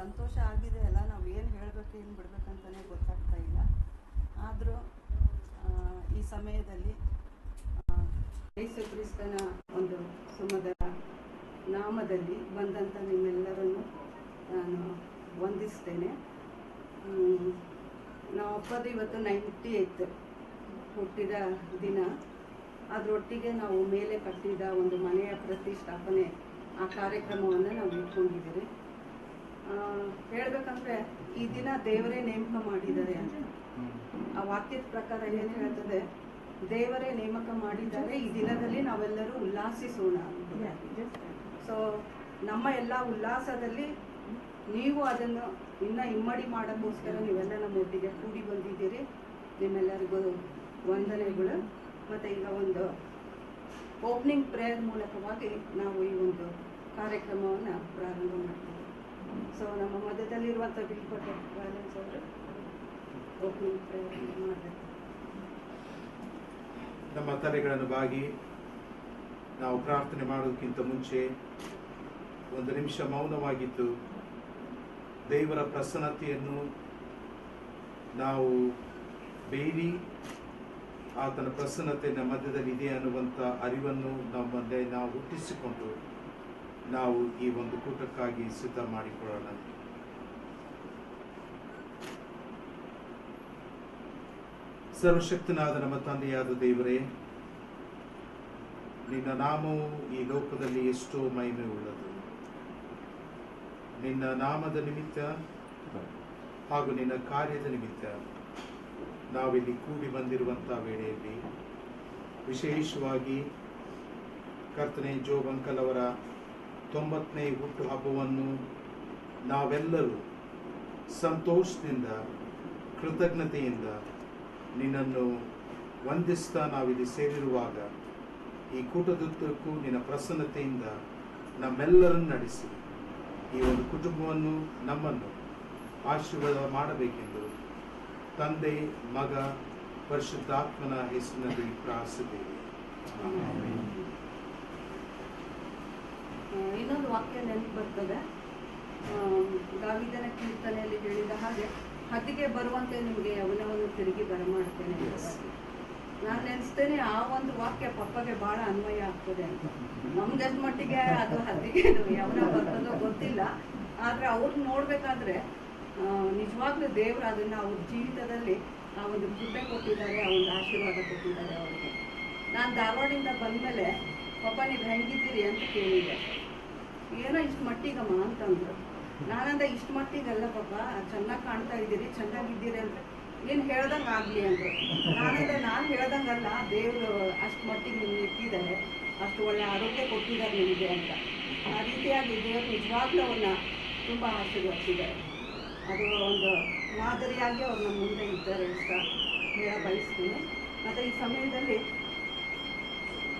ಸಂತೋಷ ಆಗಿದೆ ಅಲ್ಲ, ನಾವು ಏನು ಹೇಳಬೇಕು ಏನು ಬಿಡಬೇಕಂತಲೇ ಗೊತ್ತಾಗ್ತಾ ಇಲ್ಲ. ಆದರೂ ಈ ಸಮಯದಲ್ಲಿ ಯೇಸು ಕ್ರಿಸ್ತನ ಒಂದು ಸುಮಧುರ ನಾಮದಲ್ಲಿ ಬಂದಂಥ ನಿಮ್ಮೆಲ್ಲರನ್ನು ನಾನು ವಂದಿಸ್ತೇನೆ. ನಾವು ಅಪ್ಪದು ಇವತ್ತು 98 ಹುಟ್ಟಿದ ದಿನ. ಅದರೊಟ್ಟಿಗೆ ನಾವು ಮೇಲೆ ಕಟ್ಟಿದ ಒಂದು ಮನೆಯ ಪ್ರತಿಷ್ಠಾಪನೆ ಆ ಕಾರ್ಯಕ್ರಮವನ್ನು ನಾವು ಇಟ್ಕೊಂಡಿದ್ದೀರಿ. ಹೇಳಬೇಕಂದ್ರೆ ಈ ದಿನ ದೇವರೇ ನೇಮಕ ಮಾಡಿದ್ದಾರೆ ಅಂತ. ಆ ವಾಕ್ಯದ ಪ್ರಕಾರ ಏನು ಹೇಳ್ತದೆ, ದೇವರೇ ನೇಮಕ ಮಾಡಿದ್ದಾರೆ, ಈ ದಿನದಲ್ಲಿ ನಾವೆಲ್ಲರೂ ಉಲ್ಲಾಸಿಸೋಣ. ಸೊ ನಮ್ಮ ಎಲ್ಲ ಉಲ್ಲಾಸದಲ್ಲಿ ನೀವು ಅದನ್ನು ಇನ್ನೂ ಇಮ್ಮಡಿ ಮಾಡೋಕ್ಕೋಸ್ಕರ ನೀವೆಲ್ಲ ನಮ್ಮ ಒಟ್ಟಿಗೆ ಕೂಡಿ ಬಂದಿದ್ದೀರಿ. ನಿಮ್ಮೆಲ್ಲರಿಗೂ ವಂದನೆಗಳು. ಮತ್ತು ಈಗ ಒಂದು ಓಪನಿಂಗ್ ಪ್ರೇಯರ್ ಮೂಲಕವಾಗಿ ನಾವು ಈ ಒಂದು ಕಾರ್ಯಕ್ರಮವನ್ನು ಪ್ರಾರಂಭ ಮಾಡ್ತೀವಿ. ಸೊ ನಮ್ಮ ಮಧ್ಯದಲ್ಲಿರುವಂಥ ಬಿಲ್ಪಟ್ಟ ವ್ಯಾಲೆನ್ಸ್ ಅವರು ಓಪನಿಂಗ್ ಪ್ರೇಯರ್ ಮಾಡಬೇಕು. ನಮ್ಮ ತಲೆಗಳನ್ನು ಬಾಗಿ ನಾವು ಪ್ರಾರ್ಥನೆ ಮಾಡೋದಕ್ಕಿಂತ ಮುಂಚೆ ಒಂದು ನಿಮಿಷ ಮೌನವಾಗಿದ್ದು ದೇವರ ಪ್ರಸನ್ನತೆಯನ್ನು ನಾವು ಬೇಡಿ ಆತನ ಪ್ರಸನ್ನತೆ ನಮ್ಮ ಮಧ್ಯದಲ್ಲಿ ಇದೆ ಅನ್ನುವಂಥ ಅರಿವನ್ನು ನಮ್ಮಲ್ಲಿ ನಾವು ಹುಟ್ಟಿಸಿಕೊಂಡು ನಾವು ಈ ಒಂದು ಕೂಟಕ್ಕಾಗಿ ಸಿದ್ಧ ಮಾಡಿಕೊಳ್ಳೋಣ. ಸರ್ವಶಕ್ತನಾದ ನಮ್ಮ ತಂದೆಯಾದ ದೇವರೇ, ನಿನ್ನ ನಾಮವು ಈ ಲೋಕದಲ್ಲಿ ಎಷ್ಟೋ ಮಹಿಮೆ ಉಳ್ಳದು. ನಿನ್ನ ನಾಮದ ನಿಮಿತ್ತ ಹಾಗೂ ನಿನ್ನ ಕಾರ್ಯದ ನಿಮಿತ್ತ ನಾವಿಲ್ಲಿ ಕೂಡಿ ಬಂದಿರುವಂಥ ವೇಳೆಯಲ್ಲಿ ವಿಶೇಷವಾಗಿ ಕರ್ತನೆ ಜೋಬ್ ಅಂಕಲ್ ಅವರ 90ನೇ ಹುಟ್ಟು ಹಬ್ಬವನ್ನು ನಾವೆಲ್ಲರೂ ಸಂತೋಷದಿಂದ ಕೃತಜ್ಞತೆಯಿಂದ ನಿನ್ನನ್ನು ವಂದಿಸ್ತಾ ನಾವಿಲ್ಲಿ ಸೇರಿರುವಾಗ ಈ ಕೂಟದುದ್ದಕ್ಕೂ ನಿನ್ನ ಪ್ರಸನ್ನತೆಯಿಂದ ನಮ್ಮೆಲ್ಲರನ್ನು ನಡೆಸಿ ಈ ಒಂದು ಕುಟುಂಬವನ್ನು ನಮ್ಮನ್ನು ಆಶೀರ್ವಾದ ಮಾಡಬೇಕೆಂದು ತಂದೆ ಮಗ ಪರಿಶುದ್ಧಾತ್ಮನ ಹೆಸರಿನಲ್ಲಿ ಪ್ರಾರ್ಥಿಸುತ್ತೇವೆ. ಇನ್ನೊಂದು ವಾಕ್ಯ ನೆನಪು ಬರ್ತದೆ. ದಾವೀದನ ಕೀರ್ತನೆಯಲ್ಲಿ ಹೇಳಿದ ಹಾಗೆ, ಹದ್ದಿಗೆ ಬರುವಂತೆ ನಿಮಗೆ ಯೌವನವನ್ನು ತಿರುಗಿ ಬರಮಾಡ್ತೇನೆ. ನಾನು ನೆನೆಸ್ತೇನೆ ಆ ಒಂದು ವಾಕ್ಯ ಪಪ್ಪಗೆ ಬಹಳ ಅನ್ವಯ ಆಗ್ತದೆ ಅಂತ. ನಮ್ಗೆ ಎಷ್ಟು ಮಟ್ಟಿಗೆ ಅದು ಹದ್ದಿಗೆ ಯೌವನ ಬರ್ತದೋ ಗೊತ್ತಿಲ್ಲ, ಆದ್ರೆ ಅವ್ರು ನೋಡ್ಬೇಕಾದ್ರೆ ನಿಜವಾಗ್ಲೂ ದೇವರು ಅದನ್ನ ಅವ್ರ ಜೀವಿತದಲ್ಲಿ ಆ ಒಂದು ಕೃಪೆ ಕೊಟ್ಟಿದ್ದಾರೆ, ಆ ಒಂದು ಆಶೀರ್ವಾದ ಕೊಟ್ಟಿದ್ದಾರೆ ಅವ್ರಿಗೆ. ನಾನು ಧಾರವಾಡಿಂದ ಬಂದ್ಮೇಲೆ ಪಪ್ಪ ನೀವು ಹೆಂಗಿದ್ದೀರಿ ಅಂತ ಕೇಳಿದೆ. ಏನೋ ಇಷ್ಟು ಮಟ್ಟಿಗಮ್ಮ ಅಂತಂದ್ರು. ನಾನಂದ ಇಷ್ಟು ಮಟ್ಟಿಗಲ್ಲ ಪಪ್ಪ, ಚೆನ್ನಾಗಿ ಕಾಣ್ತಾ ಇದ್ದೀರಿ, ಚೆನ್ನಾಗಿದ್ದೀರಿ ಅಂದ್ರೆ ಏನು ಹೇಳ್ದಂಗೆ ಆಗಲಿ ಅಂದರು. ನಾನು ಹೇಳ್ದಂಗಲ್ಲ, ದೇವರು ಅಷ್ಟು ಮಟ್ಟಿಗೆ ನಿಮ್ಗೆ ಇಟ್ಟಿದ್ದಾರೆ, ಅಷ್ಟು ಒಳ್ಳೆ ಆರೋಗ್ಯ ಕೊಟ್ಟಿದ್ದಾರೆ ನಿಮಗೆ ಅಂತ. ಆ ರೀತಿಯಾಗಿ ದೇವರು ನಿಜವಾಗ್ಲೂ ಅವ್ರನ್ನ ತುಂಬ ಆಶೀರ್ವದಿಸಿದ್ದಾರೆ. ಅದು ಒಂದು ಮಾದರಿಯಾಗಿ ಅವ್ರು ನಮ್ಮ ಮುಂದೆ ಇದ್ದಾರೆ ಅಂತ ಹೇಳ ಬಯಸ್ತೀನಿ. ಮತ್ತು ಈ ಸಮಯದಲ್ಲಿ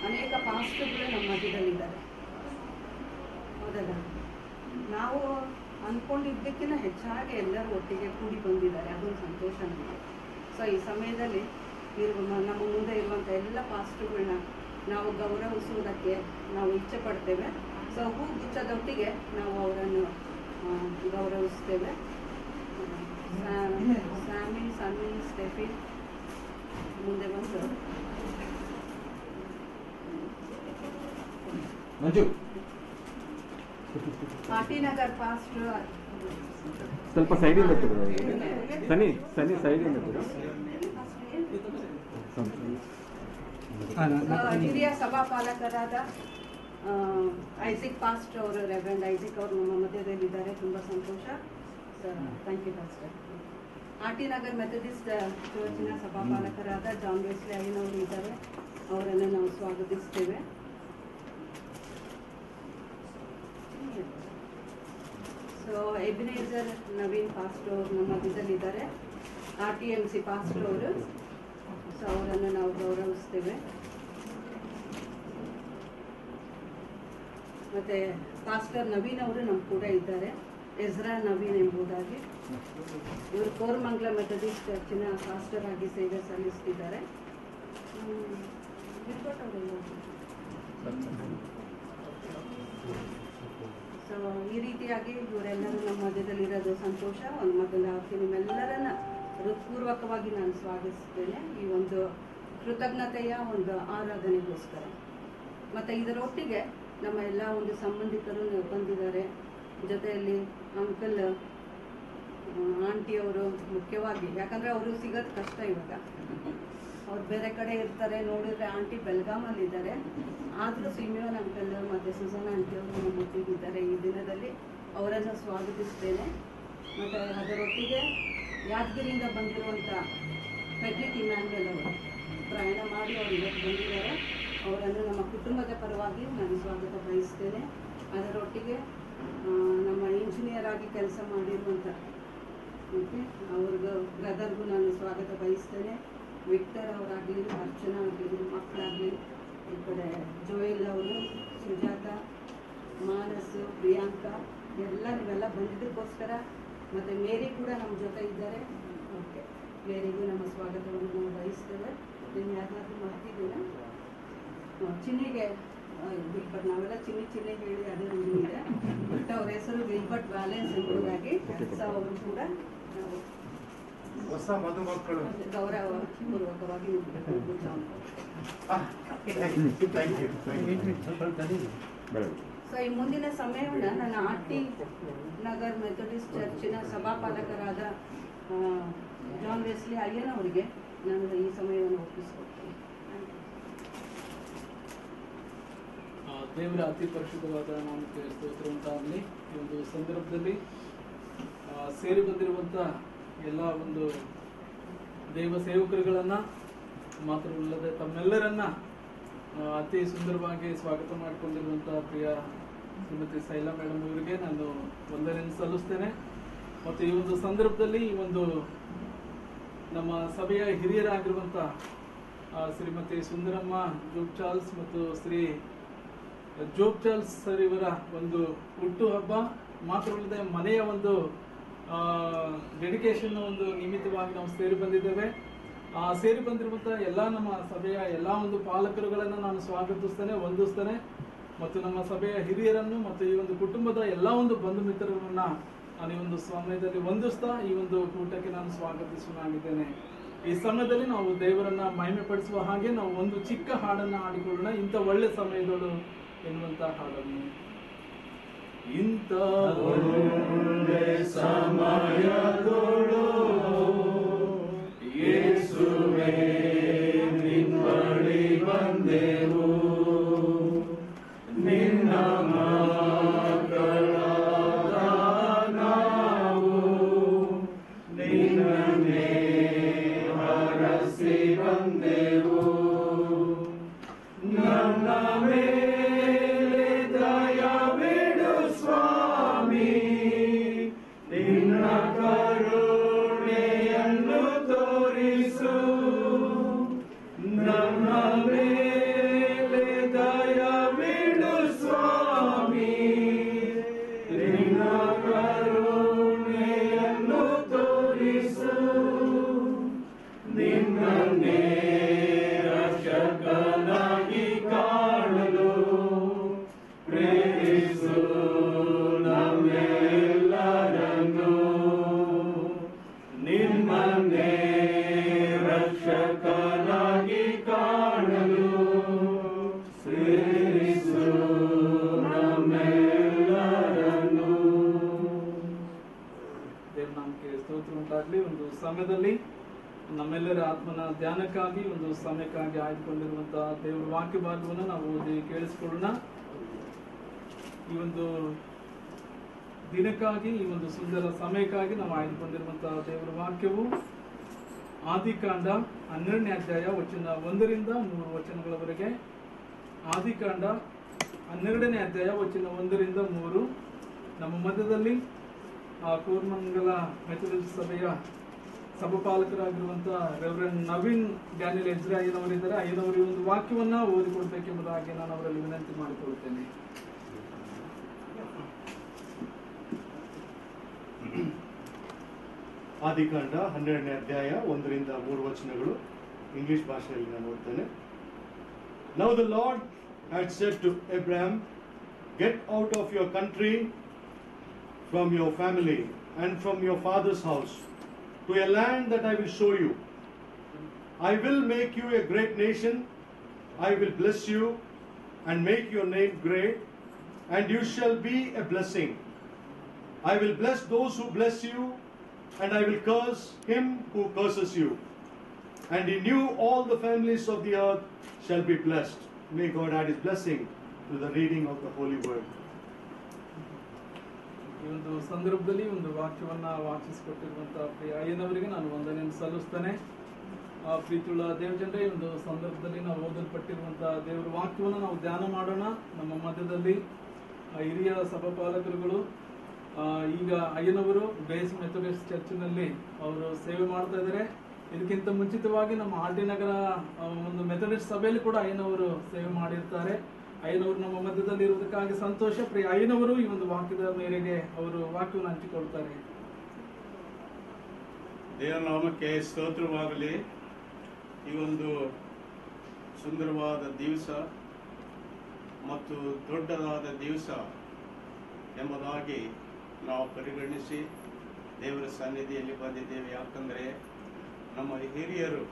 ಅನೇಕ ಪಾಸ್ಟರ್ಗಳು ನಮ್ಮ ಮಧ್ಯದಲ್ಲಿದ್ದಾರೆ, ಹೌದಲ್ಲ? ನಾವು ಅಂದ್ಕೊಂಡಿದ್ದಕ್ಕಿಂತ ಹೆಚ್ಚಾಗಿ ಎಲ್ಲರೂ ಒಟ್ಟಿಗೆ ಕೂಡಿ ಬಂದಿದ್ದಾರೆ, ಅದೊಂದು ಸಂತೋಷ ನಮಗೆ. ಸೊ ಈ ಸಮಯದಲ್ಲಿ ನಮ್ಮ ಮುಂದೆ ಇರುವಂಥ ಎಲ್ಲ ಪಾಸ್ಟರ್ಗಳನ್ನ ನಾವು ಗೌರವಿಸುವುದಕ್ಕೆ ನಾವು ಇಚ್ಛೆ ಪಡ್ತೇವೆ. ಸೊ ಹೂ ಗುಚ್ಛದೊಟ್ಟಿಗೆ ನಾವು ಅವರನ್ನು ಗೌರವಿಸ್ತೇವೆ. ಸ್ಯಾಮಿ, ಸನ್ನಿ, ಸ್ಟೆಫಿ ಮುಂದೆ ಬಂದು ಪಾಟಿನಗರ್ ಪಾಸ್ಟರ್ ಸ್ವಲ್ಪ ಸೈಡಿಂದ ಸನಿ ಸೈಡಿಂದ ಹಿರಿಯ ಸಭಾಪಾಲಕರಾದ ಐಸಿಕ್ ಪಾಸ್ಟರ್ ಅವರು, ರೆವರೆಂಡ್ ಐಸಿಕ್ ಅವರು ನಮ್ಮ ಮಧ್ಯದಲ್ಲಿದ್ದಾರೆ. ತುಂಬ ಸಂತೋಷ ಸರ್, ಥ್ಯಾಂಕ್ ಯು ಪಾಸ್ಟರ್. ಆಟಿನಗರ್ ಮೆಥಡಿಸ್ಟ್ ಚರ್ಚಿನ ಸಭಾಪಾಲಕರಾದ ಜಾನ್ ವೆಸ್ಲಿ ಅಯ್ಯನವರು ಇದ್ದಾರೆ, ಅವರನ್ನು ನಾವು ಸ್ವಾಗತಿಸ್ತೇವೆ. ಸೊ ಎಬಿನೇಜರ್ ನವೀನ್ ಪಾಸ್ಟರ್ ಅವರು ನಮ್ಮ ಮಧ್ಯದಲ್ಲಿದ್ದಾರೆ, RTMC ಪಾಸ್ಟರ್ ಅವರು. ಸೊ ಅವರನ್ನು ನಾವು ಗೌರವಿಸ್ತೇವೆ. ಮತ್ತು ಪಾಸ್ಟರ್ ನವೀನ್ ಅವರು ನಮ್ಮ ಕೂಡ ಇದ್ದಾರೆ, ಎಜ್ರಾ ನವೀನ್ ಎಂಬುದಾಗಿ. ಇವರು ಕೋರಮಂಗಲ ಮೆಥಡಿಸ್ಟ್ ಚರ್ಚಿನ ಪಾಸ್ಟರ್ ಆಗಿ ಸೇವೆ ಸಲ್ಲಿಸ್ತಿದ್ದಾರೆ. ಸೊ ಈ ರೀತಿಯಾಗಿ ಇವರೆಲ್ಲರೂ ನಮ್ಮ ಮಧ್ಯದಲ್ಲಿರೋದು ಸಂತೋಷ. ಒಂದು ಮತ್ತೊಂದು ಆವೃತ್ತಿ ನಿಮ್ಮೆಲ್ಲರನ್ನ ಹೃತ್ಪೂರ್ವಕವಾಗಿ ನಾನು ಸ್ವಾಗತಿಸ್ತೇನೆ ಈ ಒಂದು ಕೃತಜ್ಞತೆಯ ಒಂದು ಆರಾಧನೆಗೋಸ್ಕರ. ಮತ್ತು ಇದರೊಟ್ಟಿಗೆ ನಮ್ಮ ಎಲ್ಲ ಒಂದು ಸಂಬಂಧಿಕರು ಬಂದಿದ್ದಾರೆ. ಜೊತೆಯಲ್ಲಿ ಅಂಕಲ್, ಆಂಟಿಯವರು ಮುಖ್ಯವಾಗಿ, ಯಾಕಂದರೆ ಅವರು ಸಿಗೋದು ಕಷ್ಟ ಇವಾಗ. ಅವ್ರು ಬೇರೆ ಕಡೆ ಇರ್ತಾರೆ. ನೋಡಿದ್ರೆ ಆಂಟಿ ಬೆಲ್ಗಾಮಲ್ಲಿದ್ದಾರೆ, ಆದರೂ ಸಿಮಿಯೋನ್ ಅಂಕಲ್ ಮತ್ತು ಸುಜಾನ್ ಆಂಟಿಯವರು ನಮ್ಮ ಮುತ್ತಿಗಿದ್ದಾರೆ. ಈ ದಿನದಲ್ಲಿ ಅವರನ್ನು ಸ್ವಾಗತಿಸ್ತೇನೆ. ಮತ್ತು ಅದರೊಟ್ಟಿಗೆ ಯಾದಗಿರಿಯಿಂದ ಬಂದಿರುವಂಥ ಫೆಡ್ರಿಕ್ ಇಮ್ಯಾನ್ಯುಯಲ್ ಅವರು ಪ್ರಯಾಣ ಮಾಡಿ ಅವರು ಇವತ್ತು ಬಂದಿದ್ದಾರೆ. ಅವರನ್ನು ನಮ್ಮ ಕುಟುಂಬದ ಪರವಾಗಿ ನಾನು ಸ್ವಾಗತ ಬಯಸ್ತೇನೆ. ಅದರೊಟ್ಟಿಗೆ ನಮ್ಮ ಇಂಜಿನಿಯರ್ ಆಗಿ ಕೆಲಸ ಮಾಡಿರುವಂಥ ಅವ್ರಿಗೂ ಬ್ರದರ್ಗೂ ನಾನು ಸ್ವಾಗತ ಬಯಸ್ತೇನೆ. ವಿಕ್ಟರ್ ಅವರಾಗಲಿ, ಅರ್ಚನಾ ಆಗಲಿ, ಮಕ್ಕಳಾಗಲಿ, ಈ ಕಡೆ ಜೋಯಲ್ ಅವರು, ಸುಜಾತ, ಮಾನಸ್, ಪ್ರಿಯಾಂಕಾ, ನೀವೆಲ್ಲ ಬಂದಿದ್ದಕ್ಕೋಸ್ಕರ. ಮತ್ತು ಮೇರಿ ಕೂಡ ನಮ್ಮ ಜೊತೆ ಇದ್ದಾರೆ. ಓಕೆ, ಮೇರಿಗೂ ನಮ್ಮ ಸ್ವಾಗತವನ್ನು ನಾವು ಬಯಸ್ತೇವೆ. ನೀನು ಯಾರನ್ನಾದ್ರೂ ಮಾಡ್ತಿದ್ದೀರಾ? ಚಿನ್ನಿಗೆ ವಿಲ್ಬರ್ಟ್, ನಾವೆಲ್ಲ ಚಿನ್ನಿ ಹೇಳಿ ಅದೇ ಇದೆ. ಬಟ್ ಅವ್ರ ಹೆಸರು ವಿಲ್ಬರ್ಟ್ ವ್ಯಾಲೆನ್ಸ್ ಎಂಬುದಾಗಿ. ಸೊ ಅವರು ಕೂಡ ನಾವು ಹೊಸ ಮಧುಮಕ್ಕಳು ಗೌರವ ಪೂರ್ವಕವಾಗಿ ಸೊ ಈ ಮುಂದಿನ ಸಮಯವನ್ನು ನನ್ನ ಆರ್ಟಿ ನಗರ್ ಮೆಥಡಿಸ್ಟ್ ಚರ್ಚಿನ ಸಭಾಪಾಲಕರಾದ ಜಾನ್ ವೆಸ್ಲಿ ಅಯ್ಯನ್ ಅವರಿಗೆ ನಾನು ಈ ಸಮಯವನ್ನು ಒಪ್ಪಿಸಿಕೊಡ್ತೇನೆ. ದೇವರ ಅತಿ ಪರಿಶುದ್ಧವಾದ ನಾಮಕ್ಕೆ ಸ್ತೋತ್ರ ಉಂಟಾಗಲಿ. ಈ ಒಂದು ಸಂದರ್ಭದಲ್ಲಿ ಸೇರಿ ಬಂದಿರುವಂಥ ಎಲ್ಲ ಒಂದು ದೈವ ಸೇವಕರುಗಳನ್ನು ಮಾತ್ರವಲ್ಲದೆ ತಮ್ಮೆಲ್ಲರನ್ನ ಅತಿ ಸುಂದರವಾಗಿ ಸ್ವಾಗತ ಮಾಡಿಕೊಂಡಿರುವಂಥ ಪ್ರಿಯ ಶ್ರೀಮತಿ ಶೈಲಾ ಮೇಡಮ್ ಅವರಿಗೆ ನಾನು ವಂದನೆಯನ್ನು ಸಲ್ಲಿಸ್ತೇನೆ. ಮತ್ತು ಈ ಒಂದು ಸಂದರ್ಭದಲ್ಲಿ ಈ ಒಂದು ನಮ್ಮ ಸಭೆಯ ಹಿರಿಯರಾಗಿರುವಂಥ ಶ್ರೀಮತಿ ಸುಂದರಮ್ಮ ಜೋಗ್ ಚಾರ್ಲ್ಸ್ ಮತ್ತು ಶ್ರೀ ಜೋಗ್ ಚಾರ್ಲ್ಸ್ ಸರ್ ಇವರ ಒಂದು ಹುಟ್ಟುಹಬ್ಬ ಮಾತ್ರವಲ್ಲದೆ ಮನೆಯ ಒಂದು ಡೆಡಿಕೇಶನ್ ಒಂದು ನಿಮಿತ್ತವಾಗಿ ನಾವು ಸೇರಿ ಬಂದಿದ್ದೇವೆ. ಸೇರಿ ಬಂದಿರುವಂಥ ಎಲ್ಲ ನಮ್ಮ ಸಭೆಯ ಎಲ್ಲ ಒಂದು ಪಾಲಕರುಗಳನ್ನು ನಾನು ಸ್ವಾಗತಿಸ್ತೇನೆ, ವಂದಿಸ್ತೇನೆ. ಮತ್ತು ನಮ್ಮ ಸಭೆಯ ಹಿರಿಯರನ್ನು ಮತ್ತು ಈ ಒಂದು ಕುಟುಂಬದ ಎಲ್ಲ ಒಂದು ಬಂಧು ಮಿತ್ರರನ್ನ ನಾನು ಈ ಒಂದು ಸಮಯದಲ್ಲಿ ವಂದಿಸ್ತಾ ಈ ಒಂದು ಕೂಟಕ್ಕೆ ನಾನು ಸ್ವಾಗತಿಸುವಾಗಿದ್ದೇನೆ. ಈ ಸಮಯದಲ್ಲಿ ನಾವು ದೇವರನ್ನ ಮಹಿಮೆ ಪಡಿಸುವ ಹಾಗೆ ನಾವು ಒಂದು ಚಿಕ್ಕ ಹಾಡನ್ನು ಹಾಡಿಕೊಳ್ಳೋಣ. ಇಂಥ ಒಳ್ಳೆ ಸಮಯದಳು ಎನ್ನುವಂತ ಹಾಡನ್ನು. ಇಂಥ ಒಳ್ಳೆ ಸಮಯದಳು ಯೇಸುವೇ ನಿನ್ನ ಬಳಿ ಬಂದೆವು, ನಿನ್ನ ಮಕ್ಕಳಾದ ನಾವು ನಿನ್ನನ್ನೇ ಹರಸಿ ಬಂದೆವು. ನನ್ನ ಮೇಲೆ ದಯವಿಡು ಸ್ವಾಮಿ, ನಿನ್ನ ಕರುಣೆಯನ್ನು ತೋರಿಸು. ನನ್ನ ಮೇಲೆ ದಯವಿಡು ಸ್ವಾಮಿ, ನಿನ್ನ ಕರುಣೆಯನ್ನು ತೋರಿಸು. ನಿನ್ನನ್ನೇ ರಕ್ಷಕನಾಗಿ ಕಾಣಲು ಪ್ರೇರಿಸು ನಮ್ಮೆಲ್ಲರನ್ನು. ನಿಮ್ಮನ್ನೇ ರಕ್ಷಕನಾಗಿ ಕಾಣಲು ಪ್ರೇರಿಸು ನಮ್ಮೆಲ್ಲರನ್ನು. ದೇವನಾಮಕ್ಕೆ ಸ್ತೋತ್ರ ಉಂಟಾಗಲಿ. ಒಂದು ಸಮಯದಲ್ಲಿ ನಮ್ಮೆಲ್ಲರ ಆತ್ಮನ ಧ್ಯಾನಕ್ಕಾಗಿ ಒಂದು ಸಮಯಕ್ಕಾಗಿ ಆಯ್ದುಕೊಂಡಿರುವಂತಹ ದೇವರ ವಾಕ್ಯ ಭಾಗವನ್ನು ನಾವು ಓದಿ ಕೇಳಿಸಿಕೊಳ್ಳೋಣ. ಈ ಒಂದು ದಿನಕ್ಕಾಗಿ, ಈ ಒಂದು ಸುಂದರ ಸಮಯಕ್ಕಾಗಿ ನಾವು ಆಯ್ದುಕೊಂಡಿರುವಂತಹ ದೇವರ ವಾಕ್ಯವು ಆದಿಕಾಂಡ 12ನೇ ಅಧ್ಯಾಯ ವಚನ 1ರಿಂದ 3 ವಚನಗಳವರೆಗೆ. ಆದಿಕಾಂಡ 12ನೇ ಅಧ್ಯಾಯ ವಚನ 1ರಿಂದ 3. ನಮ್ಮ ಮಧ್ಯದಲ್ಲಿ ಕೋರ್ಮಂಗಲ ಮೆಥಡಿಸ್ಟ್ ಸಭೆಯ ಸಭಾಪಾಲಕರಾಗಿರುವಂಥ ರೆವರೆಂಡ್ ನವೀನ್ ಡ್ಯಾನಿಯಲ್ ಎಜ್ರಾ ಅಯ್ಯನವರಿದ್ದಾರೆ. ಅಯ್ಯನವರು ಈ ಒಂದು ವಾಕ್ಯವನ್ನ ಓದಿಕೊಡ್ಬೇಕೆಂಬುದಾಗಿ ನಾನು ಅವರಲ್ಲಿ ವಿನಂತಿ ಮಾಡಿಕೊಳ್ಳುತ್ತೇನೆ. ಆದಿಕಾಂಡ 12ನೇ ಅಧ್ಯಾಯ 1ರಿಂದ 3 ವಚನಗಳು. ಇಂಗ್ಲಿಷ್ ಭಾಷೆಯಲ್ಲಿ ನಾನು ಓದ್ತೇನೆ. Now the Lord had said to Abraham, get out of your country from your family and from your father's house to a land that I will show you. I will make you a great nation. I will bless you and make your name great, and you shall be a blessing. I will bless those who bless you, and I will curse him who curses you. And in you all the families of the earth shall be blessed. May God add his blessing to the reading of the holy word. ಈ ಒಂದು ಸಂದರ್ಭದಲ್ಲಿ ಒಂದು ವಾಕ್ಯವನ್ನ ವಾಚಿಸಿಕೊಟ್ಟಿರುವಂತಹ ಪ್ರಿಯ ಅಯ್ಯನವರಿಗೆ ನಾನು ವಂದನೆಯನ್ನು ಸಲ್ಲಿಸ್ತೇನೆ. ಪ್ರೀತಿಯುಳ್ಳ ದೇವಜನರೇ, ಈ ಒಂದು ಸಂದರ್ಭದಲ್ಲಿ ನಾವು ಓದಲ್ಪಟ್ಟಿರುವಂತಹ ದೇವರ ವಾಕ್ಯವನ್ನು ನಾವು ಧ್ಯಾನ ಮಾಡೋಣ. ನಮ್ಮ ಮಧ್ಯದಲ್ಲಿ ಹಿರಿಯ ಸಭಾಪಾಲಕರುಗಳು, ಈಗ ಅಯ್ಯನವರು ಬೇಸ್ ಮೆಥೋಡಿಸ್ಟ್ ಚರ್ಚಿನಲ್ಲಿ ಅವರು ಸೇವೆ ಮಾಡ್ತಾ ಇದ್ದಾರೆ. ಇದಕ್ಕಿಂತ ಮುಂಚಿತವಾಗಿ ನಮ್ಮ ಆರ್ ಡಿ ನಗರ ಒಂದು ಮೆಥೋಡಿಸ್ಟ್ ಸಭೆಯಲ್ಲಿ ಕೂಡ ಅಯ್ಯನವರು ಸೇವೆ ಮಾಡಿರ್ತಾರೆ. ಅಯ್ಯನವರು ನಮ್ಮ ಮಧ್ಯದಲ್ಲಿ ಇರುವುದಕ್ಕಾಗಿ ಸಂತೋಷ. ಪ್ರಿಯ ಅಯ್ಯನವರು ಈ ಒಂದು ವಾಕ್ಯದ ಮೇರೆಗೆ ಅವರು ವಾಕ್ಯವನ್ನು ಹಂಚಿಕೊಳ್ತಾರೆ. ದೇವನಾಮಕ್ಕೆ ಸ್ತೋತ್ರವಾಗಲಿ. ಈ ಒಂದು ಸುಂದರವಾದ ದಿವಸ ಮತ್ತು ದೊಡ್ಡದಾದ ದಿವಸ ಎಂಬುದಾಗಿ ನಾವು ಪರಿಗಣಿಸಿ ದೇವರ ಸನ್ನಿಧಿಯಲ್ಲಿ ಬಂದಿದ್ದೇವೆ. ಯಾಕಂದರೆ ನಮ್ಮ ಹಿರಿಯರು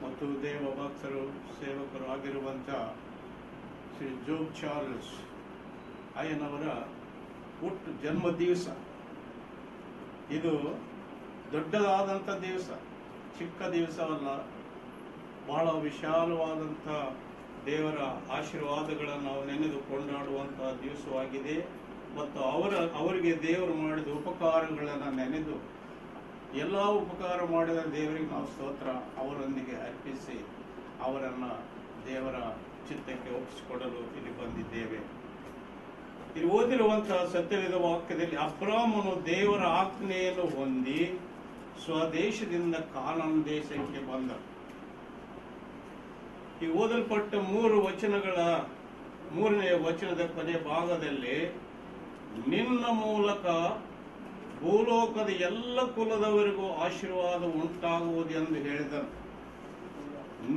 ಮತ್ತು ದೇವ ಭಕ್ತರು ಸೇವಕರು ಆಗಿರುವಂಥ ಶ್ರೀ ಜೋಬ್ ಚಾರ್ಲ್ಸ್ ಅಯ್ಯನವರ ಹುಟ್ಟು ಜನ್ಮ ದಿವಸ. ಇದು ದೊಡ್ಡದಾದಂಥ ದಿವಸ, ಚಿಕ್ಕ ದಿವಸವಲ್ಲ. ಬಹಳ ವಿಶಾಲವಾದಂಥ ದೇವರ ಆಶೀರ್ವಾದಗಳನ್ನು ನಾವು ನೆನೆದು ಕೊಂಡಾಡುವಂಥ ದಿವಸವಾಗಿದೆ. ಮತ್ತು ಅವರಿಗೆ ದೇವರು ಮಾಡಿದ ಉಪಕಾರಗಳನ್ನು ನೆನೆದು ಎಲ್ಲ ಉಪಕಾರ ಮಾಡಿದ ದೇವರಿಗೆ ನಾವು ಸ್ತೋತ್ರ ಅವರೊಂದಿಗೆ ಅರ್ಪಿಸಿ ಅವರನ್ನು ದೇವರ ಚಿತ್ತಕ್ಕೆ ಒಪ್ಪಿಸಿಕೊಡಲು ಇಲ್ಲಿ ಬಂದಿದ್ದೇವೆ. ಇಲ್ಲಿ ಓದಿರುವಂತಹ ಸತ್ಯವೇದ ವಾಕ್ಯದಲ್ಲಿ ಅಬ್ರಾಮನು ದೇವರ ಆಜ್ಞೆಯನ್ನು ಹೊಂದಿ ಸ್ವದೇಶದಿಂದ ಕಾನಾನ್ ದೇಶಕ್ಕೆ ಬಂದ. ಈ ಓದಲ್ಪಟ್ಟ 3 ವಚನಗಳ 3ನೇ ವಚನದ ಕೊನೆ ಭಾಗದಲ್ಲಿ ನಿನ್ನ ಮೂಲಕ ಭೂಲೋಕದ ಎಲ್ಲ ಕುಲದವರಿಗೂ ಆಶೀರ್ವಾದ ಉಂಟಾಗುವುದೆಂದು ಹೇಳಿದನು.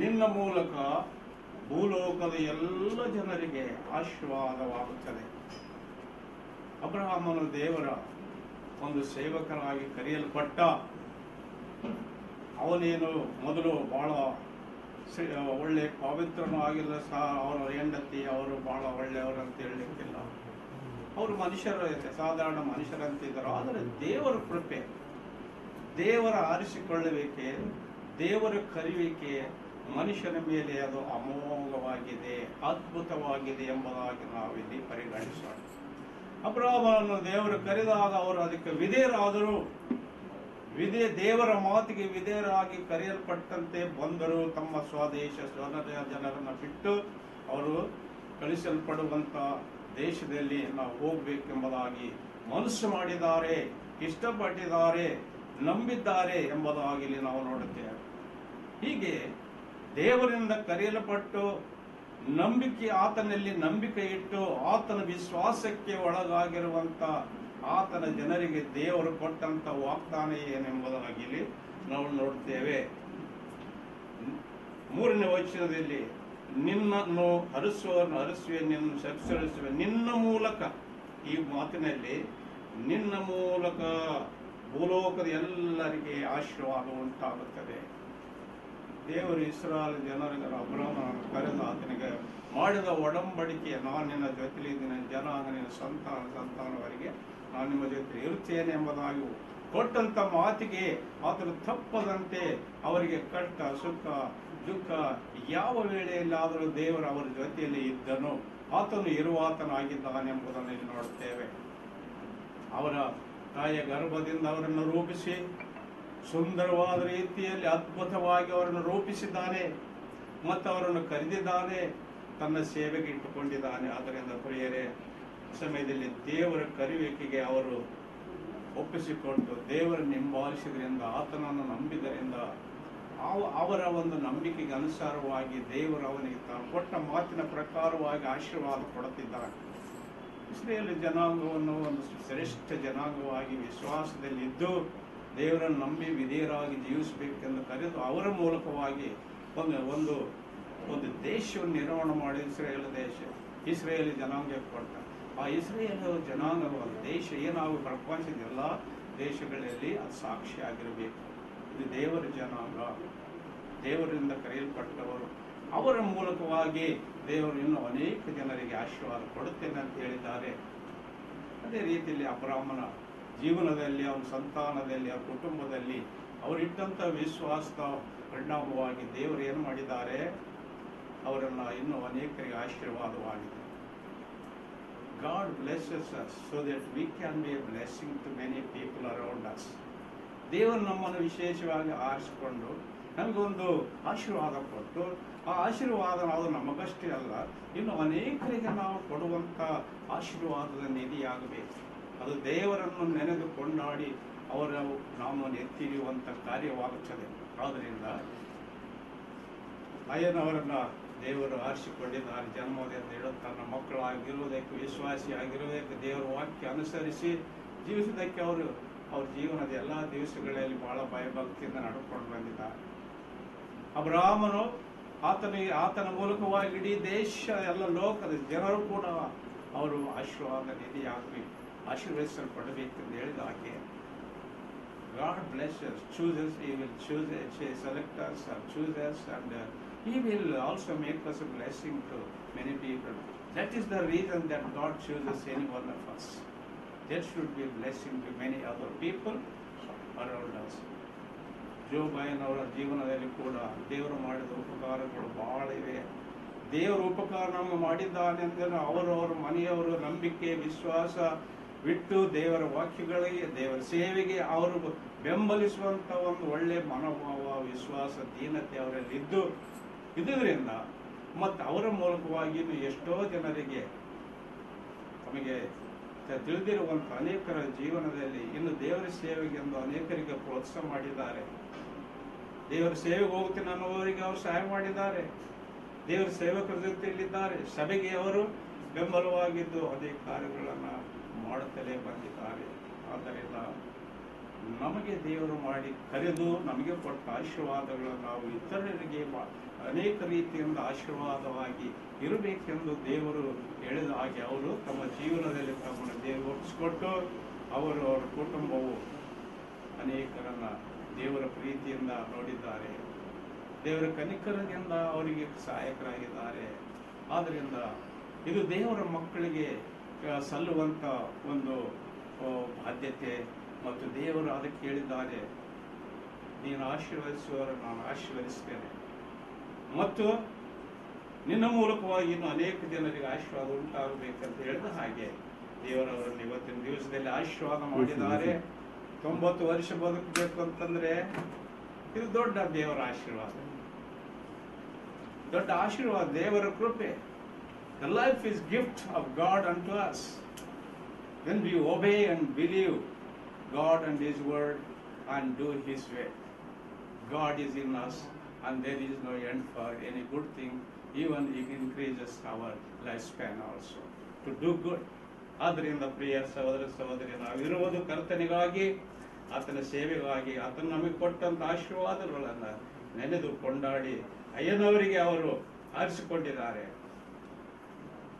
ನಿನ್ನ ಮೂಲಕ ಭೂಲೋಕದ ಎಲ್ಲ ಜನರಿಗೆ ಆಶೀರ್ವಾದವಾಗುತ್ತದೆ. ಅಬ್ರಹಾಮನು ದೇವರ ಒಂದು ಸೇವಕನಾಗಿ ಕರೆಯಲ್ಪಟ್ಟ. ಅವನೇನು ಮೊದಲು ಬಹಳ ಒಳ್ಳೆ ಪವಿತ್ರನೂ ಆಗಿಲ್ಲ ಸಹ. ಅವರ ಹೆಂಡತಿ ಅವರು ಬಹಳ ಒಳ್ಳೆಯವರಂತ ಹೇಳಲಿಕ್ಕಿಲ್ಲ. ಅವರು ಮನುಷ್ಯರು, ಸಾಧಾರಣ ಮನುಷ್ಯರಂತಿದ್ದರು. ಆದರೆ ದೇವರ ಕೃಪೆ, ದೇವರ ಆರಿಸಿಕೊಳ್ಳುವಿಕೆ, ದೇವರ ಕರೆಯುವಿಕೆ ಮನುಷ್ಯನ ಮೇಲೆ ಅದು ಅಮೋಘವಾಗಿದೆ, ಅದ್ಭುತವಾಗಿದೆ ಎಂಬುದಾಗಿ ನಾವಿಲ್ಲಿ ಪರಿಗಣಿಸೋಣ. ಅಬ್ರಹಾಮನನ್ನು ದೇವರು ಕರೆದಾಗ ಅವರು ಅದಕ್ಕೆ ವಿಧೇಯರಾದರು. ದೇವರ ಮಾತಿಗೆ ವಿಧೇಯರಾಗಿ ಕರೆಯಲ್ಪಟ್ಟಂತೆ ಬಂದರು. ತಮ್ಮ ಸ್ವದೇಶ ಜನರನ್ನು ಬಿಟ್ಟು ಅವರು ಕಳಿಸಲ್ಪಡುವಂತ ದೇಶದಲ್ಲಿ ನಾವು ಹೋಗಬೇಕೆಂಬುದಾಗಿ ಮನಸ್ಸು ಮಾಡಿದ್ದಾರೆ, ಇಷ್ಟಪಟ್ಟಿದ್ದಾರೆ, ನಂಬಿದ್ದಾರೆ ಎಂಬುದಾಗಿ ನಾವು ನೋಡುತ್ತೇವೆ. ಹೀಗೆ ದೇವರಿಂದ ಕರೆಯಲ್ಪಟ್ಟು ಆತನಲ್ಲಿ ನಂಬಿಕೆ ಇಟ್ಟು ಆತನ ವಿಶ್ವಾಸಕ್ಕೆ ಒಳಗಾಗಿರುವಂತ ಆತನ ಜನರಿಗೆ ದೇವರು ಕೊಟ್ಟಂತ ವಾಗ್ದಾನ ಏನೆಂಬುದಾಗಿ ನಾವು ನೋಡ್ತೇವೆ. 3ನೇ ವಚನದಲ್ಲಿ ನಿನ್ನನ್ನು ಹರಿಸುವೆ, ನಿನ್ನ ಸರಿಸುವೆ, ನಿನ್ನ ಮೂಲಕ. ಈ ಮಾತಿನಲ್ಲಿ ನಿನ್ನ ಮೂಲಕ ಭೂಲೋಕದ ಎಲ್ಲರಿಗೆ ಆಶೀರ್ವಾದ ಉಂಟಾಗುತ್ತದೆ. ದೇವರು ಇಸ್ರಾಯೇಲ್ ಜನರಿಗೆ ಅಬ್ರಹಾಮನನ್ನು ಕರೆದ ಆತನಿಗೆ ಮಾಡಿದ ಒಡಂಬಡಿಕೆ, ನಾನು ನಿನ್ನ ಜೊತೆಲಿದ್ದೀನಿ, ಜನಾಂಗ ನಿನ್ನ ಸಂತಾನವರೆಗೆ ನಾನು ನಿಮ್ಮ ಜೊತೆ ಇರುತ್ತೇನೆ ಎಂಬುದಾಗಿ ಕೊಟ್ಟಂತ ಮಾತಿಗೆ ಆತನು ತಪ್ಪದಂತೆ ಅವರಿಗೆ ಕಷ್ಟ, ಸುಖ, ದುಃಖ ಯಾವ ವೇಳೆಯಲ್ಲಾದರೂ ದೇವರು ಅವರ ಜೊತೆಯಲ್ಲಿ ಇದ್ದನು. ಆತನು ಇರುವಾತನಾಗಿದ್ದಾನೆಂಬುದನ್ನು ಇಲ್ಲಿ ನೋಡುತ್ತೇವೆ. ಅವರ ತಾಯಿಯ ಗರ್ಭದಿಂದ ಅವರನ್ನು ರೂಪಿಸಿ ಸುಂದರವಾದ ರೀತಿಯಲ್ಲಿ ಅದ್ಭುತವಾಗಿ ಅವರನ್ನು ರೂಪಿಸಿದ್ದಾನೆ ಮತ್ತು ಅವರನ್ನು ಕರೆದಿದ್ದಾನೆ, ತನ್ನ ಸೇವೆಗೆ ಇಟ್ಟುಕೊಂಡಿದ್ದಾನೆ. ಆದ್ದರಿಂದ ಪ್ರಿಯರೇ, ಸಮಯದಲ್ಲಿ ದೇವರ ಕರೆಯುವಿಕೆಗೆ ಅವರು ಒಪ್ಪಿಸಿಕೊಂಡು ದೇವರನ್ನು ಹಿಂಬಾಲಿಸಿದ್ರಿಂದ, ಆತನನ್ನು ನಂಬಿದರಿಂದ, ಅವರ ಒಂದು ನಂಬಿಕೆಗೆ ಅನುಸಾರವಾಗಿ ದೇವರು ಅವನಿಗೆ ತಾನು ಕೊಟ್ಟ ಮಾತಿನ ಪ್ರಕಾರವಾಗಿ ಆಶೀರ್ವಾದ ಕೊಡುತ್ತಿದ್ದಾನೆ. ಇಸ್ರೇಲ್ ಜನಾಂಗವನ್ನು ಒಂದು ಶ್ರೇಷ್ಠ ಜನಾಂಗವಾಗಿ ವಿಶ್ವಾಸದಲ್ಲಿದ್ದು ದೇವರನ್ನು ನಂಬಿ ವಿಧೇಯರಾಗಿ ಜೀವಿಸಬೇಕೆಂದು ಕರೆದು ಅವರ ಮೂಲಕವಾಗಿ ಒಂದು ದೇಶವನ್ನು ನಿರ್ಮಾಣ ಮಾಡಿ ಇಸ್ರೇಲ್ ಜನಾಂಗಕ್ಕೆ ಕೊಟ್ಟ. ಆ ಇಸ್ರೇಲ್ ಜನಾಂಗದ ದೇಶ ಏನಾಗಿ ಪ್ರಪಂಚದ ಎಲ್ಲ ದೇಶಗಳಲ್ಲಿ ಅದು ಸಾಕ್ಷಿಯಾಗಿರಬೇಕು. ಇದು ದೇವರ ಜನಾಂಗ, ದೇವರಿಂದ ಕರೆಯಲ್ಪಟ್ಟವರು. ಅವರ ಮೂಲಕವಾಗಿ ದೇವರು ಇನ್ನೂ ಅನೇಕ ಜನರಿಗೆ ಆಶೀರ್ವಾದ ಕೊಡುತ್ತೇನೆ ಅಂತ ಹೇಳಿದ್ದಾರೆ. ಅದೇ ರೀತಿಯಲ್ಲಿ ಅಬ್ರಾಹ್ಮನ ಜೀವನದಲ್ಲಿ, ಅವನ ಸಂತಾನದಲ್ಲಿ, ಅವರ ಕುಟುಂಬದಲ್ಲಿ ಅವರಿಟ್ಟಂಥ ವಿಶ್ವಾಸದ ಪರಿಣಾಮವಾಗಿ ದೇವರು ಏನು ಮಾಡಿದ್ದಾರೆ, ಅವರನ್ನು ಇನ್ನೂ ಅನೇಕರಿಗೆ ಆಶೀರ್ವಾದವಾಗಿದೆ. God blesses us so that we can be a blessing to many people around us. ದೇವರು ನಮ್ಮನ್ನು ವಿಶೇಷವಾಗಿ ಆರಿಸಿಕೊಂಡು ನಮಗೊಂದು ಆಶೀರ್ವಾದ ಕೊಟ್ಟು, ಆ ಆಶೀರ್ವಾದ ನಾವು ನಮಗಷ್ಟೇ ಅಲ್ಲ, ಇನ್ನು ಅನೇಕರಿಗೆ ನಾವು ಕೊಡುವಂಥ ಆಶೀರ್ವಾದದ ನಿಧಿಯಾಗಬೇಕು. ಅದು ದೇವರನ್ನು ನೆನೆದು ಕೊಂಡಾಡಿ ಅವರ ನಾಮವನ್ನು ಎತ್ತಿರಿಯುವಂಥ ಕಾರ್ಯವಾಗುತ್ತದೆ. ಆದ್ದರಿಂದ ಅಯ್ಯನವರನ್ನು ದೇವರು ಆರಿಸಿಕೊಂಡಿದ್ದಾರೆ. ಜನ್ಮದಿಂದ ಹಿಡಿದು ತನ್ನ ಮಕ್ಕಳಾಗಿರುವುದಕ್ಕೆ, ವಿಶ್ವಾಸಿಯಾಗಿರುವುದಕ್ಕೆ, ದೇವರ ವಾಕ್ಯ ಅನುಸರಿಸಿ ಜೀವಿಸುವುದಕ್ಕೆ ಅವ್ರ ಜೀವನದ ಎಲ್ಲ ದಿವಸಗಳಲ್ಲಿ ಬಹಳ ಭಯಭಕ್ತಿಯಿಂದ ನಡ್ಕೊಂಡು ಬಂದಿದ್ದಾರೆ. ಅಬ್ರಾಹ್ಮನು ಆತನ ಮೂಲಕವಾಗಿ ಇಡೀ ದೇಶ, ಎಲ್ಲ ಲೋಕದ ಜನರು ಕೂಡ ಅವರು ಆಶೀರ್ವಾದ ನಿಧಿಯಾಗಬೇಕು, ಆಶೀರ್ವದಿಸಲ್ಪಡಬೇಕೆಂದು ಹೇಳಿದ ಹಾಗೆ God blesses, chooses, He will choose, select us or choose us, and He will also make us a blessing to many people. That is the reason that God chooses any one of us. That should be a blessing to many other people around us. ಜೋ ಬೈನ್ ಅವರ ಜೀವನದಲ್ಲಿ ಕೂಡ ದೇವರು ಮಾಡಿದ ಉಪಕಾರಗಳು ಬಹಳ ಇವೆ. ದೇವರ ಉಪಕಾರ ನಮಗೆ ಮಾಡಿದ್ದಾನೆಂದರೆ ಅವರವರ ಮನೆಯವರು ನಂಬಿಕೆ, ವಿಶ್ವಾಸ ಬಿಟ್ಟು ದೇವರ ವಾಕ್ಯಗಳಿಗೆ, ದೇವರ ಸೇವೆಗೆ ಅವರು ಬೆಂಬಲಿಸುವಂಥ ಒಂದು ಒಳ್ಳೆಯ ಮನೋಭಾವ, ವಿಶ್ವಾಸ, ದೀನತೆ ಅವರಲ್ಲಿ ಇದ್ದುದರಿಂದ ಮತ್ತು ಅವರ ಮೂಲಕವಾಗಿ ಎಷ್ಟೋ ಜನರಿಗೆ ತಮಗೆ ತಿಳಿದಿರುವಂಥ ಅನೇಕರ ಜೀವನದಲ್ಲಿ ಇನ್ನು ದೇವರ ಸೇವೆಗೆ ಎಂದು ಅನೇಕರಿಗೆ ಪ್ರೋತ್ಸಾಹ ಮಾಡಿದ್ದಾರೆ. ದೇವರ ಸೇವೆಗೆ ಹೋಗ್ತೀನಿ ಅನ್ನೋವರಿಗೆ ಅವರು ಸಹಾಯ ಮಾಡಿದ್ದಾರೆ. ದೇವರ ಸೇವಕರ ಜೊತೆಯಲ್ಲಿದ್ದಾರೆ. ಸಭೆಗೆ ಅವರು ಬೆಂಬಲವಾಗಿದ್ದು ಅನೇಕ ಕಾರ್ಯಗಳನ್ನು ಮಾಡುತ್ತಲೇ ಬಂದಿದ್ದಾರೆ. ಆದ್ದರಿಂದ ನಮಗೆ ದೇವರು ಮಾಡಿ ಕರೆದು ನಮಗೆ ಕೊಟ್ಟ ಆಶೀರ್ವಾದಗಳನ್ನು ನಾವು ಇತರರಿಗೆ ಅನೇಕ ರೀತಿಯಿಂದ ಆಶೀರ್ವಾದವಾಗಿ ಇರಬೇಕೆಂದು ದೇವರು ಹೇಳಿದ ಹಾಗೆ ಅವರು ತಮ್ಮ ಜೀವನದಲ್ಲಿ ತಮ್ಮನ್ನು ದೇವರು ಒಪ್ಪಿಸಿಕೊಟ್ಟು ಅವರ ಕುಟುಂಬವು ಅನೇಕರನ್ನ ದೇವರ ಪ್ರೀತಿಯಿಂದ ನೋಡಿದ್ದಾರೆ. ದೇವರ ಕನಿಕರದಿಂದ ಅವರಿಗೆ ಸಹಾಯಕರಾಗಿದ್ದಾರೆ. ಆದ್ದರಿಂದ ಇದು ದೇವರ ಮಕ್ಕಳಿಗೆ ಸಲ್ಲುವಂಥ ಒಂದು ಬಾಧ್ಯತೆ ಮತ್ತು ದೇವರು ಅದಕ್ಕೆ ಹೇಳಿದ್ದಾರೆ, ನೀನು ಆಶೀರ್ವದಿಸುವವರು ನಾನು ಆಶೀರ್ವದಿಸ್ತೇನೆ ಮತ್ತು ನಿನ್ನ ಮೂಲಕವಾಗಿ ಇನ್ನು ಅನೇಕ ಜನರಿಗೆ ಆಶೀರ್ವಾದ ಉಂಟಾಗಬೇಕಂತ ಹೇಳಿದ ಹಾಗೆ ದೇವರವರನ್ನು ಇವತ್ತಿನ ದಿವಸದಲ್ಲಿ ಆಶೀರ್ವಾದ ಮಾಡಿದ್ದಾರೆ. 90 ವರ್ಷ ಬದುಕಬೇಕು ಅಂತಂದ್ರೆ ಇದು ದೊಡ್ಡ ದೇವರ ಆಶೀರ್ವಾದ, ದೊಡ್ಡ ಆಶೀರ್ವಾದ, ದೇವರ ಕೃಪೆ. The life is gift of God unto us. When we obey and believe God and His word and do His way, God is in us and there is no end for any good thing. Even He increases our lifespan also to do good. ಆದ್ದರಿಂದ ಪ್ರಿಯ ಸಹೋದರ ಸಹೋದರಿ, ನಾವಿರುವುದು ಕರ್ತನಿಗಾಗಿ, ಆತನ ಸೇವೆಗಾಗಿ, ಆತನ ನಮಗೆ ಕೊಟ್ಟಂತ ಆಶೀರ್ವಾದಗಳನ್ನು ನೆನೆದು ಕೊಂಡಾಡಿ ಅಯ್ಯನವರಿಗೆ ಅವರು ಆರಿಸಿಕೊಂಡಿದ್ದಾರೆ.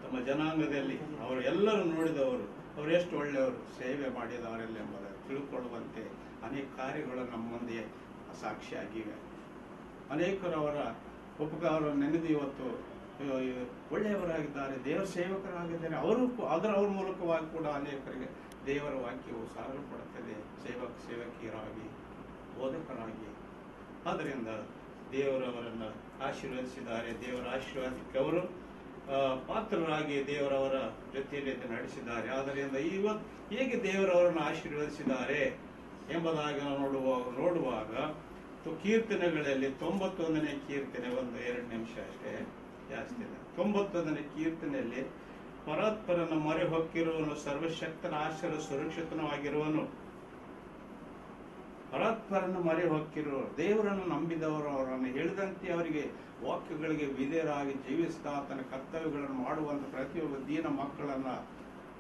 ತಮ್ಮ ಜನಾಂಗದಲ್ಲಿ ಅವರು ಎಲ್ಲರೂ ನೋಡಿದವರು, ಅವರು ಎಷ್ಟು ಒಳ್ಳೆಯವರು, ಸೇವೆ ಮಾಡಿದವರೆಲ್ಲ ಎಂಬುದನ್ನು ತಿಳ್ಕೊಳ್ಳುವಂತೆ ಅನೇಕ ಕಾರ್ಯಗಳು ನಮ್ಮ ಮುಂದೆ ಸಾಕ್ಷಿಯಾಗಿವೆ. ಅನೇಕರು ಅವರ ಉಪಕಾರವನ್ನು ನೆನೆದು ಇವತ್ತು ಒಳ್ಳೆಯವರಾಗಿದ್ದಾರೆ, ದೇವರ ಸೇವಕರಾಗಿದ್ದಾರೆ. ಅವ್ರ ಮೂಲಕವಾಗಿ ಕೂಡ ಅನೇಕರಿಗೆ ದೇವರ ವಾಕ್ಯವು ಸಾರಲ್ಪಡುತ್ತದೆ, ಸೇವಕಿಯರಾಗಿ, ಬೋಧಕರಾಗಿ. ಆದ್ದರಿಂದ ದೇವರವರನ್ನು ಆಶೀರ್ವದಿಸಿದ್ದಾರೆ. ದೇವರ ಆಶೀರ್ವಾದಕ್ಕೆ ಅವರು ಪಾತ್ರರಾಗಿ ದೇವರವರ ಜೊತೆಯಲ್ಲಿ ನಡೆಸಿದ್ದಾರೆ. ಆದ್ದರಿಂದ ಇವತ್ತು ಹೇಗೆ ದೇವರವರನ್ನು ಆಶೀರ್ವದಿಸಿದ್ದಾರೆ ಎಂಬುದಾಗಿ ನಾವು ನೋಡುವಾಗ ಕೀರ್ತನೆಗಳಲ್ಲಿ 91ನೇ ಕೀರ್ತನೆ, 1-2 ನಿಮಿಷ ಅಷ್ಟೇ, ಜಾಸ್ತಿ ಇಲ್ಲ. 91ನೇ ಕೀರ್ತನೆಯಲ್ಲಿ ಪರಾತ್ಪರನ ಮೊರೆ ಹೊಕ್ಕಿರುವನು, ಸರ್ವಶಕ್ತನ ಆಶ್ರಯ ಸುರಕ್ಷಿತವಾಗಿರುವನು. ಪರಾತ್ಪರನ ಮೊರೆ ಹೊಕ್ಕಿರುವ ದೇವರನ್ನು ನಂಬಿದವರು, ಅವರನ್ನು ಹೇಳಿದಂತೆ ಅವರಿಗೆ ವಾಕ್ಯಗಳಿಗೆ ವಿಧೇಯರಾಗಿ ಜೀವಿಸ್ತಾ ತನ್ನ ಕರ್ತವ್ಯಗಳನ್ನು ಮಾಡುವಂತ ಪ್ರತಿಯೊಬ್ಬ ದೀನ ಮಕ್ಕಳನ್ನ,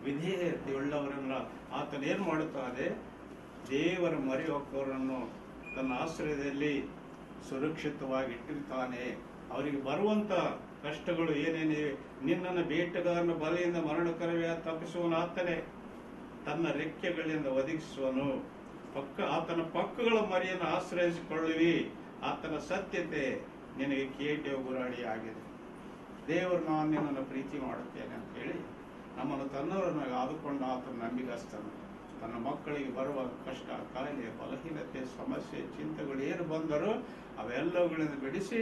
ವಿಧೇಯತೆಯುಳ್ಳವರನ್ನ ಆತನ ಏನ್ ಮಾಡುತ್ತಾರೆ, ದೇವರ ಮೊರೆ ಹೊಕ್ಕವರನ್ನು ತನ್ನ ಆಶ್ರಯದಲ್ಲಿ ಸುರಕ್ಷಿತವಾಗಿ ಇಟ್ಟಿರ್ತಾನೆ. ಅವರಿಗೆ ಬರುವಂತ ಕಷ್ಟಗಳು ಏನೇನಿವೆ, ನಿನ್ನನ್ನು ಬೇಟೆಗಾರನ ಬಲೆಯಿಂದ ಮರಣಕರವೇ ತಪ್ಪಿಸುವನು ಆತನೇ. ತನ್ನ ರೆಕ್ಕೆಗಳಿಂದ ಒದಗಿಸುವನು. ಆತನ ಪಕ್ಕಗಳ ಮರಿಯನ್ನು ಆಶ್ರಯಿಸಿಕೊಳ್ಳುವಿ. ಆತನ ಸತ್ಯತೆ ನಿನಗೆ ಕೇಟೆಯ ಗುರಾಡಿ ಆಗಿದೆ. ದೇವರು ನಾನು ನಿನ್ನನ್ನು ಪ್ರೀತಿ ಮಾಡುತ್ತೇನೆ ಅಂತ ಹೇಳಿ ನಮ್ಮನ್ನು ತನ್ನವರನ್ನಾಗಿ ಆದುಕೊಂಡ ಆತನ ನಂಬಿಗಸ್ತನು. ತನ್ನ ಮಕ್ಕಳಿಗೆ ಬರುವ ಕಷ್ಟ, ಕಾಯಿಲೆ, ಬಲಹೀನತೆ, ಸಮಸ್ಯೆ, ಚಿಂತೆಗಳು ಏನು ಬಂದರೂ ಅವೆಲ್ಲವುಗಳಿಂದ ಬಿಡಿಸಿ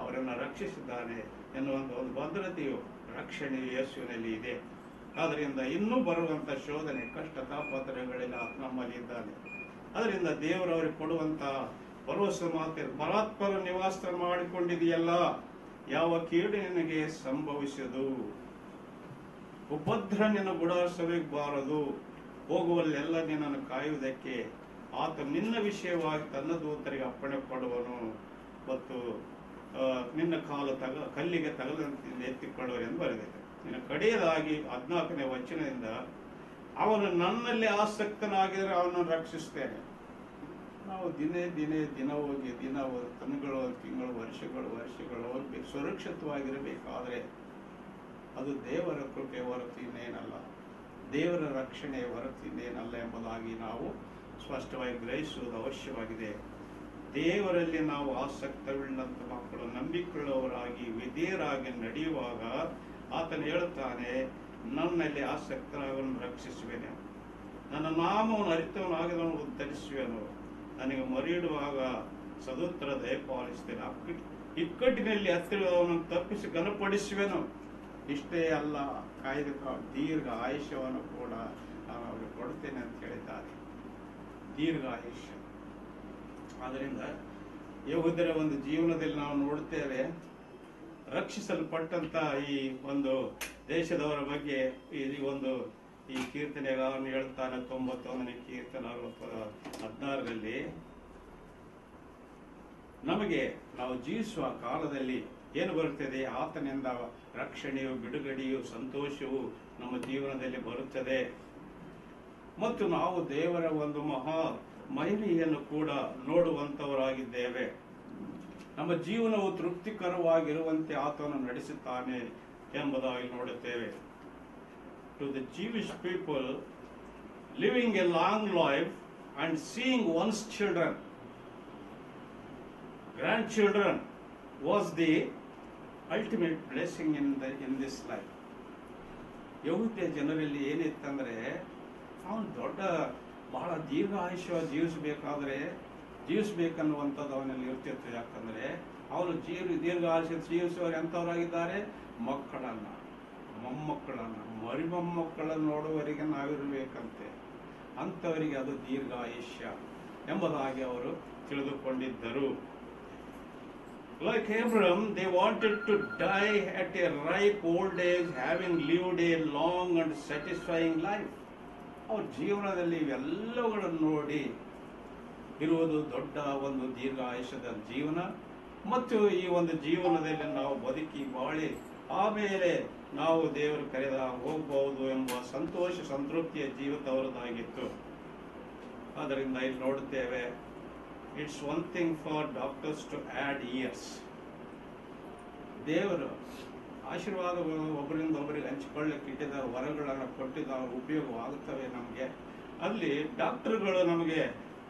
ಅವರನ್ನು ರಕ್ಷಿಸಿದ್ದಾನೆ ಎನ್ನುವ ಒಂದು ಭದ್ರತೆಯು, ರಕ್ಷಣೆಯು ಯೇಸುವಿನಲ್ಲಿ ಇದೆ. ಆದ್ದರಿಂದ ಇನ್ನೂ ಬರುವಂತ ಶೋಧನೆ, ಕಷ್ಟ, ತಾಪತ್ರಯಗಳಲ್ಲಿ ಆತ ನಮ್ಮಲ್ಲಿ ಇದ್ದಾನೆ. ಅದರಿಂದ ದೇವರು ಅವರಿಗೆ ಕೊಡುವಂತ ಭರವಸೆ ಮಾತೆ, ಪರಾತ್ಪರ ನಿವಾಸ ಮಾಡಿಕೊಂಡಿದೆಯಲ್ಲ, ಯಾವ ಕೀಡು ನಿನಗೆ ಸಂಭವಿಸದು, ಉಪದ್ರ ನಿನ್ನ ಗುಡಾರಸವಿಗಬಾರದು, ಹೋಗುವಲ್ಲೆಲ್ಲ ನಿನ್ನನ್ನು ಕಾಯುವುದಕ್ಕೆ ಆತ ನಿನ್ನ ವಿಷಯವಾಗಿ ತನ್ನ ದೂತರಿಗೆ ಅಪ್ಪಣೆ ಕೊಡುವನು, ಮತ್ತು ನಿನ್ನ ಕಾಲು ಕಲ್ಲಿಗೆ ತಗಲಂತೆ ಎತ್ತಿಕೊಳ್ಳುವರೆಂದು ಬರೆದಿದೆ. ಇನ್ನು ಕಡೆಯದಾಗಿ 14ನೇ ವಚನದಿಂದ, ಅವನು ನನ್ನಲ್ಲಿ ಆಸಕ್ತನಾಗಿದ್ದರೆ ಅವನನ್ನು ರಕ್ಷಿಸ್ತೇನೆ. ನಾವು ದಿನ ಹೋಗಿ ತಿಂಗಳು ವರ್ಷಗಳು ಹೋಗ್ಬೇಕು, ಸುರಕ್ಷಿತವಾಗಿರಬೇಕಾದ್ರೆ ಅದು ದೇವರ ಕೃಪೆ ಹೊರತು ಇನ್ನೇನಲ್ಲ, ದೇವರ ರಕ್ಷಣೆ ಹೊರತು ಇನ್ನೇನಲ್ಲ ಎಂಬುದಾಗಿ ನಾವು ಸ್ಪಷ್ಟವಾಗಿ ಗ್ರಹಿಸುವುದು ಅವಶ್ಯವಾಗಿದೆ. ದೇವರಲ್ಲಿ ನಾವು ಆಸಕ್ತವಿಲ್ಲಂತ ಮಕ್ಕಳು ನಂಬಿಕೊಳ್ಳುವವರಾಗಿ ವಿಧೇಯರಾಗಿ ನಡೆಯುವಾಗ ಆತನು ಹೇಳುತ್ತಾನೆ, ನನ್ನಲ್ಲಿ ಆಸಕ್ತರಾಗವನ್ನು ರಕ್ಷಿಸುವೆನು, ನನ್ನ ನಾಮವನ್ನು ಅರಿತವನಾಗದವನು ಉದ್ಧರಿಸುವೆನು, ನನಗೆ ಮರಿಯಿಡುವಾಗ ಸದುತ್ತರ ದಯಪಾಲಿಸ್ತೇನೆ, ಇಕ್ಕಟ್ಟಿನಲ್ಲಿ ಹತ್ತಿರದವನನ್ನು ತಪ್ಪಿಸಿ ಘನಪಡಿಸುವೆನು. ಇಷ್ಟೇ ಅಲ್ಲ, ಕಾಯ್ದ ದೀರ್ಘ ಆಯುಷ್ಯವನ್ನು ಕೂಡ ನಾನು ಅವರಿಗೆ ಕೊಡುತ್ತೇನೆ ಅಂತ ಹೇಳಿದ್ದಾರೆ. ದೀರ್ಘ ಆಯುಷ್ಯ. ಆದ್ದರಿಂದ ಯೆಹೂದ್ಯರ ಒಂದು ಜೀವನದಲ್ಲಿ ನಾವು ನೋಡುತ್ತೇವೆ, ರಕ್ಷಿಸಲ್ಪಟ್ಟಂತ ಈ ಒಂದು ದೇಶದವರ ಬಗ್ಗೆ ಈ ಕೀರ್ತನೆಗಾರನು ಹೇಳ್ತಾನೆ. 91ನೇ ಕೀರ್ತನೆ 16ರಲ್ಲಿ, ನಮಗೆ ನಾವು ಜೀವಿಸುವ ಕಾಲದಲ್ಲಿ ಏನು ಬರುತ್ತದೆ, ಆತನಿಂದ ರಕ್ಷಣೆಯು, ಬಿಡುಗಡೆಯು, ಸಂತೋಷವು ನಮ್ಮ ಜೀವನದಲ್ಲಿ ಬರುತ್ತದೆ. ಮತ್ತು ನಾವು ದೇವರ ಒಂದು ಮಹಾ ಮಹಿಮೆಯನ್ನು ಕೂಡ ನೋಡುವಂತವರಾಗಿದ್ದೇವೆ. ನಮ್ಮ ಜೀವನವು ತೃಪ್ತಿಕರವಾಗಿರುವಂತೆ ಆತನು ನಡೆಸುತ್ತಾನೆ ಎಂಬುದಾಗಿ ನೋಡುತ್ತೇವೆ. To the Jewish people living a long life and seeing one's children, grandchildren was the ultimate blessing in this life. ಯಹೂದ್ಯ ಜನರಲ್ಲಿ ಏನಿತ್ತಂದ್ರೆ, ಅವನು ಬಹಳ ದೀರ್ಘ ಆಯುಷ್ಯ ಜೀವಿಸಬೇಕನ್ನುವಂಥದ್ದು ಅವನಲ್ಲಿ ಇರ್ತಿತ್ತು. ಯಾಕಂದ್ರೆ ಅವನು ದೀರ್ಘ ಆಯುಷ್ಯ ಜೀವಿಸುವವರು ಎಂಥವರಾಗಿದ್ದಾರೆ, ಮಕ್ಕಳನ್ನ, ಮೊಮ್ಮಕ್ಕಳನ್ನ, ಮರಿಮೊಮ್ಮಕ್ಕಳನ್ನು ನೋಡುವವರಿಗೆ ನಾವಿರಬೇಕಂತೆ, ಅಂಥವರಿಗೆ ಅದು ದೀರ್ಘ ಆಯುಷ್ಯ ಎಂಬುದಾಗಿ ಅವರು ತಿಳಿದುಕೊಂಡಿದ್ದರು. Like Abraham, they wanted to die at a ripe old age, having lived a long and satisfying life. ಅವ್ರ ಜೀವನದಲ್ಲಿ ಇವೆಲ್ಲವುಗಳನ್ನು ನೋಡಿ ಇರುವುದು ದೊಡ್ಡ ಒಂದು ದೀರ್ಘ ಆಯುಷ್ಯದ ಜೀವನ, ಮತ್ತು ಈ ಒಂದು ಜೀವನದಲ್ಲಿ ನಾವು ಬದುಕಿ ಬಾಳಿ ಆಮೇಲೆ ನಾವು ದೇವರು ಕರೆದ ಹೋಗಬಹುದು ಎಂಬ ಸಂತೋಷ ಸಂತೃಪ್ತಿಯ ಜೀವಿತ ಅವರದಾಗಿತ್ತು. ಆದ್ದರಿಂದ ಇಲ್ಲಿ ನೋಡುತ್ತೇವೆ, it's one thing for doctors to add years. ದೇವರು ಆಶೀರ್ವಾದಗಳು ಒಬ್ಬರಿಂದ ಒಬ್ಬರಿಗೆ ಹಂಚಿಕೊಳ್ಳಕ್ಕೆ ಇಟ್ಟಿದ್ದ ವರಗಳನ್ನು ಕೊಟ್ಟಿದ್ದ ಉಪಯೋಗವಾಗುತ್ತವೆ ನಮಗೆ. ಅಲ್ಲಿ ಡಾಕ್ಟರ್ಗಳು ನಮಗೆ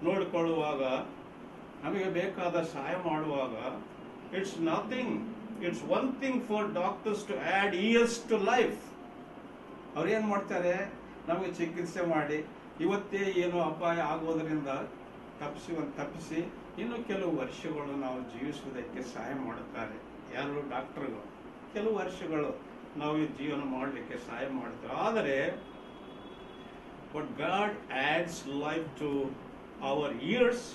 ನೋಡಿಕೊಳ್ಳುವಾಗ, ನಮಗೆ ಬೇಕಾದ ಸಹಾಯ ಮಾಡುವಾಗ, it's one thing for doctors to add years to life. ಅವ್ರೇನ್ ಮಾಡ್ತಾರೆ, ನಮಗೆ ಚಿಕಿತ್ಸೆ ಮಾಡಿ ಇವತ್ತೇ ಏನೋ ಅಪಾಯ ಆಗುವುದರಿಂದ ತಪ್ಪಿಸಿ ಇನ್ನು ಕೆಲವು ವರ್ಷಗಳು ನಾವು ಜೀವಿಸುವುದಕ್ಕೆ ಸಹಾಯ ಮಾಡುತ್ತಾರೆ. ಯಾರು? ಡಾಕ್ಟರ್ಗಳು. ಕೆಲವು ವರ್ಷಗಳು ನಾವು ಜೀವನ ಮಾಡಲಿಕ್ಕೆ ಸಹಾಯ ಮಾಡ್ತಾರೆ. ಆದರೆ but God adds life to our years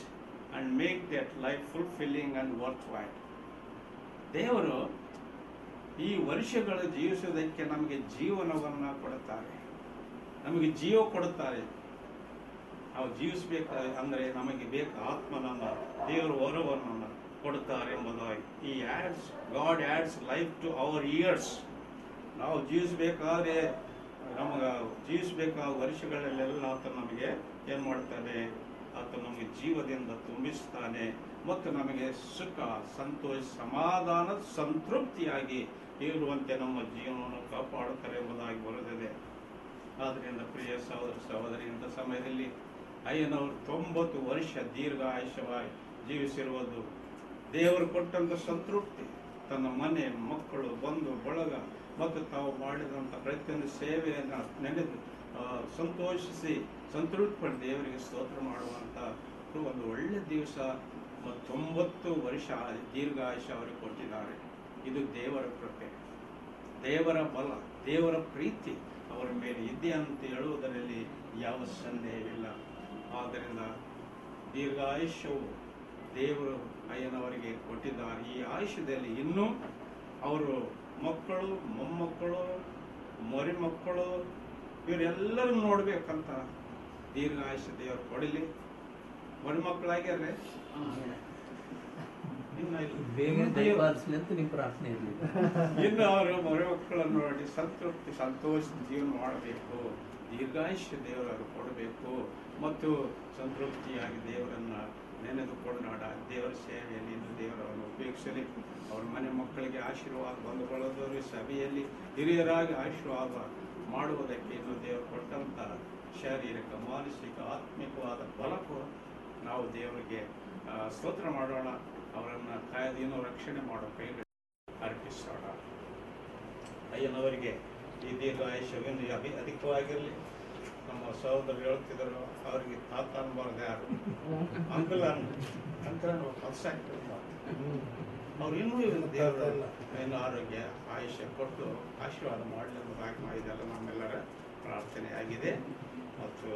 and make that life fulfilling and worthwhile. ದೇವರು ಈ ವರ್ಷಗಳು ಜೀವಿಸುವುದಕ್ಕೆ ನಮಗೆ ಜೀವನವನ್ನ ಕೊಡುತ್ತಾರೆ, ನಮಗೆ ಜೀವ ಕೊಡುತ್ತಾರೆ. ನಾವು ಜೀವಿಸಬೇಕು ಅಂದ್ರೆ ನಮಗೆ ಬೇಕು ಆತ್ಮನನ್ನ, ದೇವರ ವರವನ್ನು ಕೊಡುತ್ತಾರೆ ಎಂಬುದಾಗಿ ಈ God adds life to our years. ನಾವು ಜೀವಿಸಬೇಕಾದ್ರೆ ಜೀವಿಸಬೇಕಾದ ವರ್ಷಗಳಲ್ಲೆಲ್ಲ ಆತ ನಮಗೆ ಏನ್ ಮಾಡ್ತಾನೆ, ಆತ ನಮಗೆ ಜೀವದಿಂದ ತುಂಬಿಸ್ತಾನೆ ಮತ್ತು ನಮಗೆ ಸುಖ, ಸಂತೋಷ, ಸಮಾಧಾನ, ಸಂತೃಪ್ತಿಯಾಗಿ ಇರುವಂತೆ ನಮ್ಮ ಜೀವನವನ್ನು ಕಾಪಾಡುತ್ತಾರೆ ಎಂಬುದಾಗಿ ಬರುತ್ತದೆ. ಆದ್ದರಿಂದ ಪ್ರಿಯ ಸಹೋದರ ಸಹೋದರಿ, ಇಂಥ ಸಮಯದಲ್ಲಿ ಅಯ್ಯನವರು 90 ವರ್ಷ ದೀರ್ಘ ಆಯುಷ್ಯವಾಗಿ ಜೀವಿಸಿರುವುದು ದೇವರು ಕೊಟ್ಟಂಥ ಸಂತೃಪ್ತಿ, ತನ್ನ ಮನೆ ಮಕ್ಕಳು ಬಂಧು ಬಳಗ ಮತ್ತು ತಾವು ಮಾಡಿದಂಥ ಪ್ರತಿಯೊಂದು ಸೇವೆಯನ್ನು ನೆನೆದು ಸಂತೋಷಿಸಿ ಸಂತೃಪ್ತಿಪಟ್ಟು ದೇವರಿಗೆ ಸ್ತೋತ್ರ ಮಾಡುವಂಥ ಒಂದು ಒಳ್ಳೆ ದಿವಸ ಮತ್ತು 90 ವರ್ಷ ದೀರ್ಘ ಆಯುಷ್ಯ ಅವರಿಗೆ ಕೊಟ್ಟಿದ್ದಾರೆ. ಇದು ದೇವರ ಕೃಪೆ, ದೇವರ ಬಲ, ದೇವರ ಪ್ರೀತಿ ಅವರ ಮೇಲೆ ಇದೆ ಅಂತ ಹೇಳುವುದರಲ್ಲಿ ಯಾವ ಸಂದೇಹವಿಲ್ಲ. ಆದ್ದರಿಂದ ದೀರ್ಘಾಯುಷ್ಯವು ದೇವರು ಅಯ್ಯನವರಿಗೆ ಕೊಟ್ಟಿದ್ದಾರೆ. ಈ ಆಯುಷ್ಯದಲ್ಲಿ ಇನ್ನೂ ಅವರು ಮಕ್ಕಳು, ಮೊಮ್ಮಕ್ಕಳು, ಮರಿಮಕ್ಕಳು ಇವರೆಲ್ಲರೂ ನೋಡ್ಬೇಕಂತ ದೀರ್ಘಾಯುಷ್ಯ ದೇವರು ಕೊಡಲಿ. ಮರಿಮಕ್ಕಳಾಗ್ಯಾರೆ ಇನ್ನು ಅವರು ಮರಿಮಕ್ಕಳನ್ನು ನೋಡಿ ಸಂತೃಪ್ತಿ ಸಂತೋಷ ಜೀವನ ಮಾಡಬೇಕು. ದೀರ್ಘಾಯುಷ್ಯ ದೇವರು ಕೊಡಬೇಕು ಮತ್ತು ಸಂತೃಪ್ತಿಯಾಗಿ ದೇವರನ್ನ ನೆನೆದುಕೊಂಡಾಡ ದೇವರ ಸೇವೆಯಲ್ಲಿ ಇನ್ನು ದೇವರನ್ನು ಉಪಯೋಗಿಸಲಿ. ಅವ್ರ ಮನೆ ಮಕ್ಕಳಿಗೆ ಆಶೀರ್ವಾದ ಬಂಧುಗಳದವರು ಸಭೆಯಲ್ಲಿ ಹಿರಿಯರಾಗಿ ಆಶೀರ್ವಾದ ಮಾಡುವುದಕ್ಕೆ ಇನ್ನು ದೇವರು ಕೊಟ್ಟಂತ ಶಾರೀರಿಕ, ಮಾನಸಿಕ, ಆತ್ಮಿಕವಾದ ಬಲಕ್ಕೂ ನಾವು ದೇವರಿಗೆ ಸ್ತೋತ್ರ ಮಾಡೋಣ. ಅವರನ್ನು ಕಾಯ್ದೇನೋ ರಕ್ಷಣೆ ಮಾಡೋ ಕೈಗೆ ಅರ್ಪಿಸೋಣ. ಅಯ್ಯನವರಿಗೆ ಈ ದೀರ್ಘಾಯುಷ್ಯವನ್ನು ಅಧಿಕವಾಗಿರಲಿ. ನಮ್ಮ ಸಹೋದರರು ಹೇಳ್ತಿದ್ರು, ಅವರಿಗೆ ತಾತ ಅನ್ಬಾರ್ದು, ಯಾರು ಅಂಕಲ್ ಅಂತ ಅವ್ರು ಇನ್ನೂ ದೇವರು ಏನು ಆರೋಗ್ಯ ಆಯುಷ್ಯ ಕೊಟ್ಟು ಆಶೀರ್ವಾದ ಮಾಡಲಿ ಎಂಬುದಾಗಿ ಇದೆಲ್ಲ ನಮ್ಮೆಲ್ಲರ ಪ್ರಾರ್ಥನೆ ಆಗಿದೆ. ಮತ್ತು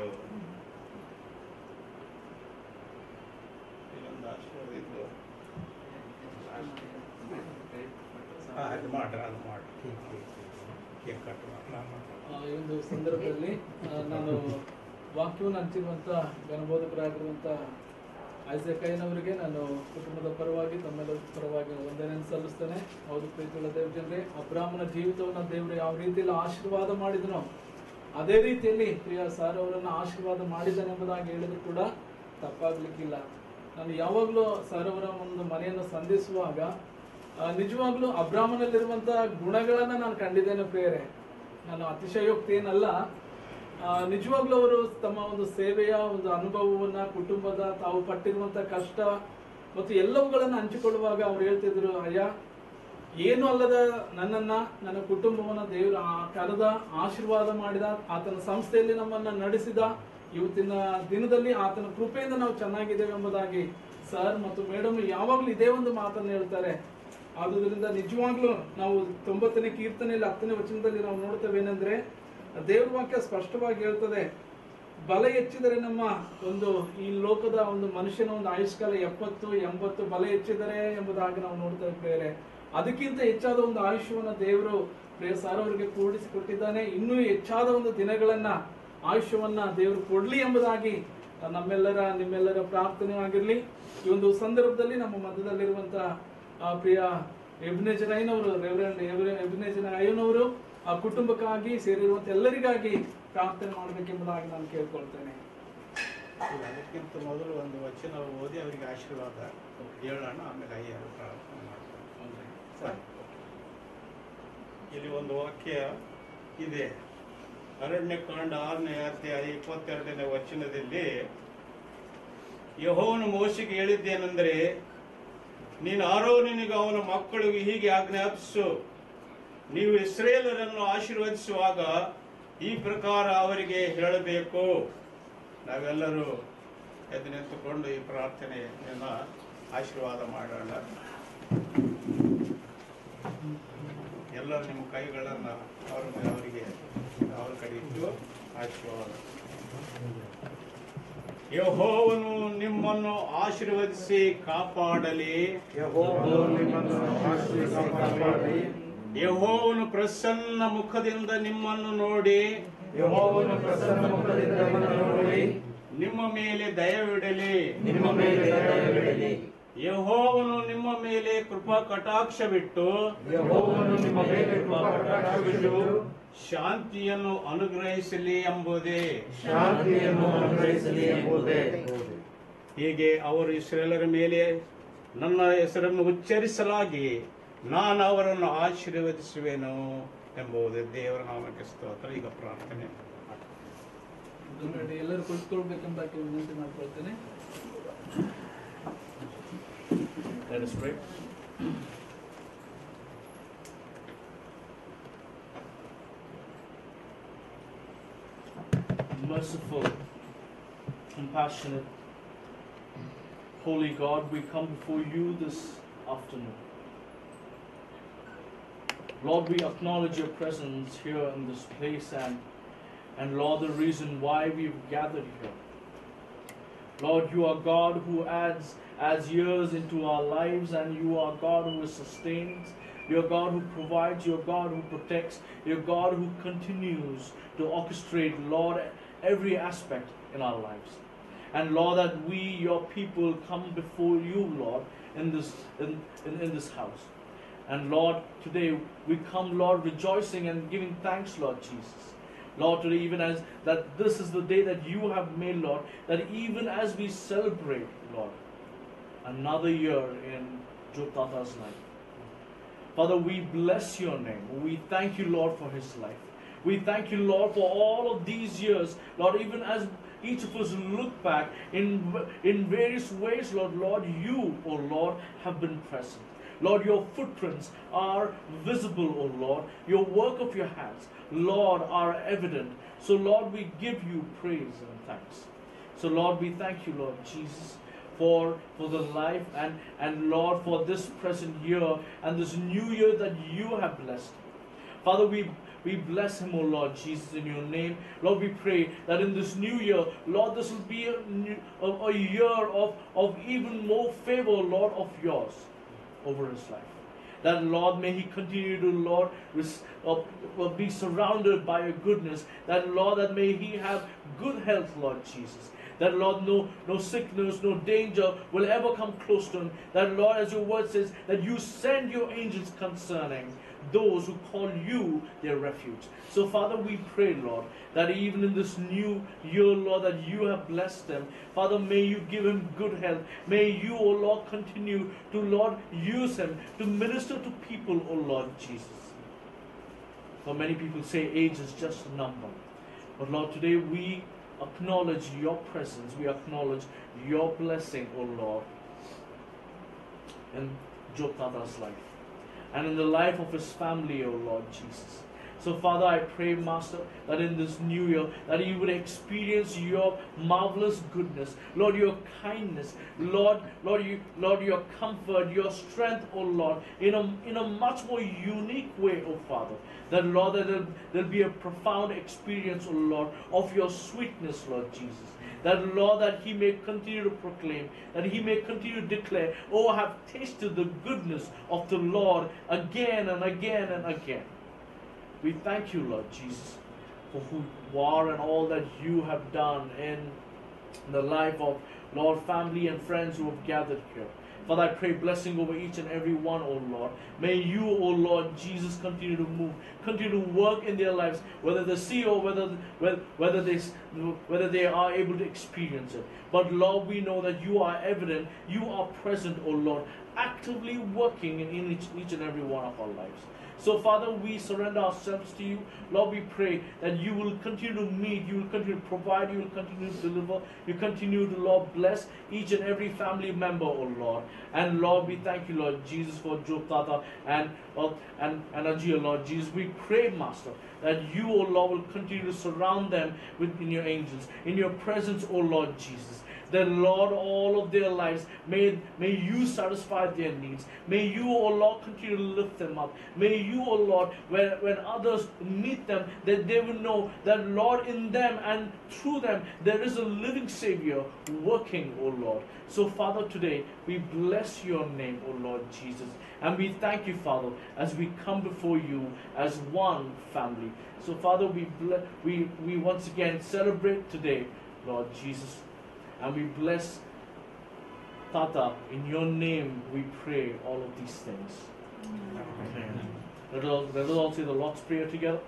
ಇಲ್ಲೊಂದು ಆಶೀರ್ವಾದ ಇದ್ದು ಅದು ಮಾಡಿ ಕೇಕ್ ಕಟ್ಟುವ. ಈ ಒಂದು ಸಂದರ್ಭದಲ್ಲಿ ನಾನು ವಾಕ್ಯವನ್ನು ಹಂಚಿರುವಂಥ ಘನಬೋಧಕರಾಗಿರುವಂಥ ಐಸಕ್ ಅಯ್ಯನವರಿಗೆ ನಾನು ಕುಟುಂಬದ ಪರವಾಗಿ ತಮ್ಮೆಲ್ಲರ ಪರವಾಗಿ ವಂದನೆಯನ್ನು ಸಲ್ಲಿಸ್ತೇನೆ. ಹೌದು ಪ್ರೀತಿಯುಳ್ಳ ದೇವಜನರೇ, ಅಬ್ರಾಹ್ಮನ ಜೀವಿತವನ್ನು ದೇವರು ಯಾವ ರೀತಿಯಲ್ಲಿ ಆಶೀರ್ವಾದ ಮಾಡಿದನೋ ಅದೇ ರೀತಿಯಲ್ಲಿ ಪ್ರಿಯ ಸಾರ್ ಅವರನ್ನು ಆಶೀರ್ವಾದ ಮಾಡಿದನೆಂಬುದಾಗಿ ಹೇಳಿದ್ರು ಕೂಡ ತಪ್ಪಾಗ್ಲಿಕ್ಕಿಲ್ಲ. ನಾನು ಯಾವಾಗಲೂ ಸಾರ್ ಅವರ ಒಂದು ಮನೆಯನ್ನು ಸಂಧಿಸುವಾಗ ನಿಜವಾಗ್ಲೂ ಅಬ್ರಾಹ್ಮನಲ್ಲಿರುವಂತಹ ಗುಣಗಳನ್ನ ನಾನು ಕಂಡಿದ್ದೇನೆ ಪ್ರಿಯರೇ. ನಾನು ಅತಿಶಯೋಕ್ತಿ ಏನಲ್ಲ, ನಿಜವಾಗ್ಲೂ ಅವರು ತಮ್ಮ ಒಂದು ಸೇವೆಯ ಒಂದು ಅನುಭವವನ್ನ, ಕುಟುಂಬದ ತಾವು ಪಟ್ಟಿರುವಂತಹ ಕಷ್ಟ ಮತ್ತು ಎಲ್ಲವುಗಳನ್ನು ಹಂಚಿಕೊಳ್ಳುವಾಗ ಅವ್ರು ಹೇಳ್ತಿದ್ರು, ಅಯ್ಯ ಏನು ಅಲ್ಲದ ನನ್ನ ಕುಟುಂಬವನ್ನ ದೇವರು ಕರೆದ, ಆಶೀರ್ವಾದ ಮಾಡಿದ, ಆತನ ಸಂಸ್ಥೆಯಲ್ಲಿ ನಮ್ಮನ್ನ ನಡೆಸಿದ, ಇವತ್ತಿನ ದಿನದಲ್ಲಿ ಆತನ ಕೃಪೆಯಿಂದ ನಾವು ಚೆನ್ನಾಗಿದ್ದೇವೆ ಎಂಬುದಾಗಿ ಸರ್ ಮತ್ತು ಮೇಡಮ್ ಯಾವಾಗ್ಲೂ ಇದೇ ಒಂದು ಮಾತನ್ನು ಹೇಳ್ತಾರೆ. ಆದುದರಿಂದ ನಿಜವಾಗ್ಲೂ ನಾವು 90ನೇ ಕೀರ್ತನೆಯಲ್ಲಿ 10ನೇ ವಚನದಲ್ಲಿ ನಾವು ನೋಡ್ತೇವೆ ಏನಂದ್ರೆ, ದೇವ್ರ ವಾಕ್ಯ ಸ್ಪಷ್ಟವಾಗಿ ಹೇಳ್ತದೆ, ಬಲ ಹೆಚ್ಚಿದರೆ ನಮ್ಮ ಒಂದು ಈ ಲೋಕದ ಒಂದು ಮನುಷ್ಯನ ಒಂದು ಆಯುಷ್ಕಾಲ 70-80 ಬಲ ಹೆಚ್ಚಿದರೆ ಎಂಬುದಾಗಿ ನಾವು ನೋಡ್ತೇವೆ ಪ್ರಿಯರೇ. ಅದಕ್ಕಿಂತ ಹೆಚ್ಚಾದ ಒಂದು ಆಯುಷ್ಯವನ್ನ ದೇವರು ಪ್ರಿಯ ಸಾರ್ ಅವರಿಗೆ ಕೂಡಿಸಿಕೊಟ್ಟಿದ್ದಾನೆ. ಇನ್ನೂ ಹೆಚ್ಚಾದ ಒಂದು ದಿನಗಳನ್ನ, ಆಯುಷ್ಯವನ್ನ ದೇವರು ಕೊಡ್ಲಿ ಎಂಬುದಾಗಿ ನಿಮ್ಮೆಲ್ಲರ ಪ್ರಾರ್ಥನೆ ಆಗಿರ್ಲಿ. ಈ ಒಂದು ಸಂದರ್ಭದಲ್ಲಿ ನಮ್ಮ ಮಧ್ಯದಲ್ಲಿರುವಂತಹ ಪ್ರಿಯ ಎಬ್ನೇಜರ್ ಅಯ್ಯನವರು, ರೆವರೆಂಡ್ ಎಬ್ನೇಜರ್ ಅಯ್ಯನವರು ಆ ಕುಟುಂಬಕ್ಕಾಗಿ ಸೇರಿರುವಂತ ಎಲ್ಲರಿಗಾಗಿ ಪ್ರಾರ್ಥನೆ ಮಾಡಬೇಕೆಂಬುದಾಗಿ ನಾನು ಕೇಳ್ಕೊಳ್ತೇನೆ. ಅದಕ್ಕಿಂತ ಮೊದಲು ಒಂದು ವಚನ ಓದಿ ಅವರಿಗೆ ಆಶೀರ್ವಾದ ಹೇಳೋಣ, ಆಮೇಲೆ ಅಯ್ಯರು ಪ್ರಾರ್ಥನೆ ಮಾಡ್ತಾರೆ. ಇಲ್ಲಿ ಒಂದು ವಾಕ್ಯ ಇದೆ, ಅರಣ್ಯಕಾಂಡ 6ನೇ ಅಧ್ಯಾಯ 22ನೇ ವಚನದಲ್ಲಿ ಯೆಹೋವನು ಮೋಶೆಗೆ ಹೇಳಿದ್ದೇನೆಂದರೆ, ನೀನು ಆರೋನನಿಗೂ ಅವನ ಮಕ್ಕಳಿಗೂ ಹೀಗೆ ಆಜ್ಞಾಪಿಸು, ನೀವು ಇಸ್ರೇಲರನ್ನು ಆಶೀರ್ವದಿಸುವಾಗ ಈ ಪ್ರಕಾರ ಅವರಿಗೆ ಹೇಳಬೇಕು. ನಾವೆಲ್ಲರೂ ಎದ್ದು ನಿಂತುಕೊಂಡು ಈ ಪ್ರಾರ್ಥನೆಯನ್ನ ಆಶೀರ್ವಾದ ಮಾಡೋಣ. ಎಲ್ಲರೂ ನಿಮ್ಮ ಕೈಗಳನ್ನ ಅವರಿಗೆ ಅವ್ರ ಕಡೆ ಇಟ್ಟು ಆಶೀರ್ವಾದ. ಯೆಹೋವನು ನಿಮ್ಮನ್ನು ಆಶೀರ್ವದಿಸಿ ಕಾಪಾಡಲಿ. ಯೆಹೋವನು ಪ್ರಸನ್ನ ಮುಖದಿಂದ ನಿಮ್ಮನ್ನು ನೋಡಿ ನಿಮ್ಮ ಮೇಲೆ ದಯವಿಡಲಿ. ಯೆಹೋವನು ನಿಮ್ಮ ಮೇಲೆ ಕೃಪಾ ಕಟಾಕ್ಷವಿಟ್ಟು ಶಾಂತಿಯನ್ನು ಅನುಗ್ರಹಿಸಲಿ ಎಂಬುದೇ. ಹೀಗೆ ಅವರು ಇಸ್ರೇಲರ ಮೇಲೆ ನನ್ನ ಹೆಸರನ್ನು ಉಚ್ಚರಿಸಲಾಗಿ ನಾನು ಅವರನ್ನು ಆಶೀರ್ವದಿಸುವೆನು ಎಂಬುದು ದೇವರ ನಾಮಕ್ಕೆ ಸ್ತೋತ್ರ. ಈಗ ಪ್ರಾರ್ಥನೆ ನೋಡಿ, ಎಲ್ಲರೂ ಕುಳಿತುಕೊಳ್ಬೇಕೆಂಬ ವಿನಂತಿ ಮಾಡ್ಕೊಳ್ತೇನೆ. Let us pray. Merciful, compassionate, holy God, we come before you this afternoon. Lord, we acknowledge your presence here in this place and Lord, the reason why we've gathered here. Lord, you are God who adds years into our lives, and you are God who sustains. You're God who provides. You're God who protects. You're God who continues to orchestrate, Lord, every aspect in our lives. And Lord, that we, your people, come before you, Lord, in this house. And Lord, today we come, Lord, rejoicing and giving thanks, Lord Jesus. Lord, today even as that this is the day that you have made, Lord, that even as we celebrate, Lord, another year in Job Tata's life. Father, we bless your name. We thank you, Lord, for his life. We thank you, Lord, for all of these years, Lord, even as each of us look back in various ways, Lord, you, oh Lord, have been present. Lord, your footprints are visible, oh Lord. Your work of your hands, Lord, are evident. So, Lord, we give you praise and thanks. So, Lord, we thank you, Lord Jesus, for the life and Lord, for this present year and this new year that you have blessed. Father, we bless him, oh Lord Jesus, in your name. Lord, we pray that in this new year, Lord, this will be a year of even more favor, Lord, of yours over his life. That, Lord, may he continue to, Lord, be surrounded by your goodness. That, Lord, that may he have good health, Lord Jesus. That, Lord, no sickness, no danger will ever come close to him. That, Lord, as your word says, that you send your angels concerning those who call you their refuge. So, Father, we pray, Lord, that even in this new year, Lord, that you have blessed them. Father, may you give him good health. May you, O Lord, continue to, Lord, use him to minister to people, O Lord Jesus. For many people say age is just a number. But, Lord, today we acknowledge your presence. We acknowledge your blessing, O Lord, in Job Tata's life and in the life of his family, O Lord Jesus. So, Father, I pray, Master, that in this new year, that you would experience your marvelous goodness, Lord, your kindness, Lord, your comfort, your strength, O Lord, in a much more unique way, O Father. That, Lord, that there'll be a profound experience, O Lord, of your sweetness, Lord Jesus. That, Lord, that he may continue to proclaim, that he may continue to declare, oh, I have tasted the goodness of the Lord again and again and again. We thank you, Lord Jesus, for who you are and all that you have done in the life of, Lord, family and friends who have gathered here. Father, I pray blessing over each and every one, O Lord. May you, O Lord Jesus, continue to move, continue to work in their lives, whether they see or whether they are able to experience it. But, Lord, we know that you are evident, you are present, O Lord, actively working in each and every one of our lives. So, Father, we surrender ourselves to you. Lord, we pray that you will continue to meet, you will continue to provide, you will continue to deliver, you continue to, Lord, bless each and every family member, oh Lord. And, Lord, we thank you, Lord Jesus, for Job Tata and Ajia, Lord Jesus. We pray, Master, that you, oh Lord, will continue to surround them within your angels, in your presence, oh Lord Jesus. That, Lord, all of their lives, may you satisfy their needs. May you, O Lord, continue to lift them up. May you, O Lord, when others meet them, that they will know that, Lord, in them and through them, there is a living Savior working, O Lord. So, Father, today, we bless your name, O Lord Jesus. And we thank you, Father, as we come before you as one family. So, Father, we once again celebrate today, Lord Jesus. And we bless Tata. In your name we pray all of these things. Amen. Let us all say the Lord's Prayer together.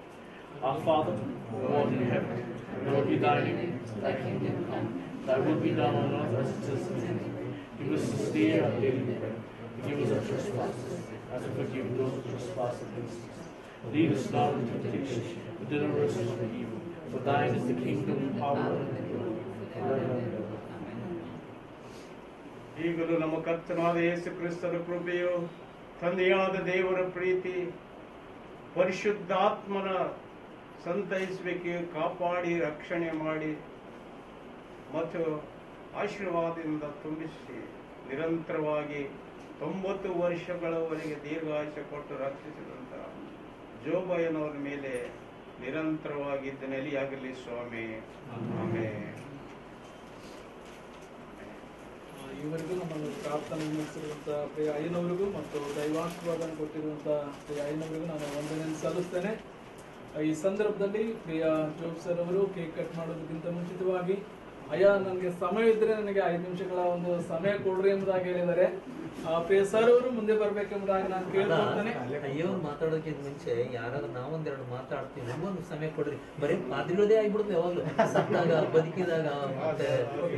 Our Father, who art in heaven, hallowed be thy name. Thy kingdom come. Thy will be done on earth as it is in heaven. Give us this day our daily bread. Forgive us our trespasses, as we forgive those who trespass against us. Lead us not into temptation, but deliver us from evil. For thine is the kingdom, power, and glory forever and ever. ಈಗಲೂ ನಮ್ಮ ಕರ್ತನಾದ ಯೇಸು ಕ್ರಿಸ್ತರ ಕೃಪೆಯು, ತಂದೆಯಾದ ದೇವರ ಪ್ರೀತಿ, ಪರಿಶುದ್ಧಾತ್ಮನ ಸಂತೈಸುವಿಕೆಯು ಕಾಪಾಡಿ ರಕ್ಷಣೆ ಮಾಡಿ ಮತ್ತು ಆಶೀರ್ವಾದದಿಂದ ತುಂಬಿಸಿ ನಿರಂತರವಾಗಿ 90 ವರ್ಷಗಳವರೆಗೆ ದೀರ್ಘಾಯುಷ್ಯ ಕೊಟ್ಟು ರಕ್ಷಿಸಿದಂಥ ಜೋಬಯ್ಯನವರ ಮೇಲೆ ನಿರಂತರವಾಗಿದ್ದ ನೆಲೆಯಾಗಲಿ ಸ್ವಾಮಿ. ಆಮೆನ್. ಈವರೆಗೂ ನಮ್ಮನ್ನು ಪ್ರಾರ್ಥನೆ ನಡೆಸಿರುವಂಥ ಪ್ರಿಯ ಅಯ್ಯನವರಿಗೂ ಮತ್ತು ದೈವಾಶೀರ್ವಾದ ಕೊಟ್ಟಿರುವಂಥ ಪ್ರಿಯ ಅಯ್ಯನವರಿಗೂ ನಾನು ವಂದನೆಯನ್ನು ಸಲ್ಲಿಸ್ತೇನೆ. ಈ ಸಂದರ್ಭದಲ್ಲಿ ಪ್ರಿಯ ಜೋಬ್ ಸರ್ ಅವರು ಕೇಕ್ ಕಟ್ ಮಾಡೋದಕ್ಕಿಂತ ಮುಂಚಿತವಾಗಿ, ಅಯ್ಯ ನನಗೆ ಸಮಯ ಇದ್ರೆ ನನಗೆ 5 ನಿಮಿಷಗಳ ಒಂದು ಸಮಯ ಕೊಡ್ರಿ ಎಂಬುದಾಗಿ ಹೇಳಿದ್ದಾರೆ. ಪ್ರಿಯ ಸರ್ ಅವರು ಮುಂದೆ ಬರ್ಬೇಕೆಂಬುದಾಗಿ ನಾನು ಕೇಳ್ಕೊಳ್ತೇನೆ. ಅಯ್ಯೋ ಮಾತಾಡೋದಕ್ಕಿಂತ ಮುಂಚೆ ಯಾರಾದ್ರೂ ನಾವೊಂದೆರಡು ಮಾತಾಡ್ತೀವಿ, ನಮಗೊಂದು ಸಮಯ ಕೊಡ್ರಿ. ಬರೀ ಪಾದ್ರಿಗಳದೇ ಆಗ್ಬಿಡುತ್ತೆ ಯಾವಾಗಲೂ, ಸತ್ತಾಗ, ಬದುಕಿದಾಗ, ಮತ್ತೆ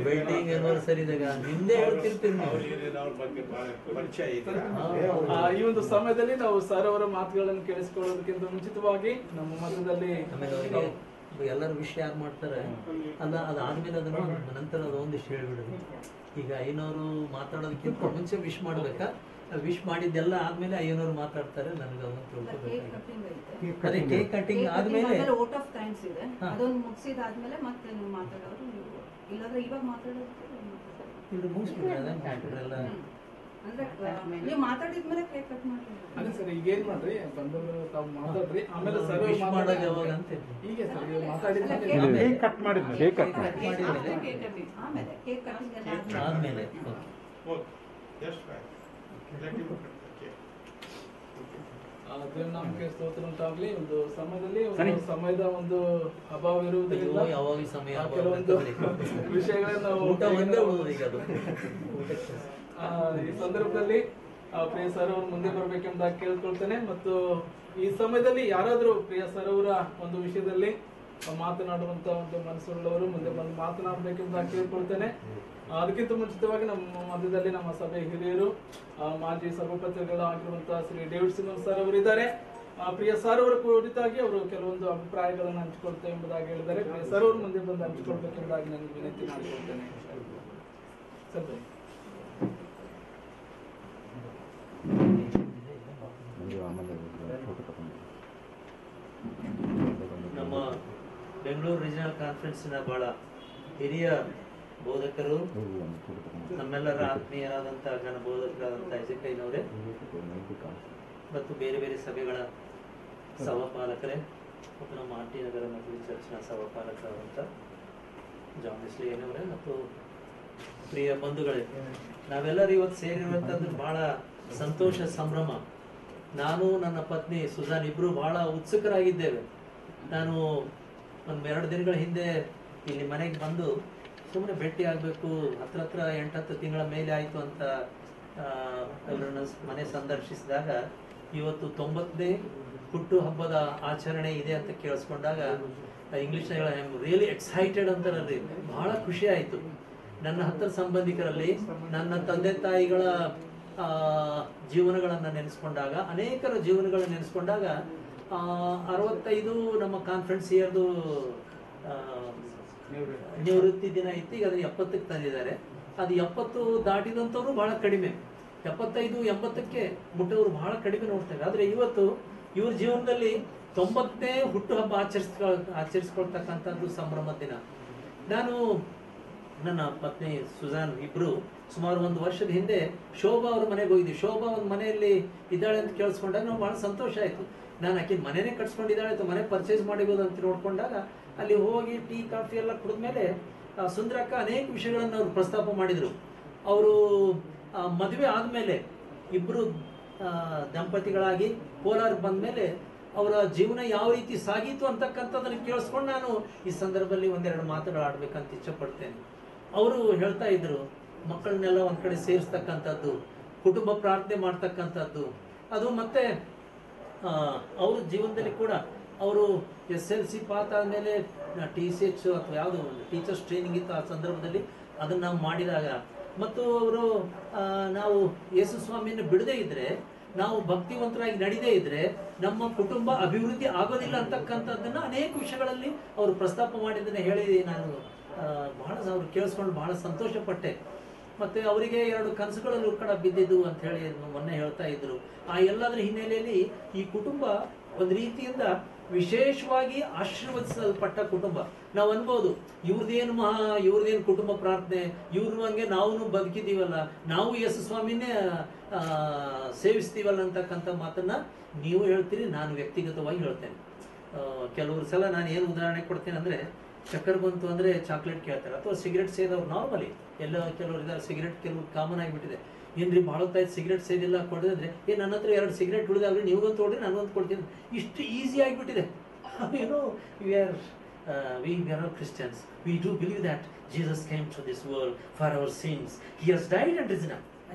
ವೆಡ್ಡಿಂಗ್ ಆನಿವರ್ಸರಿ ಇದ್ದಾಗ ನಿಮ್ದೇ ಹೇಳ್ತಿರ್ತೀವಿ ನಾವು. ಈ ಒಂದು ಸಮಯದಲ್ಲಿ ನಾವು ಸರ್ ಅವರ ಮಾತುಗಳನ್ನು ಕೇಳಿಸಿಕೊಳ್ಳೋದಕ್ಕಿಂತ ಮುಂಚಿತವಾಗಿ ನಮ್ಮ ಮಧ್ಯದಲ್ಲಿ ಆಮೇಲೆ ಅವರಿಗೆ ಎಲ್ಲರ ವಿಷ್ ಯಾರು ಮಾಡ್ತಾರೆ ಅಲ್ಲ, ಅದಾದ್ಮೇಲೆ ಅದನ್ನು ನಂತರ ಅದೊಂದಿಷ್ಟು ಹೇಳ್ಬಿಡ್ರಿ. ಈಗ ಅಯ್ಯನವರು ಮಾತಾಡೋದಕ್ಕಿಂತ ಮುಂಚೆ ವಿಶ್ ಮಾಡ್ಬೇಕಾ, ವಿಶ್ ಮಾಡಿದ್ದೆಲ್ಲ ಆದ್ಮೇಲೆ ಅಯ್ಯನವರು ಮಾತಾಡ್ತಾರೆ. ನನಗೆ ಅದನ್ನು ತಿಳ್ಕೊಬೇಕು. ಅದೇ ಕೇಕ್ ಕಟಿಂಗ್ ಆದ್ಮೇಲೆ ವೋಟ್ ಆಫ್ ಥ್ಯಾಂಕ್ಸ್ ಇದೆ, ಅದೊಂದು ಮುಗಿಸಿದಾದ್ಮೇಲೆ ಮತ್ತೆ ನೀವು ಮಾತಾಡೋರು, ಇಲ್ಲಾಂದ್ರೆ ಇವಾಗ ಮಾತಾಡೋದಕ್ಕೆ ಇಲ್ಲಿ ಮುಗಿಸ್ಬಿಟ್ರೆ ಎಲ್ಲ ಅಂದ್ರೆ ನೀವು ಮಾತಾಡಿದ್ಮೇಲೆ ಕೇಕ್ ಕಟ್ ಮಾಡಿ. ಅದೇ ಸರ್, ಈಗ ಏನ್ ಮಾಡ್ರಿ, ಬಂದವರು ತಾವು ಮಾತಾಡ್ರಿ, ಆಮೇಲೆ ಸರ್ ವಿಶ್ ಮಾಡೋದು ಯಾವಾಗ ಅಂತ ಹೀಗೆ ಸರ್ ನೀವು ಮಾತಾಡಿದ್ಮೇಲೆ ಕೇಕ್ ಕಟ್ ಮಾಡಿದ್ಮೇಲೆ ಕೇಕ್ ಕಟ್ ಆಮೇಲೆ ಕೇಕ್ ಕಟಿಂಗ್ ಎಲ್ಲ ಆದ್ಮೇಲೆ ನಮಗೆ ಸ್ತೋತ್ರ ಉಂಟಾಗ್ಲಿ. ಒಂದು ಸಮಯದಲ್ಲಿ ಒಂದು ಸಮಯದ ಒಂದು ಅಭಾವ ಇರುವುದರಿಂದ ಯಾವಾಗ ಸಮಯ ಕೆಲವೊಂದು ವಿಷಯಗಳನ್ನ ನಾವು ಊಟ ಒಂದೇ ಉಳಿದು ಈಗ ಅದು ಈ ಸಂದರ್ಭದಲ್ಲಿ ಪ್ರಿಯ ಸರ್ ಅವರು ಮುಂದೆ ಬರ್ಬೇಕೆಂಬುದಾಗಿ ಕೇಳ್ಕೊಳ್ತೇನೆ. ಮತ್ತು ಈ ಸಮಯದಲ್ಲಿ ಯಾರಾದ್ರೂ ಪ್ರಿಯ ಸರ್ ಅವರ ಒಂದು ವಿಷಯದಲ್ಲಿ ಮಾತನಾಡುವಂತ ಒಂದು ಮನಸ್ಸುಳ್ಳವರು ಮುಂದೆ ಬಂದು ಮಾತನಾಡಬೇಕೆಂಬುದಾಗಿ ಕೇಳ್ಕೊಳ್ತೇನೆ. ಅದಕ್ಕಿಂತ ಮುಂಚಿತವಾಗಿ ನಮ್ಮ ಮಧ್ಯದಲ್ಲಿ ನಮ್ಮ ಸಭೆ ಹಿರಿಯರು, ಮಾಜಿ ಸಭಾಪತಿಗಳಾಗಿರುವಂತಹ ಶ್ರೀ ಡೇವಿಡ್ ಸಿಮನ್ ಸರ್ ಅವರು ಇದ್ದಾರೆ. ಪ್ರಿಯ ಸರ್ ಅವರ ಕುರಿತಾಗಿ ಅವರು ಕೆಲವೊಂದು ಅಭಿಪ್ರಾಯಗಳನ್ನು ಹಂಚಿಕೊಳ್ತೇವೆ ಎಂಬುದಾಗಿ ಹೇಳಿದ್ದಾರೆ. ಪ್ರಿಯ ಸರ್ ಅವರು ಮುಂದೆ ಬಂದು ಹಂಚಿಕೊಳ್ಬೇಕೆಂಬುದಾಗಿ ನಾನು ವಿನಂತಿ ಮಾಡಿಕೊಳ್ತೇನೆ. ಸರ್ ನಮ್ಮ ಬೆಂಗಳೂರು ರೀಜನಲ್ ಕಾನ್ಫರೆನ್ಸಿನ ಬಹಳ ಹಿರಿಯ ಬೋಧಕರು, ನಮ್ಮೆಲ್ಲರ ಆತ್ಮೀಯರಾದಂಥ ಘನ ಬೋಧಕರಾದಂಥ ಐಜಕಯ್ಯನವರೇ ಮತ್ತು ಬೇರೆ ಬೇರೆ ಸಭೆಗಳ ಸಭಾಪಾಲಕರೇ ಮತ್ತು ನಮ್ಮ ಆರ್ಟಿ ನಗರ ಮತ್ತು ಚರ್ಚ್ನ ಸಭಾಪಾಲಕರಾದಂಥ ಜಾನ್ ವೆಸ್ಲಿ ಅಯ್ಯನವರೇ ಮತ್ತು ಪ್ರಿಯ ಬಂಧುಗಳೇ, ನಾವೆಲ್ಲರೂ ಇವತ್ತು ಸೇರಿರುವಂಥದ್ದು ಬಹಳ ಸಂತೋಷ, ಸಂಭ್ರಮ. ನಾನು ನನ್ನ ಪತ್ನಿ ಸುಜಾನ್ ಇಬ್ರು ಬಹಳ ಉತ್ಸುಕರಾಗಿದ್ದೇವೆ. ನಾನು ಒಂದು 2 ದಿನಗಳ ಹಿಂದೆ ಇಲ್ಲಿ ಮನೆಗೆ ಬಂದು ಸುಮ್ಮನೆ ಭೇಟಿ ಆಗಬೇಕು, ಹತ್ರ 8-10 ತಿಂಗಳ ಮೇಲೆ ಆಯಿತು ಅಂತ ಅವರನ್ನು ಮನೆ ಸಂದರ್ಶಿಸಿದಾಗ ಇವತ್ತು 90ನೇ ಹುಟ್ಟು ಹಬ್ಬದ ಆಚರಣೆ ಇದೆ ಅಂತ ಕೇಳಿಸ್ಕೊಂಡಾಗ ಇಂಗ್ಲೀಷ್ನಾಗ ಐ ಆಮ್ ರಿಯಲಿ ಎಕ್ಸೈಟೆಡ್ ಅಂತಾರಲ್ಲಿ ಬಹಳ ಖುಷಿ ಆಯಿತು. ನನ್ನ ಹತ್ತಿರ ಸಂಬಂಧಿಕರಲ್ಲಿ ನನ್ನ ತಂದೆ ತಾಯಿಗಳ ಜೀವನಗಳನ್ನು ನೆನೆಸ್ಕೊಂಡಾಗ, ಅನೇಕರ ಜೀವನಗಳನ್ನು ನೆನೆಸ್ಕೊಂಡಾಗ 65 ನಮ್ಮ ಕಾನ್ಫರೆನ್ಸ್ ಇಯರ್ದು ನಿವೃತ್ತಿ ದಿನ ಇತ್ತು. ಈಗ ಅದನ್ನ 70ಕ್ಕೆ ತಂದಿದ್ದಾರೆ. ಅದು 70 ದಾಟಿದಂಥವ್ರು ಬಹಳ ಕಡಿಮೆ, 75-80ಕ್ಕೆ ಮುಟ್ಟವರು ಬಹಳ ಕಡಿಮೆ ನೋಡ್ತೇವೆ. ಆದರೆ ಇವತ್ತು ಇವ್ರ ಜೀವನದಲ್ಲಿ 90ನೇ ಹುಟ್ಟುಹಬ್ಬ ಆಚರಿಸ್ಕೊಳ್ತಕ್ಕಂಥದ್ದು ಸಂಭ್ರಮ ದಿನ. ನಾನು ನನ್ನ ಪತ್ನಿ ಸುಜಾನ್ ಇಬ್ರು ಸುಮಾರು 1 ವರ್ಷದ ಹಿಂದೆ ಶೋಭಾ ಅವ್ರ ಮನೆಗೆ ಹೋಗಿದ್ವಿ. ಶೋಭಾ ಒಂದು ಮನೆಯಲ್ಲಿ ಇದ್ದಾಳೆ ಅಂತ ಕೇಳಿಸ್ಕೊಂಡಾಗ ನಾವು ಬಹಳ ಸಂತೋಷ ಆಯ್ತು. ನಾನು ಆಕಿನ ಮನೆನೇ ಕಟ್ಸ್ಕೊಂಡಿದ್ದಾಳೆ ಅಥವಾ ಮನೆ ಪರ್ಚೇಸ್ ಮಾಡಿಬೋದು ಅಂತ ನೋಡ್ಕೊಂಡಾಗ ಅಲ್ಲಿ ಹೋಗಿ ಟೀ ಕಾಫಿ ಎಲ್ಲ ಕುಡಿದ್ಮೇಲೆ ಸುಂದರಕ್ಕ ಅನೇಕ ವಿಷಯಗಳನ್ನು ಅವ್ರು ಪ್ರಸ್ತಾಪ ಮಾಡಿದ್ರು. ಅವರು ಮದುವೆ ಆದ್ಮೇಲೆ ಇಬ್ರು ದಂಪತಿಗಳಾಗಿ ಕೋಲಾರಕ್ಕೆ ಬಂದ್ಮೇಲೆ ಅವರ ಜೀವನ ಯಾವ ರೀತಿ ಸಾಗಿತು ಅಂತಕ್ಕಂಥದ್ದನ್ನು ಕೇಳಿಸ್ಕೊಂಡು ನಾನು ಈ ಸಂದರ್ಭದಲ್ಲಿ 1-2 ಮಾತುಗಳು ಆಡ್ಬೇಕಂತ ಇಚ್ಛೆ ಪಡ್ತೇನೆ. ಅವರು ಹೇಳ್ತಾ ಇದ್ರು, ಮಕ್ಕಳನ್ನೆಲ್ಲ ಒಂದ್ ಕಡೆ ಸೇರಿಸ್ತಕ್ಕಂಥದ್ದು, ಕುಟುಂಬ ಪ್ರಾರ್ಥನೆ ಮಾಡ್ತಕ್ಕಂಥದ್ದು, ಅದು ಮತ್ತೆ ಅವ್ರ ಜೀವನದಲ್ಲಿ ಕೂಡ ಅವರು SLC ಪಾಸ್ ಆದಮೇಲೆ TCH ಅಥವಾ ಯಾವುದು ಟೀಚರ್ಸ್ ಟ್ರೈನಿಂಗ್ ಇತ್ತು. ಆ ಸಂದರ್ಭದಲ್ಲಿ ಅದನ್ನು ನಾವು ಮಾಡಿದಾಗ ಮತ್ತು ಅವರು ನಾವು ಯೇಸು ಸ್ವಾಮಿಯನ್ನು ಬಿಡದೇ ಇದ್ರೆ, ನಾವು ಭಕ್ತಿವಂತರಾಗಿ ನಡೆದೇ ಇದ್ರೆ ನಮ್ಮ ಕುಟುಂಬ ಅಭಿವೃದ್ಧಿ ಆಗೋದಿಲ್ಲ ಅಂತಕ್ಕಂಥದ್ದನ್ನ ಅನೇಕ ವಿಷಯಗಳಲ್ಲಿ ಅವರು ಪ್ರಸ್ತಾಪ ಮಾಡಿದ್ದನ್ನ ಹೇಳಿ ನಾನು ಬಹಳ ಅವ್ರು ಕೇಳಿಸ್ಕೊಂಡು ಬಹಳ ಸಂತೋಷ ಪಟ್ಟೆ. ಮತ್ತೆ ಅವರಿಗೆ 2 ಕನಸುಗಳಲ್ಲಿ ಉಕ್ಕಡ ಬಿದ್ದಿದ್ದು ಅಂತ ಹೇಳಿ ಮೊನ್ನೆ ಹೇಳ್ತಾ ಇದ್ರು. ಆ ಎಲ್ಲದರ ಹಿನ್ನೆಲೆಯಲ್ಲಿ ಈ ಕುಟುಂಬ ಒಂದು ರೀತಿಯಿಂದ ವಿಶೇಷವಾಗಿ ಆಶೀರ್ವದಿಸಲ್ಪಟ್ಟ ಕುಟುಂಬ. ನಾವು ಅನ್ಬೋದು ಇವ್ರದೇನು ಕುಟುಂಬ ಪ್ರಾರ್ಥನೆ, ಇವ್ರ ಹಂಗೆ ನಾವು ಬದುಕಿದೀವಲ್ಲ, ನಾವು ಯೇಸು ಸ್ವಾಮಿನೇ ಸೇವಿಸ್ತೀವಲ್ಲ ಅಂತಕ್ಕಂಥ ಮಾತನ್ನ ನೀವು ಹೇಳ್ತೀರಿ, ನಾನು ವ್ಯಕ್ತಿಗತವಾಗಿ ಹೇಳ್ತೇನೆ. ಕೆಲವರು ಸಲ ನಾನು ಏನು ಉದಾಹರಣೆ ಕೊಡ್ತೇನೆ ಅಂದ್ರೆ, ಚಕ್ಕರ್ ಬಂತು ಅಂದ್ರೆ ಚಾಕ್ಲೇಟ್ ಕೇಳ್ತಾರೆ, ಅಥವಾ ಸಿಗರೇಟ್ ಸೇದವ್ರು ನಾರ್ಮಲಿ ಎಲ್ಲ ಕೆಲವರು ಇದ್ದಾರೆ. ಸಿಗರೇಟ್ ಕೆಲವು ಕಾಮನ್ ಆಗಿಬಿಟ್ಟಿದೆ. ಏನ್ರಿ ಭಾಳ ಹೊತ್ತಾಯ್ತು ಸಿಗರೇಟ್ ಸೇದಿಲ್ಲ ಕೊಡಿದ್ರೆ ಅಂದ್ರೆ, ನನ್ನ ಹತ್ರ 2 ಸಿಗರೇಟ್ ಉಳಿದಾವ್ರಿ, ನೀವೊಂದು ತೊಗೊಳ್ರಿ ನಾನೊಂದು ಕೊಡ್ತೀನಿ. ಇಷ್ಟು ಈಸಿ ಆಗಿಬಿಟ್ಟಿದೆ. ಏನೋ we are all Christians, we do believe that Jesus came to this world for our sins, he has died and risen up.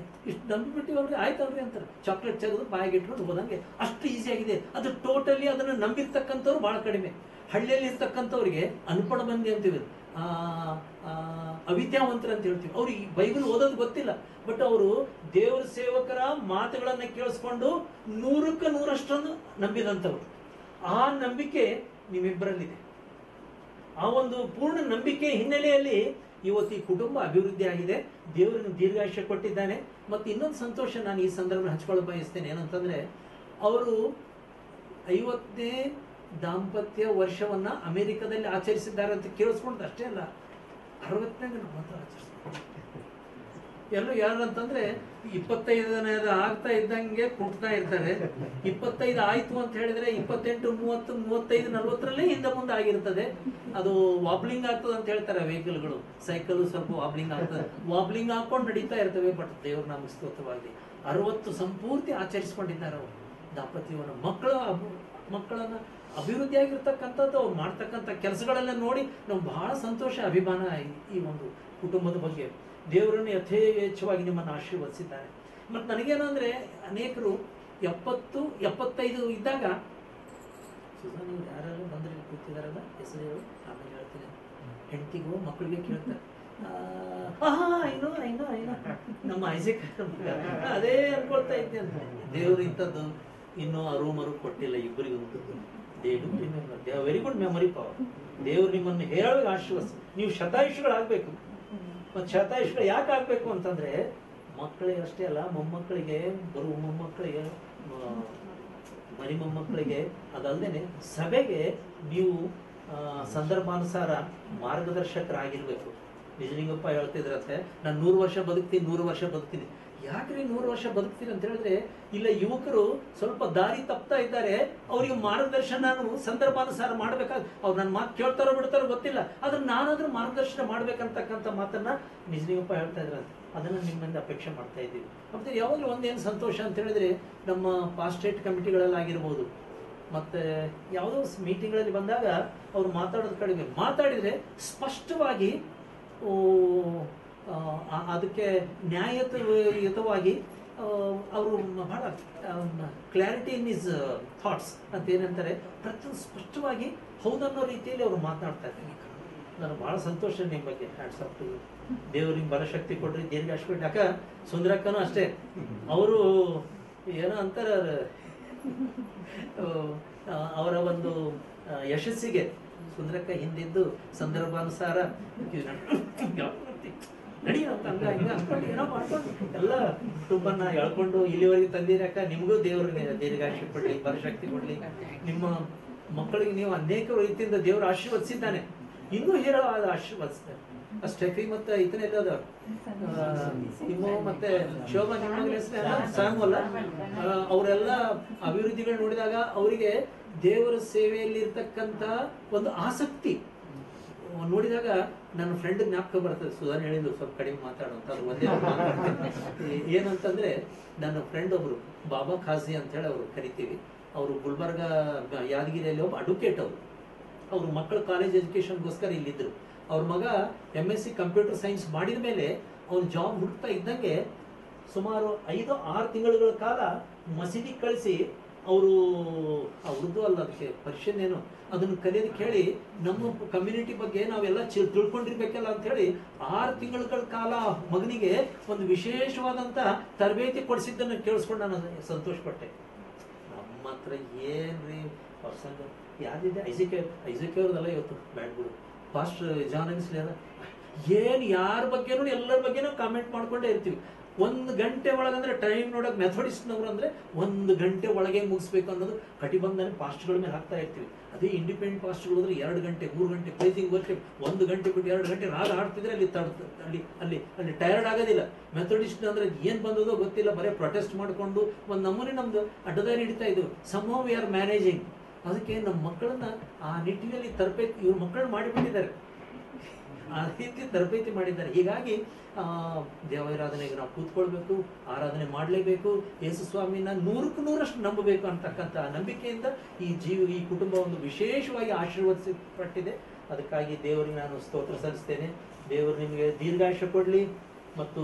ಇಷ್ಟು ನಂಬಿಬಿಟ್ಟಿವಲ್ರಿ, ಆಯ್ತಲ್ರಿ ಅಂತಾರೆ. ಚಾಕ್ಲೇಟ್ ತೆಗೆದು ಬಾಯಿಗೆ ಇಟ್ಕೊಂಡು ಹೋದಂಗೆ ಅಷ್ಟು ಈಸಿ ಆಗಿದೆ. ಅದು ಟೋಟಲಿ ಅದನ್ನು ನಂಬಿರ್ತಕ್ಕಂಥವ್ರು ಭಾಳ ಕಡಿಮೆ. ಹಳ್ಳಿಯಲ್ಲಿ ಇರ್ತಕ್ಕಂಥವ್ರಿಗೆ ಅನ್ಪಣ ಮಂದಿ ಅಂತೀವಿ, ಅವಿದ್ಯಾವಂತರ ಅಂತ ಹೇಳ್ತೀವಿ. ಅವ್ರಿಗೆ ಬೈಬಲ್ ಓದೋದು ಗೊತ್ತಿಲ್ಲ, ಬಟ್ ಅವರು ದೇವರ ಸೇವಕರ ಮಾತುಗಳನ್ನ ಕೇಳಿಸ್ಕೊಂಡು 100ಕ್ಕೆ 100% ನಂಬಿದಂಥವ್ರು. ಆ ನಂಬಿಕೆ ನಿಮ್ಮಿಬ್ಬರಲ್ಲಿದೆ. ಆ ಒಂದು ಪೂರ್ಣ ನಂಬಿಕೆ ಹಿನ್ನೆಲೆಯಲ್ಲಿ ಇವತ್ತು ಈ ಕುಟುಂಬ ಅಭಿವೃದ್ಧಿ ಆಗಿದೆ. ದೇವರನ್ನು ದೀರ್ಘಾಯುಷ್ಯ ಕೊಟ್ಟಿದ್ದಾನೆ. ಮತ್ತು ಇನ್ನೊಂದು ಸಂತೋಷ ನಾನು ಈ ಸಂದರ್ಭ ಹಂಚ್ಕೊಳ್ಳ ಬಯಸ್ತೇನೆ. ಏನಂತಂದ್ರೆ, ಅವರು 50ನೇ ದಾಂಪತ್ಯ ವರ್ಷವನ್ನ ಅಮೆರಿಕದಲ್ಲಿ ಆಚರಿಸಿದ್ದಾರೆ ಅಂತ ಕೇಳಿಸ್ಕೊಂಡು ಅಷ್ಟೇ ಅಲ್ಲ, 60ನೇ ದಿನ ಮಾತ್ರ ಆಚರಿಸ್ತಾರೆ. ಯಾರಂತಂದ್ರೆ 25ನೇದು ಆಗ್ತಾ ಇದ್ದಂಗೆ ಕುಟ್ತಾ ಇರ್ತಾರೆ. 25 ಆಯ್ತು ಅಂತ ಹೇಳಿದ್ರೆ 28, 30, 35, 40ರಲ್ಲೇ ಹಿಂದೆ ಮುಂದೆ ಆಗಿರ್ತದೆ. ಅದು ವಾಬ್ಲಿಂಗ್ ಆಗ್ತದೆ ಅಂತ ಹೇಳ್ತಾರೆ. ವೆಹಿಕಲ್ಗಳು, ಸೈಕಲ್ ಸ್ವಲ್ಪ ವಾಬ್ಲಿಂಗ್ ಆಗ್ತದೆ, ವಾಬ್ಲಿಂಗ್ ಹಾಕೊಂಡು ನಡೀತಾ ಇರ್ತವೆ. ಬಟ್ ದೇವ್ರ ನಾಮ ಸ್ತೋತ್ರವಾಗಲಿ, 60 ಸಂಪೂರ್ತಿ ಆಚರಿಸ್ಕೊಂಡಿದ್ದಾರೆ ಅವರು ದಾಂಪತ್ಯವನ್ನು. ಮಕ್ಕಳನ್ನ ಅಭಿವೃದ್ಧಿಯಾಗಿರ್ತಕ್ಕಂಥದ್ದು, ಅವ್ರು ಮಾಡ್ತಕ್ಕಂಥ ಕೆಲಸಗಳೆಲ್ಲ ನೋಡಿ ನಮ್ಗೆ ಬಹಳ ಸಂತೋಷ, ಅಭಿಮಾನ ಈ ಒಂದು ಕುಟುಂಬದ ಬಗ್ಗೆ. ದೇವರನ್ನು ಯಥೇಚ್ಛವಾಗಿ ನಿಮ್ಮನ್ನು ಆಶೀರ್ವದಿಸಿದ್ದಾರೆ. ಮತ್ತು ನನಗೇನಂದ್ರೆ, ಅನೇಕರು 70, 75 ಇದ್ದಾಗ, ಸುಧಾನ್ ಇವ್ರು ಯಾರು ಬಂದ್ರೆ ಕೂತಿದಾರಲ್ಲ, ಹೆಸರು ಆಮೇಲೆ ಹೇಳ್ತೀನಿ, ಹೆಂಡತಿಗೂ ಮಕ್ಕಳಿಗೆ ಕೇಳ್ತಾರೆ, ಐನೋ ನಮ್ಮ ಐಸೆಕ್ ಅದೇ ಅನ್ಕೊಳ್ತಾ ಇದ್ದೆ ಅಂತ. ದೇವ್ರು ಇಂಥದ್ದು ಇನ್ನೂ ಅರು ಕೊಟ್ಟಿಲ್ಲ ಇಬ್ಬರಿಗೂ. Very good memory power. ದೇವ್ರು ನಿಮ್ಮನ್ನು ಹೇಳುವಾಗ ಆಶೀರ್ವದಿಸಿ. ನೀವು ಶತಾಯುಷಿಗಳಾಗಬೇಕು. ಮತ್ತು ಶತಾಯುಷಿಗಳು ಯಾಕೆ ಆಗಬೇಕು ಅಂತಂದ್ರೆ, ಮಕ್ಕಳಿಗೆ ಅಷ್ಟೇ ಅಲ್ಲ, ಮೊಮ್ಮಕ್ಕಳಿಗೆ, ಬರುವ ಮೊಮ್ಮಕ್ಕಳಿಗೆ, ಮರಿ ಮೊಮ್ಮಕ್ಕಳಿಗೆ, ಅದಲ್ಲದೆ ಸಭೆಗೆ ನೀವು ಸಂದರ್ಭಾನುಸಾರ ಮಾರ್ಗದರ್ಶಕರಾಗಿರ್ಬೇಕು. ನಿಜಲಿಂಗಪ್ಪ ಹೇಳ್ತಿದ್ರಂತೆ, ನಾನು 100 ವರ್ಷ ಬದುಕ್ತೀನಿ, 100 ವರ್ಷ ಬದುಕ್ತೀನಿ. ಯಾಕ್ರಿ 100 ವರ್ಷ ಬದುಕ್ತೀನಿ ಅಂತ ಹೇಳಿದ್ರೆ, ಇಲ್ಲ ಯುವಕರು ಸ್ವಲ್ಪ ದಾರಿ ತಪ್ತಾ ಇದ್ದಾರೆ, ಅವ್ರಿಗೆ ಮಾರ್ಗದರ್ಶನ ನಾನು ಸಂದರ್ಭಾನುಸಾರ ಮಾಡ್ಬೇಕಾದ್ರೆ, ಅವ್ರು ನನ್ನ ಮಾತು ಕೇಳ್ತಾರೋ ಬಿಡ್ತಾರೋ ಗೊತ್ತಿಲ್ಲ, ಆದ್ರೆ ನಾನಾದ್ರೂ ಮಾರ್ಗದರ್ಶನ ಮಾಡ್ಬೇಕಂತಕ್ಕಂಥ ಮಾತನ್ನ ನಿಜಲಿಂಗಪ್ಪ ಹೇಳ್ತಾ ಇದ್ರಂತೆ. ಅದನ್ನ ನಿಮ್ಮಿಂದ ಅಪೇಕ್ಷೆ ಮಾಡ್ತಾ ಇದ್ದೀವಿ. ಮತ್ತೆ ಯಾವಾಗಲೂ ಒಂದೇನು ಸಂತೋಷ ಅಂತ ಹೇಳಿದ್ರೆ, ನಮ್ಮ ಪಾಸ್ಟೇಟ್ ಕಮಿಟಿಗಳಲ್ಲಾಗಿರ್ಬೋದು, ಮತ್ತೆ ಯಾವುದೋ ಮೀಟಿಂಗ್ಗಳಲ್ಲಿ ಬಂದಾಗ ಅವ್ರು ಮಾತಾಡೋದು ಕಡಿಮೆ, ಮಾತಾಡಿದ್ರೆ ಸ್ಪಷ್ಟವಾಗಿ ಅದಕ್ಕೆ ನ್ಯಾಯಯುತವಾಗಿ ಅವರು ಬಹಳ ಕ್ಲಾರಿಟಿ ಇನ್ ಇಸ್ ಥಾಟ್ಸ್ ಅಂತ ಏನಂತಾರೆ, ಪ್ರತಿಯೊಂದು ಸ್ಪಷ್ಟವಾಗಿ ಹೌದನ್ನೋ ರೀತಿಯಲ್ಲಿ ಅವರು ಮಾತನಾಡ್ತಾ ಇದ್ದಾರೆ. ನನಗೆ ಬಹಳ ಸಂತೋಷ ನಿಮ್ಮ ಬಗ್ಗೆ. Hats off to you. ದೇವ್ರು ನಿಮ್ಗೆ ಬಲಶಕ್ತಿ ಕೊಡ್ರಿ, ದೀರ್ಘಾಯುಷ್ಯ. ಅಕ್ಕ ಸುಂದರಕ್ಕನೂ ಅಷ್ಟೇ, ಅವರು ಏನೋ ಅಂತಾರೆ, ಅವರ ಒಂದು ಯಶಸ್ಸಿಗೆ ಸುಂದರಕ್ಕ ಹಿಂದಿದ್ದು ಸಂದರ್ಭಾನುಸಾರ ನಡಿಯಂತ ಹಂಗ ಹಿಂಗ ಅನ್ಕೊಂಡು ಏನೋ ಮಾಡ್ಕೊಂಡು ಎಲ್ಲ ಕುಟುಂಬನ ಎಳ್ಕೊಂಡು ಇಲ್ಲಿವರೆಗೆ ತಂದಿರಕ್ಕ. ನಿಮಗೂ ದೇವ್ರಿಗೆ ದೀರ್ಘಾಯುಷ್ಯ ಕೊಡ್ಲಿ, ಬಲಶಕ್ತಿ ಕೊಡ್ಲಿ. ನಿಮ್ಮ ಮಕ್ಕಳಿಗೆ ನೀವು ಅನೇಕ ರೀತಿಯಿಂದ ದೇವರು ಆಶೀರ್ವದಿಸಿದ್ದಾನೆ, ಇನ್ನೂ ಹೇರಳವಾದ ಆಶೀರ್ವದಿಸ್ತಾರೆ. ಸ್ಟೆಫಿ ಮತ್ತೆ ಇದನ್ನೆಲ್ಲ ನಿಮ್ಮ ಮತ್ತೆ ಶೋಭಾ, ನಿಮ್ಮ ಸ್ಯಾಮುವಲ್, ಅವರೆಲ್ಲ ಅಭಿವೃದ್ಧಿಗಳು ನೋಡಿದಾಗ ಅವರಿಗೆ ದೇವರ ಸೇವೆಯಲ್ಲಿ ಇರ್ತಕ್ಕಂಥ ಒಂದು ಆಸಕ್ತಿ ನೋಡಿದಾಗ ನನ್ನ ಫ್ರೆಂಡ್ ಜ್ಞಾಪಕ ಬರ್ತದೆ. ಸುಧಾನ್ ಹೇಳಿದ್ರು ಸ್ವಲ್ಪ ಕಡಿಮೆ ಮಾತಾಡುವಂತ, ಅದು ಒಂದೇ ಏನಂತಂದ್ರೆ, ನನ್ನ ಫ್ರೆಂಡ್ ಒಬ್ರು ಬಾಬಾ ಖಾಜಿ ಅಂತ ಹೇಳಿ ಅವರು ಕರಿತೀವಿ. ಅವರು ಗುಲ್ಬರ್ಗ ಯಾದಗಿರಿಯಲ್ಲಿ ಒಬ್ಬ ಅಡ್ವೊಕೇಟ್. ಅವರು ಮಕ್ಕಳ ಕಾಲೇಜ್ ಎಜುಕೇಶನ್ಗೋಸ್ಕರ ಇಲ್ಲಿದ್ರು. ಅವ್ರ ಮಗ MSc ಕಂಪ್ಯೂಟರ್ ಸೈನ್ಸ್ ಮಾಡಿದ ಮೇಲೆ ಅವ್ನು ಜಾಬ್ ಹುಡುಕ್ತಾ ಇದ್ದಂಗೆ ಸುಮಾರು 5-6 ತಿಂಗಳುಗಳ ಕಾಲ ಮಸೀದಿ ಕಳಿಸಿ ಅವರು ಉರ್ದು ಅಲ್ಲ ಅದಕ್ಕೆ ಪರ್ಷಿಯನ್ ಏನೋ ಅದನ್ನು ಕಲಿಯೋದಕ್ಕೆ ಹೇಳಿ ನಮ್ಮ ಕಮ್ಯುನಿಟಿ ಬಗ್ಗೆ ನಾವೆಲ್ಲ ತಿಳ್ಕೊಂಡಿರ್ಬೇಕಲ್ಲ ಅಂತ ಹೇಳಿ 6 ತಿಂಗಳ ಕಾಲ ಮಗನಿಗೆ ಒಂದು ವಿಶೇಷವಾದಂತ ತರಬೇತಿ ಕೊಡಿಸಿದ್ದನ್ನು ಕೇಳಿಸ್ಕೊಂಡು ನಾನು ಸಂತೋಷ ಪಟ್ಟೆ. ನಮ್ಮ ಹತ್ರ ಏನ್ರಿ ಪರ್ಸನ್ ಯಾರಿದೆ ಐಜಿಕೆ ಅವ್ರದಲ್ಲ ಇವತ್ತು ಬ್ಯಾಡ್ಗಳು ಫಾಸ್ಟ್ ಜಾನಗಿಸ್ಲಿಲ್ಲ ಏನ್ ಯಾರ ಬಗ್ಗೆನೂ ಎಲ್ಲರ ಬಗ್ಗೆನೂ ಕಾಮೆಂಟ್ ಮಾಡ್ಕೊಂಡೇ ಇರ್ತೀವಿ. 1 ಗಂಟೆ ಒಳಗಂದ್ರೆ ಟೈಮ್ ನೋಡಕ್ ಮೆಥಡಿಸ್ಟ್ನವ್ರು ಅಂದ್ರೆ 1 ಗಂಟೆ ಒಳಗೆ ಮುಗಿಸ್ಬೇಕು ಅನ್ನೋದು ಕಟಿಬಂಧನೆ ಪಾಸ್ಟ್ಗಳ ಮೇಲೆ ಹಾಕ್ತಾ ಇರ್ತೀವಿ. ಅದೇ ಇಂಡಿಪೆಂಡೆಂಟ್ ಪಾಸ್ಟ್ಗಳು ಹೋದ್ರೆ 2 ಗಂಟೆ 3 ಗಂಟೆ ಪ್ಲೇಸಿಂಗ್ ವರ್ಶಿಪ್ 1 ಗಂಟೆ ಬಿಟ್ಟು 2 ಗಂಟೆ ರಾಗ ಹಾಡ್ತಿದ್ರೆ ಅಲ್ಲಿ ಟೈರ್ಡ್ ಆಗೋದಿಲ್ಲ. ಮೆಥಡಿಸ್ಟ್ ಅಂದ್ರೆ ಏನ್ ಬಂದದೋ ಗೊತ್ತಿಲ್ಲ, ಬರೀ ಪ್ರೊಟೆಸ್ಟ್ ಮಾಡ್ಕೊಂಡು ಒಂದು ನಮೂನೆ ನಮ್ದು ಅಡ್ಡದಾರಿ ಹಿಡಿತಾ ಇದ್ವು. Somehow we are managing. ಅದಕ್ಕೆ ನಮ್ಮ ಮಕ್ಕಳನ್ನ ಆ ನಿಟ್ಟಿನಲ್ಲಿ ತರಬೇತಿ ಇವ್ರ ಮಕ್ಕಳು ಮಾಡಿಬಿಟ್ಟಿದ್ದಾರೆ, ಆ ರೀತಿ ತರಬೇತಿ ಮಾಡಿದ್ದಾರೆ. ಹೀಗಾಗಿ ದೇವಾರಾಧನೆಗೆ ನಾವು ಕೂತ್ಕೊಳ್ಬೇಕು, ಆರಾಧನೆ ಮಾಡಲೇಬೇಕು, ಯೇಸು ಸ್ವಾಮಿನ 100ಕ್ಕೆ 100ರಷ್ಟು ನಂಬಬೇಕು ಅಂತಕ್ಕಂಥ ನಂಬಿಕೆಯಿಂದ ಈ ಕುಟುಂಬ ಒಂದು ವಿಶೇಷವಾಗಿ ಆಶೀರ್ವದಿಸಲ್ಪಟ್ಟಿದೆ. ಅದಕ್ಕಾಗಿ ದೇವರಿಗೆ ನಾನು ಸ್ತೋತ್ರ ಸಲ್ಲಿಸ್ತೇನೆ. ದೇವರು ನಿಮಗೆ ದೀರ್ಘಾಯುಷ್ಯ ಕೊಡಲಿ. ಮತ್ತು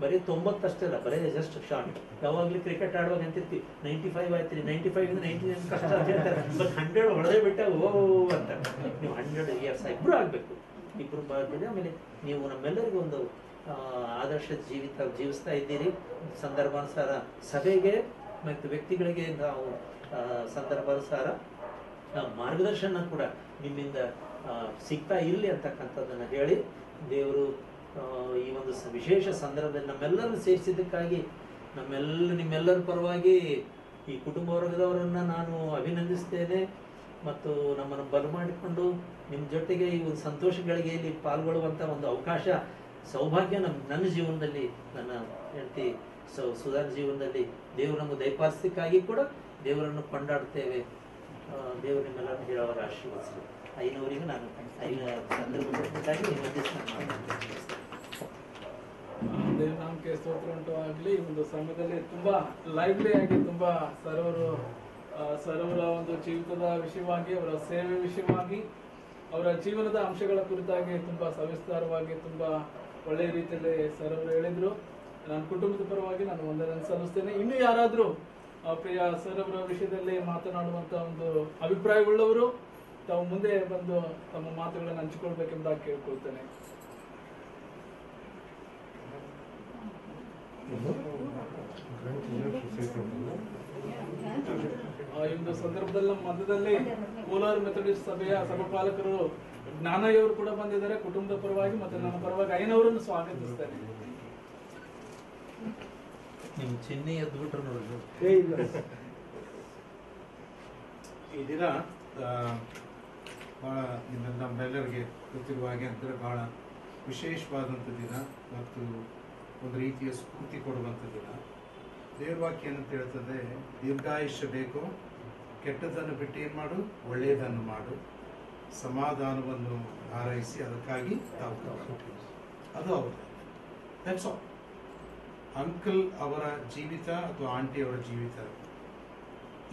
ಬರೀ 90 ಅಷ್ಟೇ ಅಲ್ಲ, ಬರೀ ಜಸ್ಟ್ ಶಾರ್ಟ್. ಯಾವಾಗಲೂ ಕ್ರಿಕೆಟ್ ಆಡುವಾಗ ಅಂತಿರ್ತೀವಿ 95 ಆಯ್ತು, 95 ಇಂದ 99 ಕಷ್ಟ ಅಂತ ಹೇಳ್ತಾರೆ. ಬಟ್ 100 ಹೊಡೆದೇ ಬಿಟ್ಟ ಓ ಅಂತ. ನೀವು 100 ಇಯರ್ಸ್ ಇಬ್ರು ಆಗ್ಬೇಕು, ಇಬ್ರು ಬರ್ಬಿಡಿ. ಆಮೇಲೆ ನೀವು ನಮ್ಮೆಲ್ಲರಿಗೂ ಒಂದು ಆದರ್ಶ ಜೀವಿಸ್ತಾ ಇದ್ದೀರಿ. ಸಂದರ್ಭಾನುಸಾರ ಸಭೆಗೆ ಮತ್ತು ವ್ಯಕ್ತಿಗಳಿಗೆ ನಾವು ಸಂದರ್ಭಾನುಸಾರ ಮಾರ್ಗದರ್ಶನ ಕೂಡ ನಿಮ್ಮಿಂದ ಸಿಗ್ತಾ ಇರಲಿ ಅಂತಕ್ಕಂಥದ್ದನ್ನು ಹೇಳಿ, ದೇವರು ಈ ಒಂದು ವಿಶೇಷ ಸಂದರ್ಭದಲ್ಲಿ ನಮ್ಮೆಲ್ಲರನ್ನು ಸೇರಿಸಿದ್ದಕ್ಕಾಗಿ ನಿಮ್ಮೆಲ್ಲರ ಪರವಾಗಿ ಈ ಕುಟುಂಬ ವರ್ಗದವರನ್ನು ನಾನು ಅಭಿನಂದಿಸ್ತೇನೆ. ಮತ್ತು ನಮ್ಮನ್ನು ಬರಮಾಡಿಕೊಂಡು ನಿಮ್ಮ ಜೊತೆಗೆ ಈ ಒಂದು ಸಂತೋಷ ಗಳಿಗೆಯಲ್ಲಿ ಪಾಲ್ಗೊಳ್ಳುವಂಥ ಒಂದು ಅವಕಾಶ, ಸೌಭಾಗ್ಯ ನನ್ನ ಜೀವನದಲ್ಲಿ, ನನ್ನ ಹೆಂಡತಿ ಸುಧಾನ್ ಜೀವನದಲ್ಲಿ ದೇವರು ನಮಗೆ ದಯಪಾಲಿಸಲಿಕ್ಕಾಗಿ ಕೂಡ ದೇವರನ್ನು ಕೊಂಡಾಡ್ತೇವೆ. ದೇವರು ನಿಮ್ಮೆಲ್ಲರನ್ನು ಹೇಳೋವಾಗ ಆಶೀರ್ವದಿಸಲಿ. ಐನವರಿಗೂ ನಾನು ಸಂದರ್ಭಕ್ಕಾಗಿ ದೇವನಾಮಕ್ಕೆ ಸ್ತೋತ್ರ ಉಂಟುವಾಗಲಿ. ಈ ಒಂದು ಸಮಯದಲ್ಲಿ ತುಂಬಾ ಲೈವ್ಲಿ ಆಗಿ ತುಂಬಾ ಸರವರ ಒಂದು ಜೀವಿತದ ವಿಷಯವಾಗಿ, ಅವರ ಸೇವೆ ವಿಷಯವಾಗಿ, ಅವರ ಜೀವನದ ಅಂಶಗಳ ಕುರಿತಾಗಿ ತುಂಬಾ ಸವಿಸ್ತಾರವಾಗಿ ತುಂಬಾ ಒಳ್ಳೆಯ ರೀತಿಯಲ್ಲಿ ಸರ್ ಅವರು ಹೇಳಿದ್ರು. ನನ್ನ ಕುಟುಂಬದ ಪರವಾಗಿ ನಾನು ವಂದನೆ ಸಲ್ಲಿಸ್ತೇನೆ. ಇನ್ನು ಯಾರಾದರೂ ಪ್ರಿಯ ಸರ್ ಅವರ ವಿಷಯದಲ್ಲಿ ಮಾತನಾಡುವಂತ ಒಂದು ಅಭಿಪ್ರಾಯವುಳ್ಳವರು ತಾವು ಮುಂದೆ ಬಂದು ತಮ್ಮ ಮಾತುಗಳನ್ನು ಹಂಚಿಕೊಳ್ಬೇಕೆಂಬುದಾಗಿ ಕೇಳ್ಕೊಳ್ತೇನೆ. ಈ ಒಂದು ಸಂದರ್ಭದಲ್ಲಿ ನಮ್ಮ ಮಧ್ಯದಲ್ಲಿ ಕೋಲಾರ ಮೆಥಡಿಸ್ಟ್ ಸಭೆಯ ಸಭಾಪಾಲಕರು ಜ್ಞಾನಯ್ಯವರು ಕೂಡ ಬಂದಿದ್ದಾರೆ ಕುಟುಂಬದ ಪರವಾಗಿ, ಮತ್ತೆ ನನ್ನ ಪರವಾಗಿ ಐನವರನ್ನು ಸ್ವಾಗತಿಸ್ತೇನೆ. ನೀವು ಚಿನ್ನಿ ಎದ್ಬಿಟ್ರು ನೋಡಿದ್ರು. ಈ ದಿನ ಬಹಳ ನಮ್ಮೆಲ್ಲರಿಗೆ ಗೊತ್ತಿರುವ ಹಾಗೆ ಅಂದರೆ ಬಹಳ ವಿಶೇಷವಾದಂಥ ದಿನ ಮತ್ತು ಒಂದು ರೀತಿಯ ಸ್ಫೂರ್ತಿ ಕೊಡುವಂಥ ದಿನ. ದೇವ್ರ ವಾಕ್ಯ ಏನಂತ ಹೇಳ್ತದೆ, ದೀರ್ಘಾಯುಷ್ಯ ಬೇಕು, ಕೆಟ್ಟದನ್ನು ಬಿಟ್ಟು ಏನು ಮಾಡು, ಒಳ್ಳೆಯದನ್ನು ಮಾಡು, ಸಮಾಧಾನವನ್ನು ಹಾರೈಸಿ ಅದಕ್ಕಾಗಿ ತಾವು ಅದು ಅವರು. That's all. ಅಂಕಲ್ ಅವರ ಜೀವಿತ ಅಥವಾ ಆಂಟಿ ಅವರ ಜೀವಿತ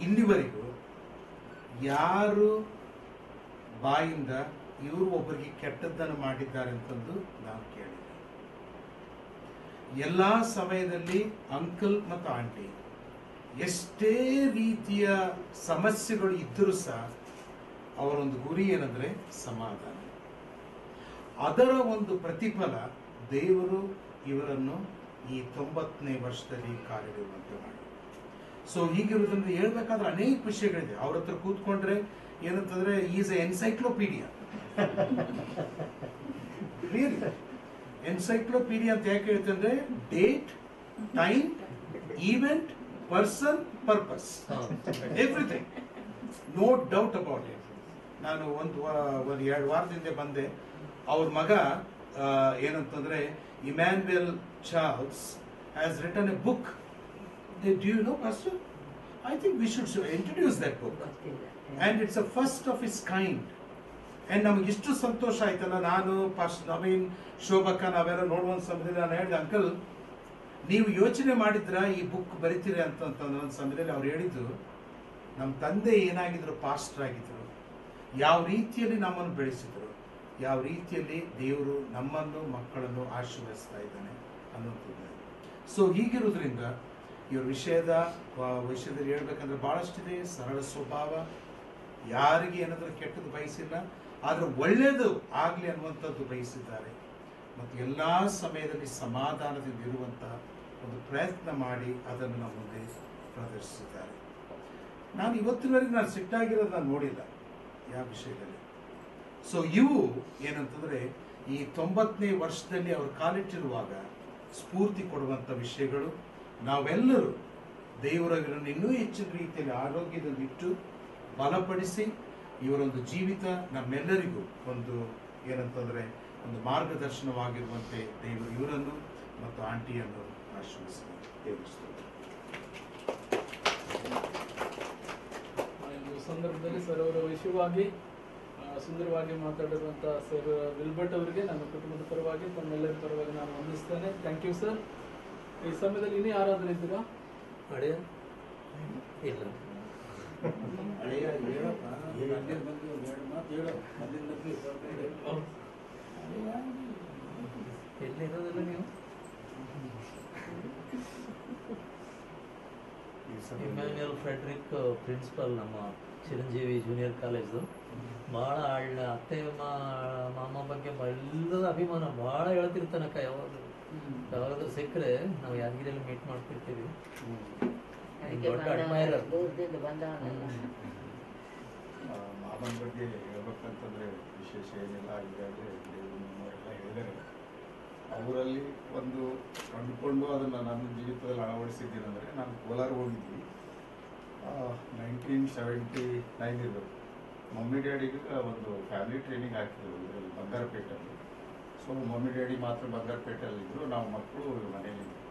ಇಲ್ಲಿವರೆಗೂ ಯಾರು ಬಾಯಿಂದ ಇವರು ಒಬ್ಬರಿಗೆ ಕೆಟ್ಟದ್ದನ್ನು ಮಾಡಿದ್ದಾರೆ ಅಂತಂದು ನಾವು ಕೇಳಿದ್ವಿ. ಎಲ್ಲ ಸಮಯದಲ್ಲಿ ಅಂಕಲ್ ಮತ್ತು ಆಂಟಿ ಎಷ್ಟೇ ರೀತಿಯ ಸಮಸ್ಯೆಗಳು ಇದ್ದರೂ ಸಹ ಅವರೊಂದು ಗುರಿ ಏನಂದ್ರೆ ಸಮಾಧಾನ. ಅದರ ಒಂದು ಪ್ರತಿಫಲ ದೇವರು ಇವರನ್ನು ಈ 90ನೇ ವರ್ಷದಲ್ಲಿ ಕಾರ್ಯನಿರ್ವಹಿಸುವಂತೆ ಮಾಡಿ. ಸೊ ಹೀಗಿರೋದ್ರಿಂದ ಹೇಳ್ಬೇಕಾದ್ರೆ ಅನೇಕ ವಿಷಯಗಳಿದೆ. ಅವ್ರ ಹತ್ರ ಕೂತ್ಕೊಂಡ್ರೆ ಏನಂತಂದ್ರೆ ಈಸ್ ಎ ಎನ್ಸೈಕ್ಲೋಪೀಡಿಯಾ. ಎನ್ಸೈಕ್ಲೋಪೀಡಿಯಾ ಅಂತ ಯಾಕೆ ಹೇಳ್ತಂದ್ರೆ date, time, event, person, purpose, everything, no doubt about it. ನಾನು ಒಂದು 2 ವಾರದಿಂದ ಬಂದೆ. ಅವ್ರ ಮಗ ಏನಂತಂದ್ರೆ Emmanuel Charles has written a book. Do you know, Pastor? I think we should introduce that book. And it's a first of its kind. And ನಮಗೆ ಇಷ್ಟು ಸಂತೋಷ ಆಯ್ತಲ್ಲ. ನಾನು ಪಾಸ್ಟರ್ ನವೀನ್, ಶೋಭಕ್ಕ ನಾವೆಲ್ಲ ನೋಡುವಂತ ಸಮಯದಲ್ಲಿ ನಾನು ಹೇಳಿದೆ, ಅಂಕಲ್ ನೀವು ಯೋಚನೆ ಮಾಡಿದ್ರ ಈ ಬುಕ್ ಬರಿತೀರಿ ಅಂತ ಒಂದು ಸಮಯದಲ್ಲಿ ಅವ್ರು ಹೇಳಿದ್ದು, ನಮ್ಮ ತಂದೆ ಏನಾಗಿದ್ರು, ಪಾಸ್ಟರ್ ಆಗಿದ್ರು, ಯಾವ ರೀತಿಯಲ್ಲಿ ನಮ್ಮನ್ನು ಬೆಳೆಸಿದ್ರು, ಯಾವ ರೀತಿಯಲ್ಲಿ ದೇವರು ನಮ್ಮನ್ನು ಮಕ್ಕಳನ್ನು ಆಶೀರ್ವದಿಸ್ತಾ ಇದ್ದಾನೆ ಅನ್ನೋದು. ಸೊ ಹೀಗಿರೋದ್ರಿಂದ ಇವ್ರ ವಿಷಯದಲ್ಲಿ ಹೇಳ್ಬೇಕಂದ್ರೆ ಭಾಳಷ್ಟಿದೆ. ಸರಳ ಸ್ವಭಾವ, ಯಾರಿಗೆ ಏನಾದರೂ ಕೆಟ್ಟದ್ದು ಬಯಸಿಲ್ಲ, ಆದರೆ ಒಳ್ಳೆಯದು ಆಗಲಿ ಅನ್ನುವಂಥದ್ದು ಬಯಸಿದ್ದಾರೆ. ಮತ್ತು ಎಲ್ಲ ಸಮಯದಲ್ಲಿ ಸಮಾಧಾನದಿಂದ ಇರುವಂಥ ಒಂದು ಪ್ರಯತ್ನ ಮಾಡಿ ಅದನ್ನು ನಮ್ಮ ಮುಂದೆ ಪ್ರದರ್ಶಿಸಿದ್ದಾರೆ. ನಾನು ಇವತ್ತಿನವರೆಗೆ ನಾನು ಸಿಟ್ಟಾಗಿರೋದು ನಾನು ನೋಡಿಲ್ಲ ಯಾವ ವಿಷಯದಲ್ಲಿ. ಸೊ ಇವು ಏನಂತಂದರೆ ಈ 90ನೇ ವರ್ಷದಲ್ಲಿ ಅವರು ಕಾಲಿಟ್ಟಿರುವಾಗ ಸ್ಫೂರ್ತಿ ಕೊಡುವಂಥ ವಿಷಯಗಳು. ನಾವೆಲ್ಲರೂ ದೇವರ ಇವರನ್ನು ಇನ್ನೂ ಹೆಚ್ಚಿನ ರೀತಿಯಲ್ಲಿ ಆರೋಗ್ಯದಲ್ಲಿ ಇಟ್ಟು ಬಲಪಡಿಸಿ ಇವರೊಂದು ಜೀವಿತ ನಮ್ಮೆಲ್ಲರಿಗೂ ಒಂದು ಏನಂತಂದರೆ ಒಂದು ಮಾರ್ಗದರ್ಶನವಾಗಿರುವಂತೆ ದೇವರು ಇವರನ್ನು ಮತ್ತು ಆಂಟಿಯನ್ನು ಆಶೀರ್ವದಿಸಿ ದೇವರಿಸ್ತಾರೆ. ಈ ಸಂದರ್ಭದಲ್ಲಿ ಸರ್ ಅವರ ವಿಷಯವಾಗಿ ಸುಂದರವಾಗಿ ಮಾತಾಡಿರುವಂಥ ಸರ್ ವಿಲ್ಬರ್ಟ್ ಅವರಿಗೆ ನನ್ನ ಕುಟುಂಬದ ಪರವಾಗಿ ತಮ್ಮೆಲ್ಲರ ಪರವಾಗಿ ನಾನು ವಂದಿಸ್ತೇನೆ. Thank you sir. ಈ ಸಮಯದಲ್ಲಿ ಇನ್ನೂ ಯಾರಾದರೂ ಇದ್ದೀರಾ? ಹಳೆಯ ಇಲ್ಲ ಎಲ್ಲಿರೋದಿಲ್ಲ ನೀವು? ಇಮ್ಯಾನ್ಯುಯಲ್ ಫ್ರೆಡ್ರಿಕ್ ಪ್ರಿನ್ಸಿಪಲ್ ನಮ್ಮ ಚಿರಂಜೀವಿ ಜೂನಿಯರ್ ಕಾಲೇಜು. ಭಾಳ ಅತ್ತೆ ಮಾಮ ಬಗ್ಗೆ ಎಲ್ಲದ ಅಭಿಮಾನ ಭಾಳ ಹೇಳ್ತಿರ್ತಾನಕ್ಕ. ಯಾವಾಗಾದ್ರೂ ಸಿಕ್ಕರೆ ನಾವು ಯಾದಗಿರಿಯಲ್ಲಿ ಮೀಟ್ ಮಾಡ್ತಿರ್ತೀವಿ. ದೊಡ್ಡ ಅಡ್ಮೈರರ್. ಮಾಮನ ಬಗ್ಗೆ ಹೇಳ್ಬೇಕಂತಂದ್ರೆ ವಿಶೇಷ ಏನಿಲ್ಲ. ಈಗಾಗಲೇ ದೇವರೆಲ್ಲ ಹೇಳಿದರೆ ಅವರಲ್ಲಿ ಒಂದು ಕಂಡುಕೊಂಡು ಅದನ್ನು ನನ್ನ ಜೀವಿತದಲ್ಲಿ ಅಳವಡಿಸಿದ್ದೀನಂದರೆ, ನಾನು ಕೋಲಾರ ಹೋಗಿದ್ವಿ 1979 ಇರಬೇಕು. ಮಮ್ಮಿ ಡ್ಯಾಡಿಗೆ ಒಂದು ಫ್ಯಾಮಿಲಿ ಟ್ರೈನಿಂಗ್ ಹಾಕಿದ್ರು ಇದರಲ್ಲಿ ಬಂಗಾರಪೇಟೆಯಲ್ಲಿ. ಸೊ ಮಮ್ಮಿ ಡ್ಯಾಡಿ ಮಾತ್ರ ಬಂಗಾರಪೇಟೆಯಲ್ಲಿದ್ದರು, ನಾವು ಮಕ್ಕಳು ಮನೆಯಲ್ಲಿದ್ದರು.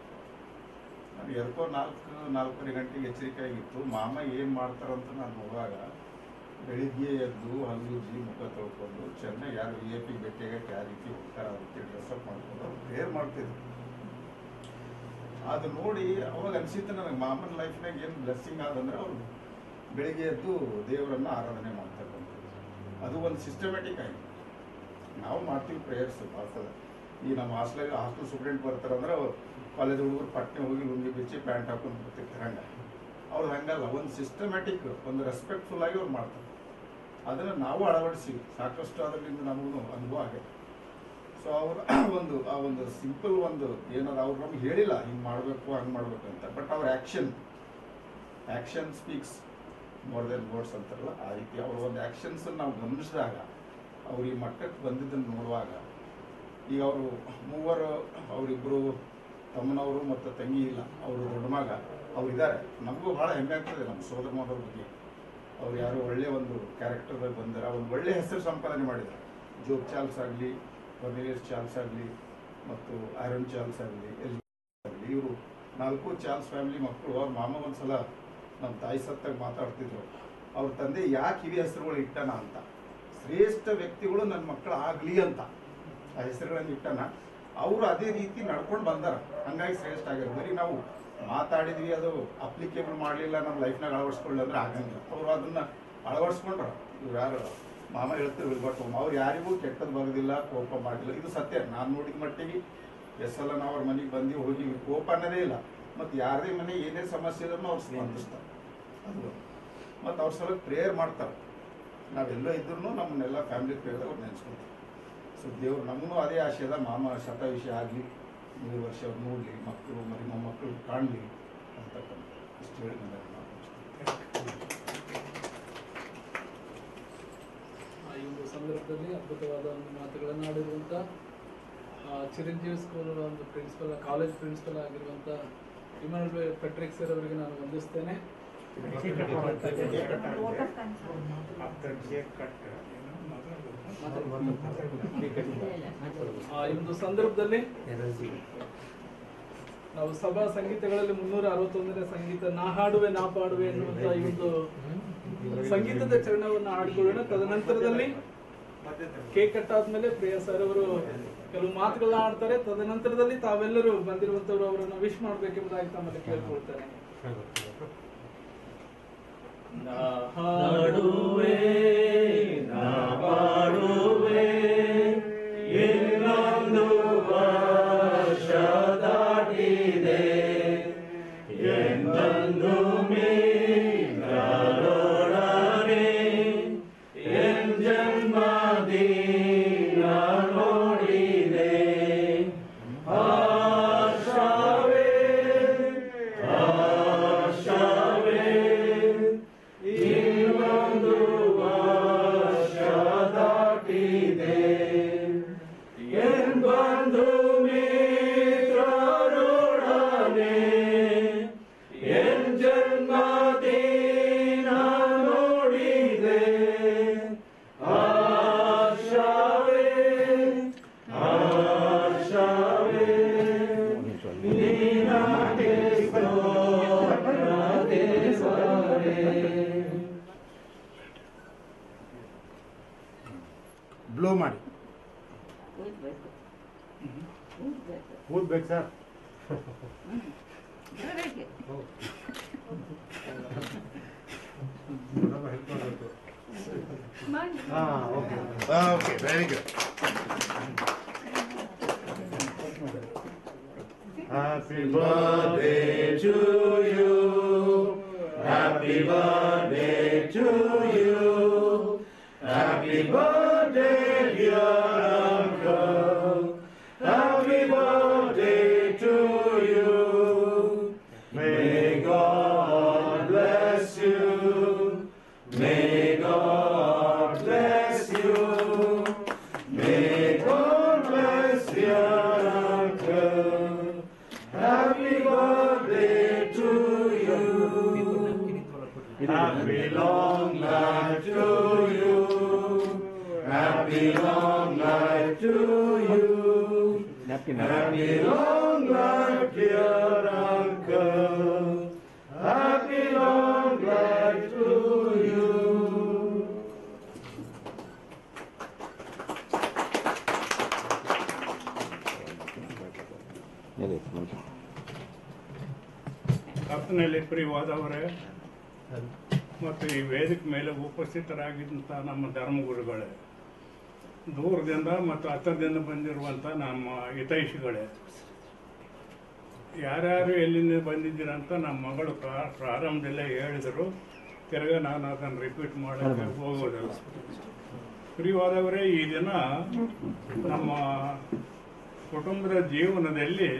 ನಾನು ಎದಕ್ಕೋ 4:30 ಗಂಟೆಗೆ ಎಚ್ಚರಿಕೆಯಾಗಿತ್ತು. ಮಾಮ ಏನು ಮಾಡ್ತಾರಂತ ನಾನು ನೋಡುವಾಗ ಬೆಳಿಗ್ಗೆ ಎದ್ದು ಹಲ್ಲುಜ್ಜಿ ಮುಖ ತೊಳ್ಕೊಂಡು ಚೆನ್ನಾಗಿ ಯಾರು VIP ಭೇಟಿಯಾಗಕ್ಕೆ ಯಾವ ರೀತಿ ಹೋಗ್ತಾರೆ ಆ ರೀತಿ ಡ್ರೆಸ್ಅಪ್ ಮಾಡ್ಕೊಂಡು ಅವ್ರು ಪ್ರೇಯರ್ ಮಾಡ್ತಿದ್ರು. ಅದು ನೋಡಿ ಅವಾಗ ಅನಿಸಿತ್ತು ನನಗೆ ಮಾಮನ ಲೈಫ್ನಾಗ ಏನು ಬ್ಲೆಸ್ಸಿಂಗ್ ಆದಂದ್ರೆ ಅವರು ಬೆಳಿಗ್ಗೆ ಎದ್ದು ದೇವರನ್ನು ಆರಾಧನೆ ಮಾಡ್ತಕ್ಕಂಥದ್ದು. ಅದು ಒಂದು ಸಿಸ್ಟಮ್ಯಾಟಿಕ್ ಆಗಿ ನಾವು ಮಾಡ್ತೀವಿ ಪ್ರೇಯರ್ಸ್ ಭಾಳ. ಈ ನಮ್ಮ ಹಾಸ್ಟೆಲ್ ಸ್ಟೂಡೆಂಟ್ ಬರ್ತಾರಂದ್ರೆ ಕಾಲೇಜ್ ಹುಡುಗರು ಪಟ್ನೆ ಹೋಗಿ ಲುಂಗಿ ಬಿಚ್ಚಿ ಪ್ಯಾಂಟ್ ಹಾಕೊಂಡು ಬರ್ತಿರ್ತಾರೆ. ಹಂಗೆ ಅವ್ರು ಹಂಗಲ್ಲ, ಒಂದು ಸಿಸ್ಟಮ್ಯಾಟಿಕ್ ಒಂದು ರೆಸ್ಪೆಕ್ಟ್ಫುಲ್ ಆಗಿ ಅವ್ರು ಮಾಡ್ತಾರೆ. ಅದನ್ನು ನಾವು ಅಳವಡಿಸಿವಿ ಸಾಕಷ್ಟು. ಅದರಿಂದ ನಮಗೂ ಅನುಭವ ಆಗಿದೆ. ಸೊ ಅವರು ಆ ಒಂದು ಸಿಂಪಲ್ ಒಂದು ಏನಾದ್ರು ಅವ್ರು ನಮ್ಗೆ ಹೇಳಿಲ್ಲ ಹಿಂಗೆ ಮಾಡಬೇಕು ಹಂಗೆ ಮಾಡಬೇಕು ಅಂತ, ಬಟ್ ಅವ್ರ action speaks more than words ಅಂತಾರಲ್ಲ, ಆ ರೀತಿ ಅವ್ರ ಒಂದು ಆ್ಯಕ್ಷನ್ಸನ್ನು ನಾವು ಗಮನಿಸಿದಾಗ ಅವ್ರು ಈ ಮಟ್ಟಕ್ಕೆ ಬಂದಿದ್ದನ್ನು ನೋಡುವಾಗ, ಈಗ ಅವರು ಮೂವರು ಅವರಿಬ್ಬರು ತಮ್ಮನವರು ಮತ್ತು ತಂಗಿ ಇಲ್ಲ, ಅವರು ದೊಡ್ಡ ಮಗ ಅವ್ರು ಇದ್ದಾರೆ. ನಮಗೂ ಭಾಳ ಹೆಮ್ಮೆ ಆಗ್ತದೆ ನಮ್ಮ ಸೋದರ ಮಾವರ ಬಗ್ಗೆ. ಅವ್ರು ಯಾರು ಒಳ್ಳೆಯ ಒಂದು ಕ್ಯಾರೆಕ್ಟರ್ದಾಗ ಬಂದರೆ ಒಂದು ಒಳ್ಳೆಯ ಹೆಸರು ಸಂಪಾದನೆ ಮಾಡಿದ್ದಾರೆ. ಜೋಗ್ ಚಾರ್ಲ್ಸ್ ಆಗಲಿ, ಕೊರ್ನೆಲಿಯಸ್ ಚಾರ್ಲ್ಸ್ ಆಗಲಿ, ಮತ್ತು ಆರನ್ ಚಾರ್ಲ್ಸ್ ಆಗಲಿ, ಆಗಲಿ, ಇವರು 4 ಚಾರ್ಲ್ಸ್ ಫ್ಯಾಮಿಲಿ ಮಕ್ಕಳು. ಅವ್ರ ಮಾಮ ಒಂದ್ಸಲ ನಮ್ಮ ತಾಯಿ ಸತ್ತಾಗ ಮಾತಾಡ್ತಿದ್ರು, ಅವ್ರ ತಂದೆ ಯಾಕೆ ಇವೆ ಹೆಸರುಗಳು ಇಟ್ಟನ ಅಂತ. ಶ್ರೇಷ್ಠ ವ್ಯಕ್ತಿಗಳು ನನ್ನ ಮಕ್ಕಳು ಆಗಲಿ ಅಂತ ಆ ಹೆಸರುಗಳನ್ನು ಇಟ್ಟನ. ಅವರು ಅದೇ ರೀತಿ ನಡ್ಕೊಂಡು ಬಂದಾರ, ಹಂಗಾಗಿ ಶ್ರೇಷ್ಠ ಆಗ್ಯಾರ. ಬರೀ ನಾವು ಮಾತಾಡಿದ್ವಿ ಅದು ಅಪ್ಲಿಕೇಬಲ್ ಮಾಡಲಿಲ್ಲ ನಮ್ಮ ಲೈಫ್ನಾಗ ಅಳವಡಿಸ್ಕೊಳ್ಳಿ ಅಂದ್ರೆ ಆಗಂಗಿಲ್ಲ. ಅವರು ಅದನ್ನು ಅಳವಡಿಸ್ಕೊಂಡ್ರ. ಇವ್ರು ಯಾರು ಮಾಮ ಹೇಳ್ತಿರ್ಬೇಕು, ಬಟ್ ಅವ್ರು ಯಾರಿಗೂ ಕೆಟ್ಟದ್ದು ಬರೋದಿಲ್ಲ, ಕೋಪ ಮಾಡಿಲ್ಲ. ಇದು ಸತ್ಯ. ನಾನು ನೋಡಿದ ಮಟ್ಟಿಗೆ ಎಷ್ಟೆಲ್ಲ ನಾವು ಅವ್ರ ಮನೆಗೆ ಬಂದು ಹೋಗಿ ಕೋಪ ಅನ್ನೋದೇ ಇಲ್ಲ. ಮತ್ತು ಯಾರದೇ ಮನೆ ಏನೇ ಸಮಸ್ಯೆ ಇದ್ರೂ ಅವ್ರು ಸ್ಪಂದಿಸ್ತಾರೆ. ಅದು ಮತ್ತು ಅವ್ರ ಸಲ ಪ್ರೇಯರ್ ಮಾಡ್ತಾರೆ. ನಾವೆಲ್ಲ ಇದ್ರೂ ನಮ್ಮನ್ನೆಲ್ಲ ಫ್ಯಾಮಿಲಿ ಪ್ರೇಯರ್ದಾಗ ಅವ್ರು ನೆನೆಸ್ಕೊಳ್ತೀವಿ. ಸೊ ದೇವ್ರು ನಮಗೂ ಅದೇ ಆಶಯದ ಮಾಮ ಶತ ವಿಷಯ ಆಗಲಿ, 3 ವರ್ಷ ಅವ್ರು ನೋಡಲಿ, ಮಕ್ಕಳು ಮರಿ ಮೊಮ್ಮಕ್ಕಳು ಕಾಣಲಿ ಅಂತಕ್ಕಂಥ ಇಷ್ಟು ಹೇಳಿ ನನ್ನ ಈ ಒಂದು ಸಂದರ್ಭದಲ್ಲಿ ಅದ್ಭುತವಾದ ಒಂದು ಮಾತುಗಳನ್ನು ಆಡಿರುವಂಥ ಚಿರಂಜೀವಿ ಸ್ಕೂಲ್ ಒಂದು ಪ್ರಿನ್ಸಿಪಲ್, ಕಾಲೇಜ್ ಪ್ರಿನ್ಸಿಪಲ್ ಆಗಿರುವಂಥ ಇಮ್ಯಾನ್ಯುಯಲ್ ಫ್ರೆಡ್ರಿಕ್ ಸರ್ ಅವರಿಗೆ ನಾನು ವಂದಿಸ್ತೇನೆ. ಈ ಒಂದು ಸಂದರ್ಭದಲ್ಲಿ ನಾವು ಸಭಾ ಸಂಗೀತಗಳಲ್ಲಿ 361ನೇ ಸಂಗೀತ ನಾ ಹಾಡುವೆ ನಾ ಪಾಡುವೆ ಎನ್ನುವಂತ ಈ ಒಂದು ಸಂಗೀತದ ಚರಣವನ್ನು ಹಾಡಿಕೊಳ್ಳೋಣ. ತದನಂತರದಲ್ಲಿ ಕೇಕ್ ಕಟ್ ಆದ್ಮೇಲೆ ಪ್ರಿಯಾ ಸರ್ ಅವರು ಕೆಲವು ಮಾತುಗಳನ್ನ ಆಡ್ತಾರೆ. ತದನಂತರದಲ್ಲಿ ತಾವೆಲ್ಲರೂ ಬಂದಿರುವಂತವ್ರು ಅವರನ್ನು ವಿಶ್ ಮಾಡ್ಬೇಕೆಂಬುದಾಗಿ ತಮ್ಮಲ್ಲಿ ಕೇಳ್ಕೊಳ್ತಾರೆ. ನಾ ಹಾಡುವೆ ನಾ ಪಾಡುವೆ ಇನ್ನೊಂದು ವರ್ಷ ದಾಟಿದೆ ಕೂದ್ಬೇಕು ಸರ್. ಜೋರಾಗಿ. ಮಾಡಿ. Okay. Okay, very good. Happy birthday to you. Happy birthday to you. Happy birthday, dear uncle. Happy birthday to you. May God bless you. May God bless you. May God bless your uncle. Happy birthday to you. Happy long life to you. Happy long life to you. Happy long life, dear uncle. Happy long life to you. ಕರ್ತನಲ್ಲಿ ಪ್ರಿಯವಾದವರೇ ಮತ್ತು ಈ ವೇದಿಕೆ ಮೇಲೆ ಉಪಸ್ಥಿತರಾಗಿದ್ದಂಥ ನಮ್ಮ ಧರ್ಮಗುರುಗಳೇ, ದೂರದಿಂದ ಮತ್ತು ಹತ್ತಿರದಿಂದ ಬಂದಿರುವಂಥ ನಮ್ಮ ಹಿತೈಷಿಗಳೇ, ಯಾರ್ಯಾರು ಎಲ್ಲಿಂದ ಬಂದಿದ್ದೀರಂತ ನಮ್ಮ ಮಗಳು ಪ್ರಾರಂಭದಲ್ಲೇ ಹೇಳಿದರು. ತಿರ್ಗಾ ನಾನು ಅದನ್ನು ರಿಪೀಟ್ ಮಾಡೋಕ್ಕೆ ಹೋಗೋದಿಲ್ಲ. ಪ್ರಿಯವಾದವರೇ, ಈ ದಿನ ನಮ್ಮ ಕುಟುಂಬದ ಜೀವನದಲ್ಲಿ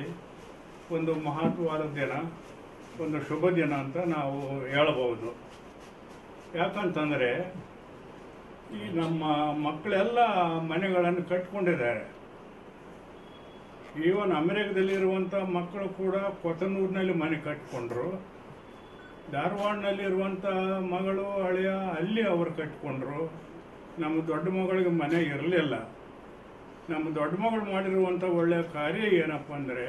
ಒಂದು ಮಹತ್ವವಾದ ದಿನ, ಒಂದು ಶುಭ ದಿನ ಅಂತ ನಾವು ಹೇಳಬಹುದು. ಯಾಕಂತಂದರೆ ಈ ನಮ್ಮ ಮಕ್ಕಳೆಲ್ಲ ಮನೆಗಳನ್ನು ಕಟ್ಕೊಂಡಿದ್ದಾರೆ. ಈವನ್ ಅಮೆರಿಕದಲ್ಲಿರುವಂಥ ಮಕ್ಕಳು ಕೂಡ ಕೊತ್ತನೂರಿನಲ್ಲಿ ಮನೆ ಕಟ್ಕೊಂಡ್ರು. ಧಾರವಾಡನಲ್ಲಿರುವಂಥ ಮಗಳು ಹಳೆಯ ಅಲ್ಲಿ ಅವರು ಕಟ್ಕೊಂಡ್ರು. ನಮ್ಮ ದೊಡ್ಡ ಮಗಳಿಗೆ ಮನೆ ಇರಲಿಲ್ಲ. ನಮ್ಮ ದೊಡ್ಡ ಮಗಳು ಮಾಡಿರುವಂಥ ಒಳ್ಳೆಯ ಕಾರ್ಯ ಏನಪ್ಪ ಅಂದರೆ,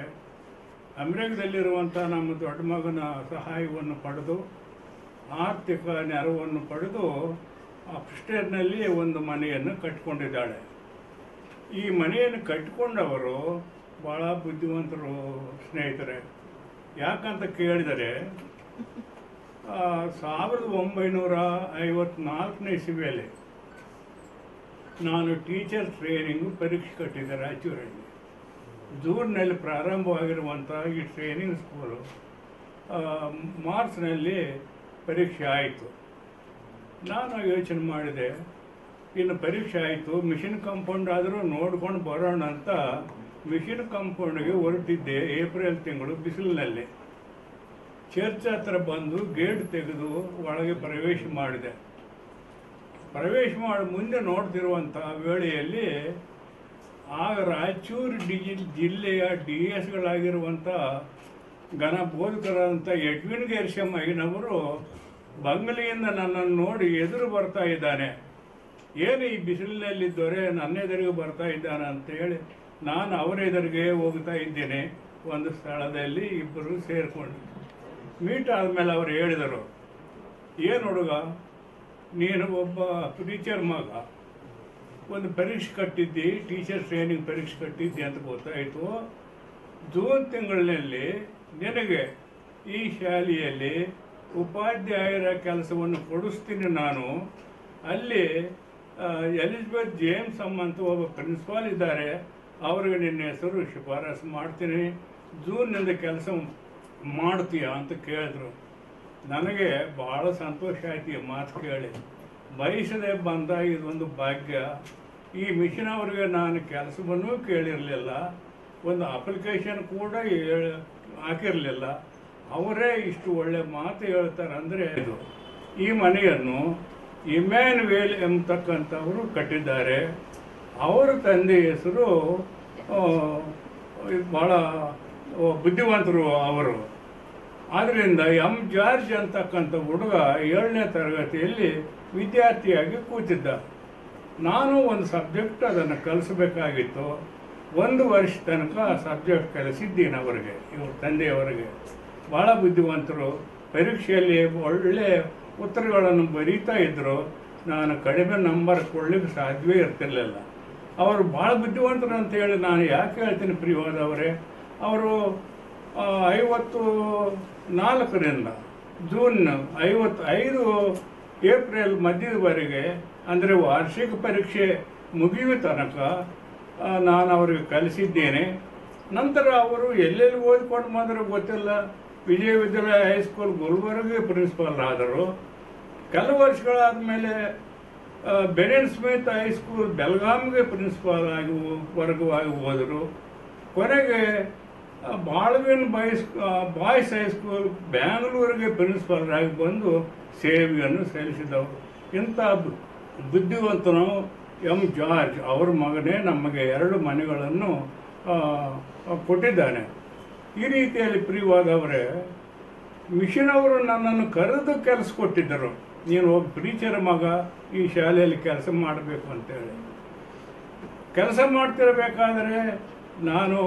ಅಮೆರಿಕದಲ್ಲಿರುವಂಥ ನಮ್ಮ ದೊಡ್ಡ ಮಗನ ಸಹಾಯವನ್ನು ಪಡೆದು, ಆರ್ಥಿಕ ನೆರವನ್ನು ಪಡೆದು ಅಪ್ಸ್ಟೇರ್ನಲ್ಲಿ ಒಂದು ಮನೆಯನ್ನು ಕಟ್ಟಿಕೊಂಡಿದ್ದಾಳೆ. ಈ ಮನೆಯನ್ನು ಕಟ್ಟಿಕೊಂಡವರು ಭಾಳ ಬುದ್ಧಿವಂತರು ಸ್ನೇಹಿತರೆ. ಯಾಕಂತ ಕೇಳಿದರೆ 1954ನೇ ಇಸವಿಯಲ್ಲಿ ನಾನು ಟೀಚರ್ ಟ್ರೈನಿಂಗು ಪರೀಕ್ಷೆ ಕಟ್ಟಿದ್ದೆ ರಾಯಚೂರಲ್ಲಿ. ಜೂನ್ನಲ್ಲಿ ಪ್ರಾರಂಭವಾಗಿರುವಂಥ ಈ ಟ್ರೈನಿಂಗ್ ಸ್ಕೂಲು ಮಾರ್ಚ್ನಲ್ಲಿ ಪರೀಕ್ಷೆ ಆಯಿತು. ನಾನು ಯೋಚನೆ ಮಾಡಿದೆ, ಇನ್ನು ಪರೀಕ್ಷೆ ಆಯಿತು, ಮಿಷನ್ ಕಾಂಪೌಂಡ್ ಆದರೂ ನೋಡ್ಕೊಂಡು ಬರೋಣ ಅಂತ ಮಿಷನ್ ಕಾಂಪೌಂಡ್ಗೆ ಹೊರಟಿದ್ದೆ. ಏಪ್ರಿಲ್ ತಿಂಗಳು ಬಿಸಿಲಿನಲ್ಲಿ ಚರ್ಚ್ ಹತ್ರ ಬಂದು ಗೇಟ್ ತೆಗೆದು ಒಳಗೆ ಪ್ರವೇಶ ಮಾಡಿದೆ. ಪ್ರವೇಶ ಮಾಡಿ ಮುಂದೆ ನೋಡ್ತಿರುವಂಥ ವೇಳೆಯಲ್ಲಿ ಆಗ ರಾಯಚೂರು ಜಿಲ್ಲೆಯ DS-ಗಳಾಗಿರುವಂಥ ಘನ ಬೋಧಕರಾದಂಥ ಎಡ್ವಿನ್ ಗೇರ್ಶಮ್ಮಯ್ಯನವರು ಬಂಗಲೆಯಿಂದ ನನ್ನನ್ನು ನೋಡಿ ಎದುರು ಬರ್ತಾ ಇದ್ದಾನೆ. ಏನು ಈ ಬಿಸಿಲಿನಲ್ಲಿ ದೊರೆ ನನ್ನ ಎದುರಿಗೆ ಬರ್ತಾ ಇದ್ದಾನೆ ಅಂತೇಳಿ ನಾನು ಅವರ ಎದುರಿಗೆ ಹೋಗ್ತಾ ಇದ್ದೇನೆ. ಒಂದು ಸ್ಥಳದಲ್ಲಿ ಇಬ್ಬರು ಸೇರಿಕೊಂಡು ಮೀಟ್ ಆದಮೇಲೆ ಅವರು ಹೇಳಿದರು, ಏನು ಹುಡುಗ, ನೀನು ಒಬ್ಬ ಟೀಚರ್ ಮಗ, ಒಂದು ಪರೀಕ್ಷೆ ಕಟ್ಟಿದ್ದಿ, ಟೀಚರ್ ಟ್ರೈನಿಂಗ್ ಪರೀಕ್ಷೆ ಕಟ್ಟಿದ್ದಿ ಅಂತ ಗೊತ್ತಾಯಿತು. ಜೂನ್ ತಿಂಗಳಿನಲ್ಲಿ ನಿನಗೆ ಈ ಶಾಲೆಯಲ್ಲಿ ಉಪಾಧ್ಯಾಯರ ಕೆಲಸವನ್ನು ಕೊಡಿಸ್ತೀನಿ ನಾನು. ಅಲ್ಲಿ ಎಲಿಜಬೆತ್ ಜೇಮ್ಸ್ ಅಮ್ಮ ಅಂತ ಒಬ್ಬ ಪ್ರಿನ್ಸಿಪಾಲ್ ಇದ್ದಾರೆ, ಅವ್ರಿಗೆ ನಿನ್ನ ಹೆಸರು ಶಿಫಾರಸು ಮಾಡ್ತೀನಿ, ಜೂನ್ನಿಂದ ಕೆಲಸ ಮಾಡ್ತೀಯ ಅಂತ ಕೇಳಿದ್ರು. ನನಗೆ ಭಾಳ ಸಂತೋಷ ಆಯ್ತು ಈ ಮಾತು ಕೇಳಿ. ಬಯಸದೆ ಬಂದ ಇದೊಂದು ಭಾಗ್ಯ. ಈ ಮಿಷನ್ ಅವರಿಗೆ ನಾನು ಕೆಲಸವನ್ನೂ ಕೇಳಿರಲಿಲ್ಲ, ಒಂದು ಅಪ್ಲಿಕೇಶನ್ ಕೂಡ ಹಾಕಿರಲಿಲ್ಲ. ಅವರೇ ಇಷ್ಟು ಒಳ್ಳೆ ಮಾತು ಹೇಳ್ತಾರೆ ಅಂದರೆ ಇದು. ಈ ಮನೆಯನ್ನು ಇಮ್ಯಾನ್ಯುಯಲ್ ಎಂಬತಕ್ಕಂಥವರು ಕಟ್ಟಿದ್ದಾರೆ. ಅವರ ತಂದೆ ಹೆಸರು ಭಾಳ ಬುದ್ಧಿವಂತರು ಅವರು. ಆದ್ದರಿಂದ ಜಾರ್ಜ್ ಅಂತಕ್ಕಂಥ ಹುಡುಗ 7ನೇ ತರಗತಿಯಲ್ಲಿ ವಿದ್ಯಾರ್ಥಿಯಾಗಿ ಕೂತಿದ್ದ. ನಾನು ಒಂದು ಸಬ್ಜೆಕ್ಟ್ ಅದನ್ನು ಕಲಿಸಬೇಕಾಗಿತ್ತು. 1 ವರ್ಷ ತನಕ ಆ ಸಬ್ಜೆಕ್ಟ್ ಕಲಿಸಿದ್ದೀನಿ ಅವರಿಗೆ, ಇವ್ರ ತಂದೆಯವರಿಗೆ. ಭಾಳ ಬುದ್ಧಿವಂತರು, ಪರೀಕ್ಷೆಯಲ್ಲಿ ಒಳ್ಳೆಯ ಉತ್ತರಗಳನ್ನು ಬರೀತಾ ಇದ್ದರು. ನಾನು ಕಡಿಮೆ ನಂಬರ್ ಕೊಡಲಿಕ್ಕೆ ಸಾಧ್ಯವೇ ಇರ್ತಿರಲಿಲ್ಲ. ಅವರು ಭಾಳ ಬುದ್ಧಿವಂತರು ಅಂತ ಹೇಳಿ ನಾನು ಯಾಕೆ ಹೇಳ್ತೀನಿ ಪ್ರಿಯವಾದವರೇ, ಅವರು 54ರಿಂದ ಜೂನ್ 55 ಏಪ್ರಿಲ್ ಮಧ್ಯದವರೆಗೆ ಅಂದರೆ ವಾರ್ಷಿಕ ಪರೀಕ್ಷೆ ಮುಗಿಯುವ ತನಕ ನಾನು ಅವರಿಗೆ ಕಲಿಸಿದ್ದೇನೆ. ನಂತರ ಅವರು ಎಲ್ಲೆಲ್ಲಿ ಓದ್ಕೊಂಡು ಬಂದರೂ ಗೊತ್ತಿಲ್ಲ. ವಿಜಯ ವಿದ್ಯಾಲಯ ಹೈಸ್ಕೂಲ್ ಗುಲ್ಬರ್ಗ ಪ್ರಿನ್ಸಿಪಾಲ್ ಆದರು. ಕೆಲವು ವರ್ಷಗಳಾದ ಮೇಲೆ ಬೆರೆನ್ ಸ್ಮಿತ್ ಹೈಸ್ಕೂಲ್ ಬೆಳಗಾಂಗೆ ಪ್ರಿನ್ಸಿಪಾಲ್ ಆಗಿ ವರ್ಗವಾಗಿ ಹೋದರು. ಕೊನೆಗೆ ಬಾಳ್ವಿನ್ ಬಾಯ್ಸ್ ಹೈಸ್ಕೂಲ್ ಬ್ಯಾಂಗ್ಳೂರಿಗೆ ಪ್ರಿನ್ಸಿಪಾಲ್ ಆಗಿ ಬಂದು ಸೇವೆಯನ್ನು ಸಲ್ಲಿಸಿದವರು. ಇಂಥ ಬುದ್ಧಿವಂತನು ಎಂ ಜಾರ್ಜ್ ಅವ್ರ ಮಗನೇ ನಮಗೆ 2 ಮನೆಗಳನ್ನು ಕೊಟ್ಟಿದ್ದಾನೆ. ಈ ರೀತಿಯಲ್ಲಿ ಪ್ರಿಯವಾದವರೇ, ಮಿಷನ್ ಅವರು ನನ್ನನ್ನು ಕರೆದು ಕೆಲಸ ಕೊಟ್ಟಿದ್ದರು. ನೀನು ಹೋಗಿ ಪ್ರೀಚರ್ ಮಗ ಈ ಶಾಲೆಯಲ್ಲಿ ಕೆಲಸ ಮಾಡಬೇಕು ಅಂತೇಳಿ. ಕೆಲಸ ಮಾಡ್ತಿರಬೇಕಾದರೆ ನಾನು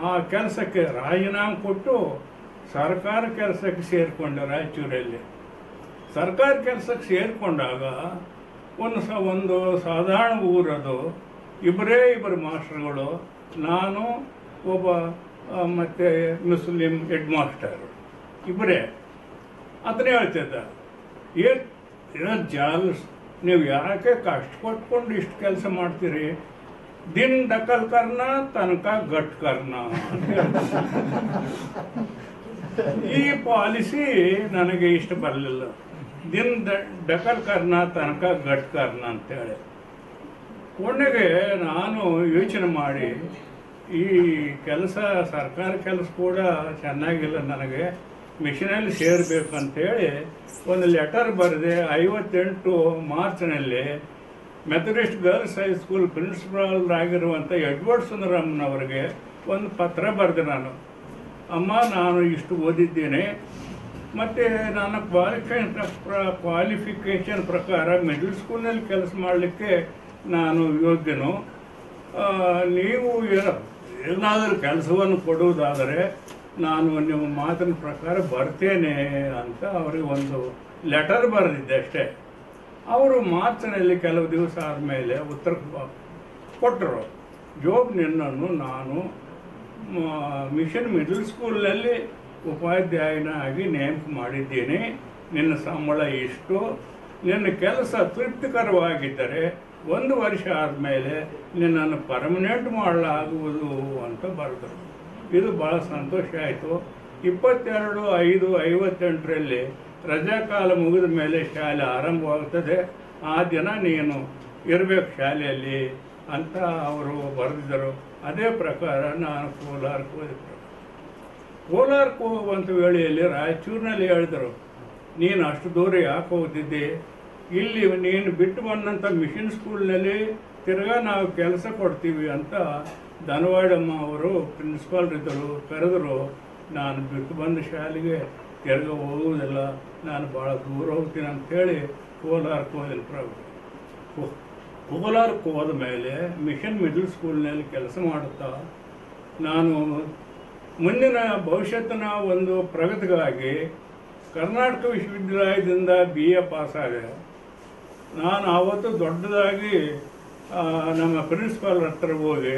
ಆ ಕೆಲಸಕ್ಕೆ ರಾಜೀನಾಮೆ ಕೊಟ್ಟು ಸರ್ಕಾರ ಕೆಲಸಕ್ಕೆ ಸೇರಿಕೊಂಡೆ. ರಾಯಚೂರಲ್ಲಿ ಸರ್ಕಾರ ಕೆಲಸಕ್ಕೆ ಸೇರಿಕೊಂಡಾಗ ಒಂದು ಸಾಧಾರಣ ಊರದು, ಇಬ್ಬರು ಮಾಸ್ಟರ್ಗಳು, ನಾನು ಒಬ್ಬ ಮತ್ತು ಮುಸ್ಲಿಂ ಹೆಡ್ ಮಾಸ್ಟರ್, ಇಬ್ಬರೇ. ಅದನ್ನೇ ಹೇಳ್ತಿದ್ದ, ಏನು ಜಾಲ್ಸ್ ನೀವು ಯಾಕೆ ಕಷ್ಟ ಕೊಟ್ಕೊಂಡು ಇಷ್ಟು ಕೆಲಸ ಮಾಡ್ತೀರಿ, ದಿನ ಡಕಲ್ ಕರ್ನ ತನಕ ಗಟ್ ಕರ್ನ ಅಂತ ಹೇಳ್ತಾರೆ. ಈ ಪಾಲಿಸಿ ನನಗೆ ಇಷ್ಟ ಬರಲಿಲ್ಲ. ದಿನ ಡಕಲ್ ಕರ್ನ ತನಕ ಗಟ್ ಕರ್ನ ಅಂತೇಳಿ. ಕೊನೆಗೆ ನಾನು ಯೋಚನೆ ಮಾಡಿ ಈ ಕೆಲಸ ಸರ್ಕಾರ ಕೆಲಸ ಕೂಡ ಚೆನ್ನಾಗಿಲ್ಲ, ನನಗೆ ಮಿಷನಲ್ಲಿ ಸೇರಬೇಕಂತೇಳಿ ಒಂದು ಲೆಟರ್ ಬರೆದೆ. 58 ಮಾರ್ಚ್ನಲ್ಲಿ ಮೆಥಡಿಸ್ಟ್ ಗರ್ಲ್ಸ್ ಹೈಸ್ಕೂಲ್ ಪ್ರಿನ್ಸಿಪಾಲ್ ಆಗಿರುವಂಥ ಎಡ್ವರ್ಡ್ ಸುಂದರಮ್ಮನವರಿಗೆ ಒಂದು ಪತ್ರ ಬರೆದೆ ನಾನು. ಅಮ್ಮ, ನಾನು ಇಷ್ಟು ಓದಿದ್ದೇನೆ ಮತ್ತು ನನ್ನ ಕ್ವಾಲಿಫಿಕೇಷನ್ ಪ್ರಕಾರ ಮಿಡಲ್ ಸ್ಕೂಲ್ನಲ್ಲಿ ಕೆಲಸ ಮಾಡಲಿಕ್ಕೆ ನಾನು ಯೋಗ್ಯನು. ನೀವು ಏನಾದರೂ ಕೆಲಸವನ್ನು ಕೊಡುವುದಾದರೆ ನಾನು ನಿಮ್ಮ ಮಾತಿನ ಪ್ರಕಾರ ಬರ್ತೇನೆ ಅಂತ ಅವರಿಗೆ ಒಂದು ಲೆಟರ್ ಬರೆದಿದ್ದೆ ಅಷ್ಟೇ. ಅವರು ಮಾರ್ಚ್ನಲ್ಲಿ ಕೆಲವು ದಿವಸ ಆದಮೇಲೆ ಉತ್ತರ ಕೊಟ್ಟರು. ಜೋಬ್, ನಿನ್ನನ್ನು ನಾನು ಮಿಷನ್ ಮಿಡಲ್ ಸ್ಕೂಲ್ನಲ್ಲಿ ಉಪಾಧ್ಯಾಯನಾಗಿ ನೇಮಕ ಮಾಡಿದ್ದೇನೆ. ನಿನ್ನ ಸಂಬಳ ಇಷ್ಟು. ನಿನ್ನ ಕೆಲಸ ತೃಪ್ತಿಕರವಾಗಿದ್ದರೆ 1 ವರ್ಷ ಆದಮೇಲೆ ನಿನ್ನನ್ನು ಪರ್ಮನೆಂಟ್ ಮಾಡಲಾಗುವುದು ಅಂತ ಬರೆದರು. ಇದು ಭಾಳ ಸಂತೋಷ ಆಯಿತು. 22/5/58ರಲ್ಲಿ ರಜಾಕಾಲ ಮುಗಿದ ಮೇಲೆ ಶಾಲೆ ಆರಂಭವಾಗುತ್ತದೆ. ಆ ದಿನ ನೀನು ಇರಬೇಕು ಶಾಲೆಯಲ್ಲಿ ಅಂತ ಅವರು ಬರೆದಿದ್ದರು. ಅದೇ ಪ್ರಕಾರ ನಾನು ಕೋಲಾರಕ್ಕೆ ಹೋಗಿದ್ದೆ. ಕೋಲಾರಕ್ಕೆ ಹೋಗುವಂಥ ವೇಳೆಯಲ್ಲಿ ರಾಯಚೂರಿನಲ್ಲಿ ಹೇಳಿದರು, ನೀನು ಅಷ್ಟು ದೂರ ಯಾಕೆ ಹೋಗ್ತಿದ್ದೆ, ಇಲ್ಲಿ ನೀನು ಬಿಟ್ಟು ಬಂದಂಥ ಮಿಷನ್ ಸ್ಕೂಲ್ನಲ್ಲಿ ತಿರ್ಗಾ ನಾವು ಕೆಲಸ ಕೊಡ್ತೀವಿ ಅಂತ ಧನವಾಡಮ್ಮ ಅವರು ಪ್ರಿನ್ಸಿಪಾಲ್ ಇದ್ದರು, ಕರೆದರು. ನಾನು ಬಿಟ್ಟು ಬಂದ ಶಾಲೆಗೆ ತಿರ್ಗಾ ಹೋಗುವುದಿಲ್ಲ, ನಾನು ಭಾಳ ದೂರ ಹೋಗ್ತೀನಿ ಅಂಥೇಳಿ ಕೋಲಾರಕ್ಕೆ ಹೋದಿಲ್ಲ. ಕೋಲಾರಕ್ಕೆ ಹೋದ ಮೇಲೆ ಮಿಷನ್ ಮಿಡಲ್ ಸ್ಕೂಲ್ನಲ್ಲಿ ಕೆಲಸ ಮಾಡುತ್ತಾ ನಾನು ಮುಂದಿನ ಭವಿಷ್ಯತ್ತಿನ ಒಂದು ಪ್ರಗತಿಗಾಗಿ ಕರ್ನಾಟಕ ವಿಶ್ವವಿದ್ಯಾಲಯದಿಂದ BA ಪಾಸ್ ಆದೆ. ನಾನು ಆವತ್ತು ದೊಡ್ಡದಾಗಿ ನಮ್ಮ ಪ್ರಿನ್ಸಿಪಾಲ್ ಹತ್ರ ಹೋಗಿ,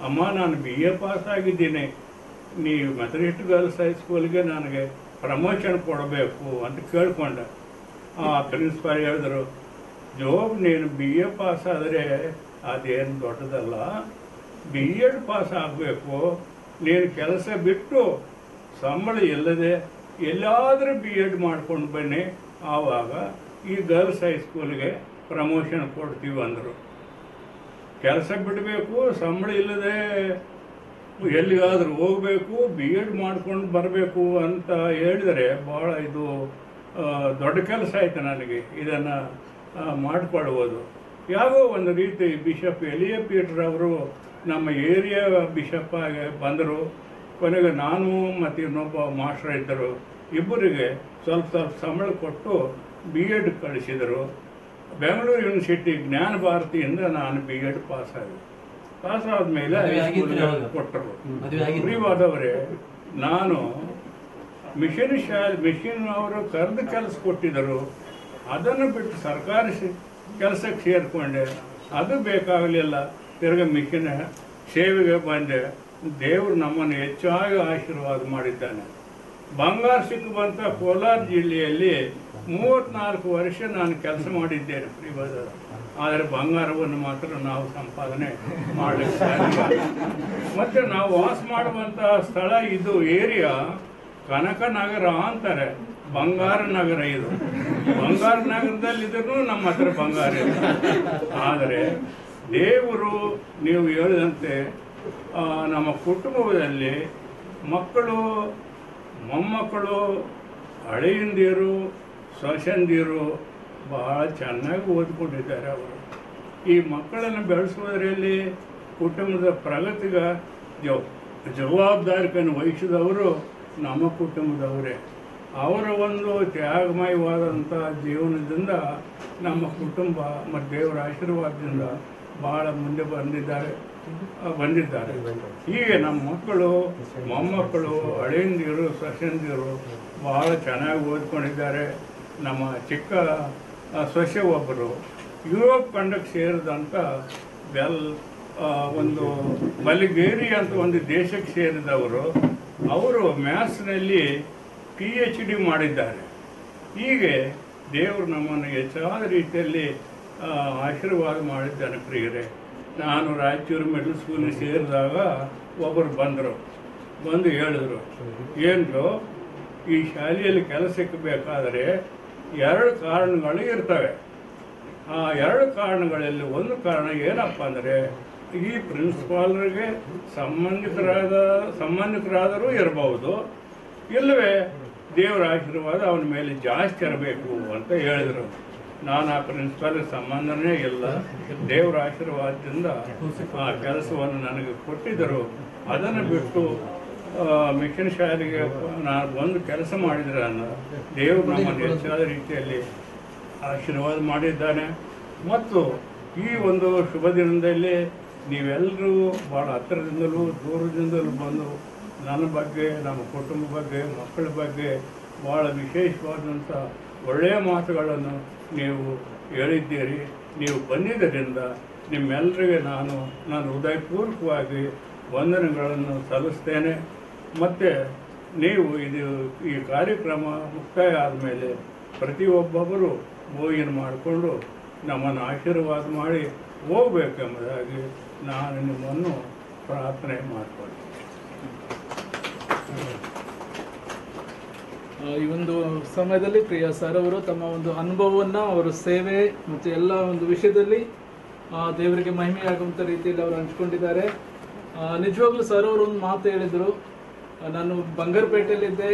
ಅಮ್ಮ, ನಾನು BA ಪಾಸ್ ಆಗಿದ್ದೀನಿ, ನೀವು ಮೆಥಡಿಸ್ಟ್ ಗರ್ಲ್ಸ್ ಹೈಸ್ಕೂಲ್ಗೆ ನನಗೆ ಪ್ರಮೋಷನ್ ಕೊಡಬೇಕು ಅಂತ ಕೇಳ್ಕೊಂಡೆ. ಆ ಪ್ರಿನ್ಸಿಪಾಲ್ ಹೇಳಿದ್ರು, ಜೋಬ್, ನೀನು BA ಪಾಸ್ ಆದರೆ ಅದೇನು ದೊಡ್ಡದಲ್ಲ, B.Ed ಪಾಸ್ ಆಗಬೇಕು. ನೀನು ಕೆಲಸ ಬಿಟ್ಟು ಸಂಬಳ ಇಲ್ಲದೆ ಎಲ್ಲಾದರೂ B.Ed ಮಾಡ್ಕೊಂಡು ಬನ್ನಿ, ಆವಾಗ ಈ ಗರ್ಲ್ಸ್ ಹೈಸ್ಕೂಲ್ಗೆ ಪ್ರಮೋಷನ್ ಕೊಡ್ತೀವಿ ಅಂದರು. ಕೆಲಸ ಬಿಡಬೇಕು, ಸಂಬಳ ಇಲ್ಲದೆ ಎಲ್ಲಿಗಾದರೂ ಹೋಗಬೇಕು, B.Ed ಮಾಡ್ಕೊಂಡು ಬರಬೇಕು ಅಂತ ಹೇಳಿದರೆ ಭಾಳ ಇದು ದೊಡ್ಡ ಕೆಲಸ ಆಯಿತು ನನಗೆ. ಇದನ್ನು ಮಾಡಿಕೊಳ್ಳುವುದು ಯಾವುದೋ ಒಂದು ರೀತಿ ಬಿಷಪ್ ಎಲಿಯ ಪೀಟರ್ ಅವರು ನಮ್ಮ ಏರಿಯಾ ಬಿಷಪ್ ಆಗಿ ಬಂದರು. ಕೊನೆಗೆ ನಾನು ಮತ್ತು ಇನ್ನೊಬ್ಬ ಮಾಸ್ಟರ್ ಇದ್ದರು, ಇಬ್ಬರಿಗೆ ಸ್ವಲ್ಪ ಸಂಬಳ ಕೊಟ್ಟು B.Ed ಕಳಿಸಿದರು. ಬೆಂಗಳೂರು ಯೂನಿವರ್ಸಿಟಿ ಜ್ಞಾನ ಭಾರತಿಯಿಂದ ನಾನು B.Ed ಪಾಸ್ ಆಗಿದೆ. ಪಾಸ್ ಆದಮೇಲೆ ಕೊಟ್ಟರು. ಪ್ರಿಯವಾದವರೇ, ನಾನು ಮಿಷನ್ ಅವರು ಕರೆದು ಕೆಲಸ ಕೊಟ್ಟಿದ್ದರು, ಅದನ್ನು ಬಿಟ್ಟು ಸರ್ಕಾರಿ ಕೆಲಸಕ್ಕೆ ಸೇರಿಕೊಂಡೆ. ಅದು ಬೇಕಾಗಲಿಲ್ಲ. ತಿರ್ಗ ಮಿಷನ್ ಸೇವೆಗೆ ಬಂದೆ. ದೇವರು ನಮ್ಮನ್ನು ಹೆಚ್ಚಾಗಿ ಆಶೀರ್ವಾದ ಮಾಡಿದ್ದಾನೆ. ಬಂಗಾರ ಸಿಕ್ಕುವಂತ ಕೋಲಾರ ಜಿಲ್ಲೆಯಲ್ಲಿ 34 ವರ್ಷ ನಾನು ಕೆಲಸ ಮಾಡಿದ್ದೇನೆ ಫ್ರೀ ಬಜಾರ್. ಆದರೆ ಬಂಗಾರವನ್ನು ಮಾತ್ರ ನಾವು ಸಂಪಾದನೆ ಮಾಡಲಿಕ್ಕೆ ಸಾಧ್ಯ. ಮತ್ತೆ ನಾವು ವಾಸ ಮಾಡುವಂತಹ ಸ್ಥಳ ಇದು ಏರಿಯಾ ಕನಕನಗರ ಅಂತಾರೆ, ಬಂಗಾರ ನಗರ ಇದು. ಬಂಗಾರ ನಗರದಲ್ಲಿದ್ರೂ ನಮ್ಮ ಹತ್ರ ಬಂಗಾರ ಇದೆ. ಆದರೆ ದೇವರು ನೀವು ಹೇಳಿದಂತೆ ನಮ್ಮ ಕುಟುಂಬದಲ್ಲಿ ಮಕ್ಕಳು, ಮೊಮ್ಮಕ್ಕಳು, ಹಳೆಯಂದಿರು, ಸೊಸೆಂದಿರು ಬಹಳ ಚೆನ್ನಾಗಿ ಓದ್ಕೊಂಡಿದ್ದಾರೆ. ಅವರು ಈ ಮಕ್ಕಳನ್ನು ಬೆಳೆಸುವುದರಲ್ಲಿ ಕುಟುಂಬದ ಪ್ರಗತಿಗ ಜವಾಬ್ದಾರಿಯನ್ನು ವಹಿಸಿದವರು ನಮ್ಮ ಕುಟುಂಬದವರೇ. ಅವರ ಒಂದು ತ್ಯಾಗಮಯವಾದಂಥ ಜೀವನದಿಂದ ನಮ್ಮ ಕುಟುಂಬ ಮತ್ತು ದೇವರ ಆಶೀರ್ವಾದದಿಂದ ಬಹಳ ಮುಂದೆ ಬಂದಿದ್ದಾರೆ. ಹೀಗೆ ನಮ್ಮ ಮಕ್ಕಳು, ಮೊಮ್ಮಕ್ಕಳು, ಹಳೆಯಂದಿರು, ಸೊಸೆಂದಿರು ಬಹಳ ಚೆನ್ನಾಗಿ ಓದ್ಕೊಂಡಿದ್ದಾರೆ. ನಮ್ಮ ಚಿಕ್ಕ ಸೊಸೆ ಒಬ್ಬರು ಯುರೋಪ್ ಖಂಡಕ್ಕೆ ಸೇರಿದಂಥ ಒಂದು ಬಲಿಗೇರಿ ಅಂತ ಒಂದು ದೇಶಕ್ಕೆ ಸೇರಿದವರು. ಅವರು ಮ್ಯಾಥ್ಸ್ನಲ್ಲಿ PhD ಮಾಡಿದ್ದಾರೆ. ಹೀಗೆ ದೇವರು ನಮ್ಮನ್ನು ಹೆಚ್ಚಾದ ರೀತಿಯಲ್ಲಿ ಆಶೀರ್ವಾದ ಮಾಡಿದ್ದಾನೆ ಪ್ರಿಯರೇ. ನಾನು ರಾಯಚೂರು ಮಿಡ್ಲ್ ಸ್ಕೂಲಿಗೆ ಸೇರಿದಾಗ ಒಬ್ಬರು ಬಂದು ಹೇಳಿದ್ರು, ಏನು ಈ ಶಾಲೆಯಲ್ಲಿ ಕೆಲಸ ಸಿಕ್ಕಬೇಕಾದರೆ 2 ಕಾರಣಗಳು ಇರ್ತವೆ. ಆ 2 ಕಾರಣಗಳಲ್ಲಿ ಒಂದು ಕಾರಣ ಏನಪ್ಪ ಅಂದರೆ ಈ ಪ್ರಿನ್ಸಿಪಾಲರಿಗೆ ಸಂಬಂಧಿಕರಾದರೂ ಇರಬಹುದು, ಇಲ್ಲವೇ ದೇವರ ಆಶೀರ್ವಾದ ಅವನ ಮೇಲೆ ಜಾಸ್ತಿ ಇರಬೇಕು ಅಂತ ಹೇಳಿದರು. ನಾನು ಆ ಪ್ರಿನ್ಸಿಪಾಲ್ ಸಂಬಂಧನೇ ಇಲ್ಲ, ದೇವರ ಆಶೀರ್ವಾದದಿಂದ ಆ ಕೆಲಸವನ್ನು ನನಗೆ ಕೊಟ್ಟಿದ್ದರು. ಅದನ್ನು ಬಿಟ್ಟು ಮಿಷನ್ ಶಾಲೆಗೆ ನಾನು ಬಂದು ಕೆಲಸ ಮಾಡಿದರೆ ದೇವರು ನಮ್ಮನ್ನು ಹೆಚ್ಚಾದ ರೀತಿಯಲ್ಲಿ ಆಶೀರ್ವಾದ ಮಾಡಿದ್ದಾನೆ. ಮತ್ತು ಈ ಒಂದು ಶುಭ ದಿನದಲ್ಲಿ ನೀವೆಲ್ಲರೂ ಭಾಳ ಹತ್ತಿರದಿಂದಲೂ ದೂರದಿಂದಲೂ ಬಂದು ನನ್ನ ಬಗ್ಗೆ, ನಮ್ಮ ಕುಟುಂಬ ಬಗ್ಗೆ, ಮಕ್ಕಳ ಬಗ್ಗೆ ಭಾಳ ವಿಶೇಷವಾದಂಥ ಒಳ್ಳೆಯ ಮಾತುಗಳನ್ನು ನೀವು ಹೇಳಿದ್ದೀರಿ. ನೀವು ಬಂದಿದ್ದರಿಂದ ನಿಮ್ಮೆಲ್ಲರಿಗೆ ನಾನು ಹೃದಯಪೂರ್ವಕವಾಗಿ ವಂದನೆಗಳನ್ನು ಸಲ್ಲಿಸ್ತೇನೆ. ಮತ್ತು ನೀವು ಈ ಕಾರ್ಯಕ್ರಮ ಮುಕ್ತಾಯ ಆದಮೇಲೆ ಪ್ರತಿಯೊಬ್ಬೊಬ್ಬರು ಭೋಜನ ಮಾಡಿಕೊಂಡು ನಮ್ಮನ್ನು ಆಶೀರ್ವಾದ ಮಾಡಿ ಹೋಗಬೇಕೆಂಬುದಾಗಿ ನಾನು ನಿಮ್ಮನ್ನು ಪ್ರಾರ್ಥನೆ ಮಾಡಿಕೊಳ್ತೀನಿ. ಈ ಒಂದು ಸಮಯದಲ್ಲಿ ಪ್ರಿಯ ಸರ್ ಅವರು ತಮ್ಮ ಒಂದು ಅನುಭವವನ್ನು, ಅವರ ಸೇವೆ ಮತ್ತು ಎಲ್ಲ ಒಂದು ವಿಷಯದಲ್ಲಿ ದೇವರಿಗೆ ಮಹಿಮೆಯಾಗುವಂಥ ರೀತಿಯಲ್ಲಿ ಅವರು ಹಂಚ್ಕೊಂಡಿದ್ದಾರೆ. ನಿಜವಾಗ್ಲೂ ಸರ್ ಅವರು ಒಂದು ಮಾತು ಹೇಳಿದರು, ನಾನು ಬಂಗಾರಪೇಟೆಯಲ್ಲಿದ್ದೆ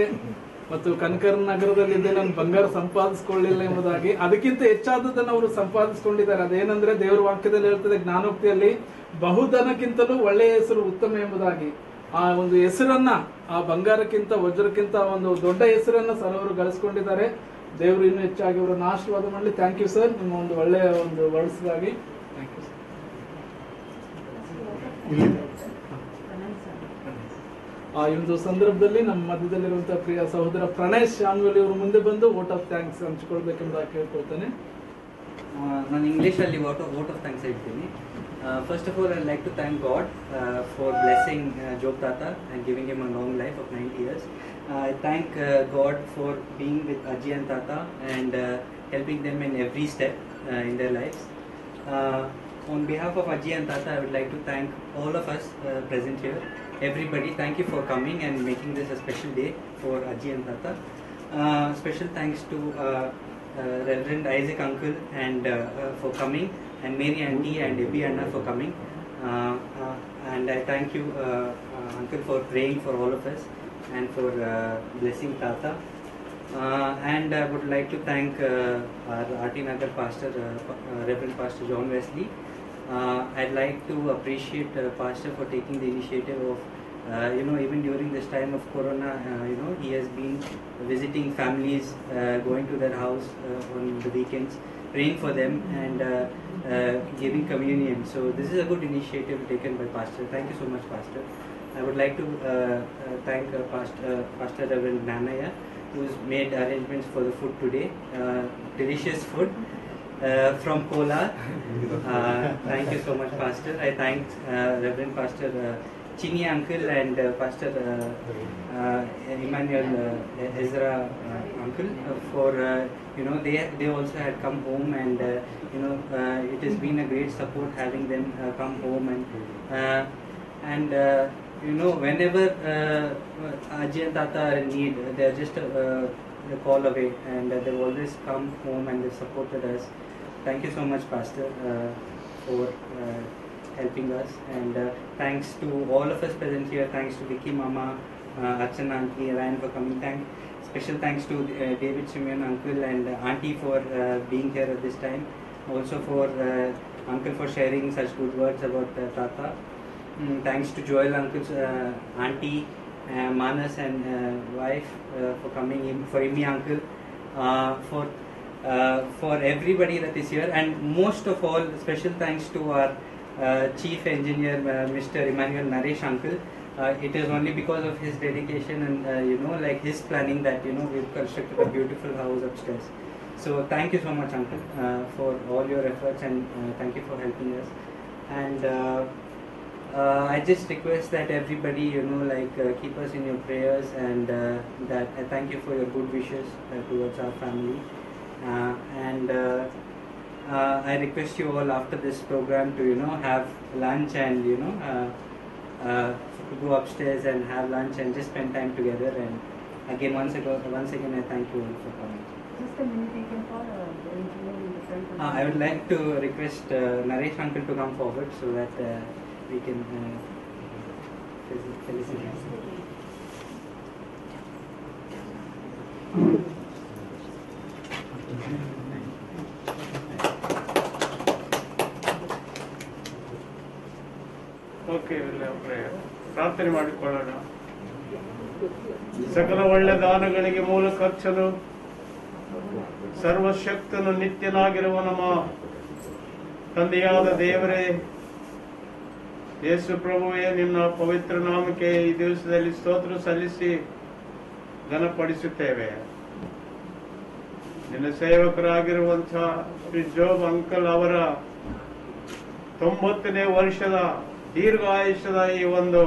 ಮತ್ತು ಕನಕರ ನಗರದಲ್ಲಿದ್ದೆ, ನಾನು ಬಂಗಾರ ಸಂಪಾದಿಸ್ಕೊಳ್ಳಿಲ್ಲ ಎಂಬುದಾಗಿ. ಅದಕ್ಕಿಂತ ಹೆಚ್ಚಾದದನ್ನು ಅವರು ಸಂಪಾದಿಸ್ಕೊಂಡಿದ್ದಾರೆ. ಅದೇನೆಂದ್ರೆ ದೇವರ ವಾಕ್ಯದಲ್ಲಿ ಹೇಳ್ತದೆ, ಜ್ಞಾನೋಕ್ತಿಯಲ್ಲಿ ಬಹುಧನಕ್ಕಿಂತಲೂ ಒಳ್ಳೆಯ ಹೆಸರು ಉತ್ತಮ ಎಂಬುದಾಗಿ. ಆ ಒಂದು ಹೆಸರನ್ನ, ಆ ಬಂಗಾರಕ್ಕಿಂತ ವಜ್ರಕ್ಕಿಂತ ಒಂದು ದೊಡ್ಡ ಹೆಸರನ್ನ ಸರ್ ಅವರು ಗಳಿಸ್ಕೊಂಡಿದ್ದಾರೆ. ದೇವರು ಇನ್ನೂ ಹೆಚ್ಚಾಗಿ ಅವರನ್ನು ಆಶೀರ್ವಾದ ಮಾಡಲಿ. ಥ್ಯಾಂಕ್ ಯು ಸರ್, ನಿಮ್ಮ ಒಂದು ಒಳ್ಳೆಯ ಒಂದು ವರ್ಡ್ಸ್ಗಾಗಿ. Thank you sir. ಈ ಒಂದು ಸಂದರ್ಭದಲ್ಲಿ ನಮ್ಮ ಮಧ್ಯದಲ್ಲಿರುವಂತಹ ಪ್ರಿಯ ಸಹೋದರ ಪ್ರಣೇಶ್ ಶಾನ್ವಲಿ ಅವರು ಮುಂದೆ ಬಂದು ವೋಟ್ ಆಫ್ ಥ್ಯಾಂಕ್ಸ್ ಹಂಚಿಕೊಳ್ಬೇಕೆಂಬುದಾಗಿ ಕೇಳ್ಕೊಳ್ತೇನೆ. ನಾನು ಇಂಗ್ಲೀಷಲ್ಲಿ ವೋಟ್ ಆಫ್ ಥ್ಯಾಂಕ್ಸ್ ಹೇಳ್ತೀನಿ. First of all, I'd like to thank God for blessing Job Tata and giving him a long life of 90 years. I thank God for being with Ajay and Tata and helping them in every step in their lives. On behalf of Ajay and Tata, I would like to thank all of us present here. Everybody, thank you for coming and making this a special day for Ajay and Tata. Special thanks to Reverend Isaac Uncle and for coming, and Mary Auntie and Debbie Anna for coming. And I thank you, Uncle, for praying for all of us and for blessing Tata. And I would like to thank our RT Nagar pastor, Reverend Pastor John Wesley. I'd like to appreciate Pastor for taking the initiative of, even during this time of Corona, he has been visiting families, going to their house on the weekends, praying for them and giving communion. So this is a good initiative taken by Pastor. Thank you so much, Pastor. I would like to thank Pastor Reverend Nanaya, who's made arrangements for the food today. Delicious food. from Kolar. Thank you so much, Pastor. I thank Reverend Pastor Chini uncle and Pastor Emmanuel Ezra uncle for they also had come home, and it has been a great support having them come home, and whenever Ajay and Tata are in need, they are just a call away, and they've always come home and they've supported us. Thank you so much, Pastor, for helping us, and thanks to all of us present here. Thanks to Vicky Mama, Archana Auntie, Ryan for coming. Special thanks to David Simeon Uncle and Auntie for being here at this time. Also for Uncle for sharing such good words about Tata. Thanks to Joel Uncle's Auntie, Manas and wife for coming in, for Imi Uncle, for everybody that is here, and most of all, special thanks to our Chief Engineer, Mr. Emmanuel Naresh Uncle. It is only because of his dedication and like his planning that we've constructed a beautiful house upstairs. So thank you so much, Uncle, for all your efforts, and thank you for helping us. And I just request that everybody keep us in your prayers, and that I thank you for your good wishes towards our family. I request you all after this program to have lunch and to go upstairs and have lunch and just spend time together. And again, once again, I thank you all for coming. Just a minute, you can call the engineer in the front. I would like to request Naresh Uncle to come forward so that we can felicitate. Okay, ಪ್ರಾರ್ಥನೆ ಮಾಡಿಕೊಳ್ಳೋಣ. ಸಕಲ ಒಳ್ಳೆ ದಾನಗಳಿಗೆ ಮೂಲ ಖರ್ಚನು ಸರ್ವಶಕ್ತನು ನಿತ್ಯನಾಗಿರುವ ನಮ್ಮ ತಂದೆಯಾದ ದೇವರೇ, ಯೇಸು ಪ್ರಭುವೇ, ನಿನ್ನ ಪವಿತ್ರ ನಾಮಕ್ಕೆ ಈ ದಿವಸದಲ್ಲಿ ಸ್ತೋತ್ರ ಸಲ್ಲಿಸಿ ಘನಪಡಿಸುತ್ತೇವೆ. ನಿನ್ನ ಸೇವಕರಾಗಿರುವಂತಹ ಶ್ರೀ ಜೋಬ್ ಅಂಕಲ್ ಅವರ 90ನೇ ವರ್ಷದ ದೀರ್ಘಾಯುಷ್ಯದ ಈ ಒಂದು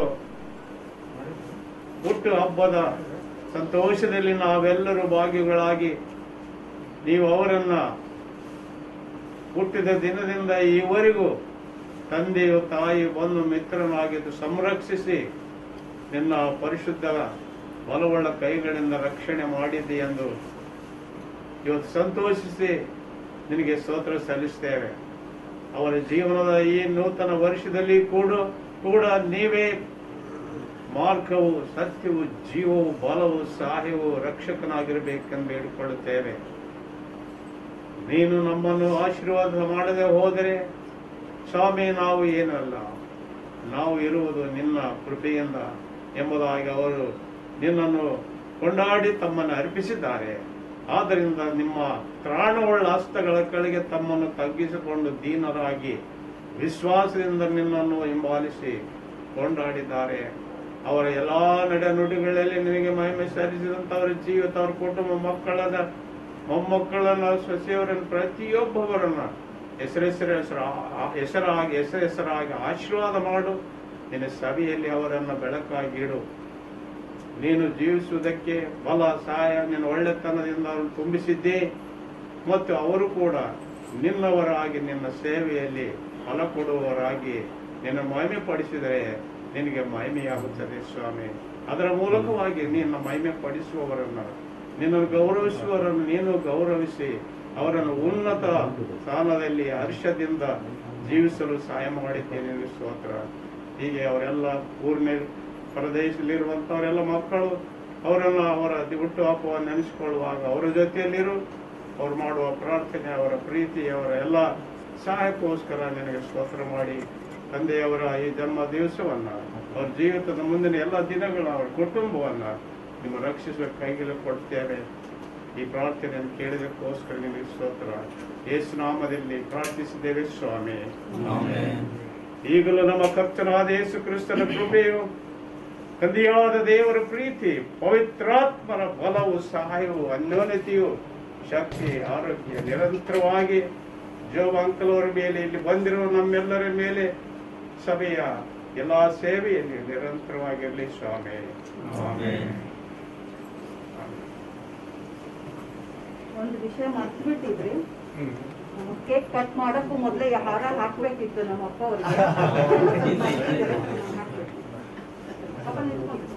ಹುಟ್ಟು ಹಬ್ಬದ ಸಂತೋಷದಲ್ಲಿ ನಾವೆಲ್ಲರೂ ಭಾಗಿಗಳಾಗಿ ನೀವು ಅವರನ್ನ ಹುಟ್ಟಿದ ದಿನದಿಂದ ಈವರೆಗೂ ತಂದೆಯು ತಾಯಿ ಬಂಧು ಮಿತ್ರನಾಗಿದ್ದು ಸಂರಕ್ಷಿಸಿ ನಿನ್ನ ಪರಿಶುದ್ಧ ಬಲವುಳ್ಳ ಕೈಗಳಿಂದ ರಕ್ಷಣೆ ಮಾಡಿದ್ದಿ ಎಂದು ಇವತ್ತು ಸಂತೋಷಿಸಿ ನಿನಗೆ ಸ್ತೋತ್ರ ಸಲ್ಲಿಸ್ತೇವೆ. ಅವರ ಜೀವನದ ಈ ನೂತನ ವರ್ಷದಲ್ಲಿ ಕೂಡ ನೀವೇ ಮಾರ್ಗವು, ಸತ್ಯವು, ಜೀವವು, ಬಲವು, ಸಹಾಯವು, ರಕ್ಷಕನಾಗಿರಬೇಕೆಂದು ಬೇಡಿಕೊಳ್ಳುತ್ತೇವೆ. ನೀನು ನಮ್ಮನ್ನು ಆಶೀರ್ವಾದ ಮಾಡದೆ ಹೋದರೆ ಸ್ವಾಮಿ, ನಾವು ಏನಲ್ಲ, ನಾವು ಇರುವುದು ನಿನ್ನ ಕೃಪೆಯಿಂದ ಎಂಬುದಾಗಿ ಅವರು ನಿನ್ನನ್ನು ಕೊಂಡಾಡಿ ತಮ್ಮನ್ನು ಅರ್ಪಿಸಿದ್ದಾರೆ. ಆದ್ದರಿಂದ ನಿಮ್ಮ ತ್ರಾಣವುಳ್ಳ ಹಸ್ತಗಳ ಕೆಳಗೆ ತಮ್ಮನ್ನು ತಗ್ಗಿಸಿಕೊಂಡು ದೀನರಾಗಿ ವಿಶ್ವಾಸದಿಂದ ನಿನ್ನನ್ನು ಹಿಂಬಾಲಿಸಿ ಕೊಂಡಾಡಿದ್ದಾರೆ. ಅವರ ಎಲ್ಲಾ ನಡೆನುಡಿಗಳಲ್ಲಿ ನಿನಗೆ ಮಹಿಮೆ ಸಲ್ಲಿಸಿದಂತವರ ಜೀವಿತ, ಅವರ ಕುಟುಂಬ, ಮಕ್ಕಳನ್ನ, ಮೊಮ್ಮಕ್ಕಳನ್ನ, ಸೊಸೆಯವರನ್ನು ಪ್ರತಿಯೊಬ್ಬವರನ್ನ ಹೆಸರಾಗಿ ಆಶೀರ್ವಾದ ಮಾಡು. ನಿನ್ನ ಸಭೆಯಲ್ಲಿ ಅವರನ್ನು ಬೆಳಕಾಗಿಡು. ನೀನು ಜೀವಿಸುವುದಕ್ಕೆ ಬಲ, ಸಹಾಯ, ನಿನ್ನ ಒಳ್ಳೆತನದಿಂದ ಅವರನ್ನು ತುಂಬಿಸಿದ್ದೇ, ಮತ್ತು ಅವರು ಕೂಡ ನಿನ್ನವರಾಗಿ ನಿನ್ನ ಸೇವೆಯಲ್ಲಿ ಫಲ ಕೊಡುವವರಾಗಿ ನಿನ್ನ ಮಹಿಮೆ ಪಡಿಸಿದರೆ ನಿನಗೆ ಮಹಿಮೆಯಾಗುತ್ತದೆ ಸ್ವಾಮಿ. ಅದರ ಮೂಲಕವಾಗಿ ನಿನ್ನ ಮಹಿಮೆ ಪಡಿಸುವವರನ್ನು, ನಿನ್ನನ್ನು ಗೌರವಿಸುವವರನ್ನು ನೀನು ಗೌರವಿಸಿ ಅವರನ್ನು ಉನ್ನತ ಸ್ಥಾನದಲ್ಲಿ ಹರ್ಷದಿಂದ ಜೀವಿಸಲು ಸಹಾಯ ಮಾಡಿದ್ದೇನೆ. ಸ್ತೋತ್ರ. ಹೀಗೆ ಅವರೆಲ್ಲ ಪರದೇಶದಲ್ಲಿರುವಂತವರೆಲ್ಲ ಮಕ್ಕಳು ಅವರನ್ನು ಅವರ ಹುಟ್ಟು ಹಬ್ಬವನ್ನು ನೆನೆಸಿಕೊಳ್ಳುವಾಗ ಅವರ ಜೊತೆಯಲ್ಲಿರು. ಅವ್ರು ಮಾಡುವ ಪ್ರಾರ್ಥನೆ, ಅವರ ಪ್ರೀತಿ, ಅವರ ಎಲ್ಲ ಸಹಾಯಕ್ಕೋಸ್ಕರ ನಿನಗೆ ಸ್ತೋತ್ರ ಮಾಡಿ ತಂದೆಯವರ ಈ ಜನ್ಮ ದಿವಸವನ್ನ, ಅವ್ರ ಜೀವಿತದ ಮುಂದಿನ ಎಲ್ಲ ದಿನಗಳು, ಅವರ ಕುಟುಂಬವನ್ನ ನಿಮ್ಮ ರಕ್ಷಿಸುವ ಕೈಗೆ ಕೊಡ್ತೇವೆ. ಈ ಪ್ರಾರ್ಥನೆಯನ್ನು ಕೇಳಿದಕ್ಕೋಸ್ಕರ ನಿಮಗೆ ಸ್ತೋತ್ರ. ಯೇಸು ನಾಮದಲ್ಲಿ ಪ್ರಾರ್ಥಿಸಿದ್ದೇವೆ ಸ್ವಾಮಿ. ಈಗಲೂ ನಮ್ಮ ಕರ್ತನಾದ ಯೇಸು ಕ್ರಿಸ್ತನ ಕೃಪೆಯು, ತಂದೆಯಾದ ದೇವರ ಪ್ರೀತಿ, ಪವಿತ್ರಾತ್ಮನ ಬಲವು, ಸಹಾಯವು, ಅನ್ಯೋನ್ಯತೆಯು, ಶಕ್ತಿ, ಆರೋಗ್ಯ ನಿರಂತರವಾಗಿ ಜೋಬ್ ಅಂಕಲ್ ಅವರ ಮೇಲೆ, ಇಲ್ಲಿ ಬಂದಿರುವ ನಮ್ಮೆಲ್ಲರ ಮೇಲೆ, ಸಭೆಯ ಎಲ್ಲಾ ಸೇವೆಯಲ್ಲಿ ನಿರಂತರವಾಗಿರಲಿ ಸ್ವಾಮಿ. ಒಂದು ವಿಷಯ ಮರ್ತ್ಬಿಟ್ಟಿದ್ರಿ, ಕೇಕ್ ಕಟ್ ಮಾಡಕ್ಕೂ ಮೊದಲೇ ಹಾರ ಹಾಕ್ಬೇಕಿತ್ತು ನಮ್ಮ ಅಪ್ಪ ಅವ್ರಿಗೆ. ಅಪ್ಪ ನಿಂತ್ಕೊಂಡು.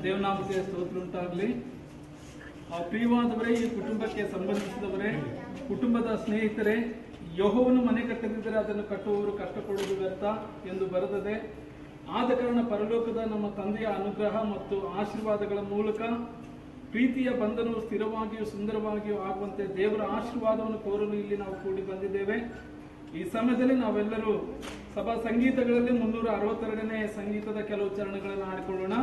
ದೇವನಾಮಕ್ಕೆ ಸ್ತೋತ್ರ ಉಂಟಾಗಲಿ. ಪ್ರಿಯವಾದವರೇ, ಈ ಕುಟುಂಬಕ್ಕೆ ಸಂಬಂಧಿಸಿದವರೇ, ಕುಟುಂಬದ ಸ್ನೇಹಿತರೆ, ಯೆಹೋವನು ಮನೆ ಕಟ್ಟದಿದ್ದರೆ ಅದನ್ನು ಕಟ್ಟುವವರು ಕಷ್ಟಪಡುವುದು ವ್ಯರ್ಥ ಎಂದು ಬರೆದಿದೆ. ಆದ ಕಾರಣ ಪರಲೋಕದ ನಮ್ಮ ತಂದೆಯ ಅನುಗ್ರಹ ಮತ್ತು ಆಶೀರ್ವಾದಗಳ ಮೂಲಕ ಪ್ರೀತಿಯ ಬಂಧನವು ಸ್ಥಿರವಾಗಿಯೂ ಸುಂದರವಾಗಿಯೂ ಆಗುವಂತೆ ದೇವರ ಆಶೀರ್ವಾದವನ್ನು ಕೋರಲು ಇಲ್ಲಿ ನಾವು ಕೂಡಿ ಬಂದಿದ್ದೇವೆ. ಈ ಸಮಯದಲ್ಲಿ ನಾವೆಲ್ಲರೂ ಸಭಾ ಸಂಗೀತಗಳಲ್ಲಿ 362ನೇ ಸಂಗೀತದ ಕೆಲವು ಚರಣಗಳನ್ನು ಹಾಡಿಕೊಳ್ಳೋಣ.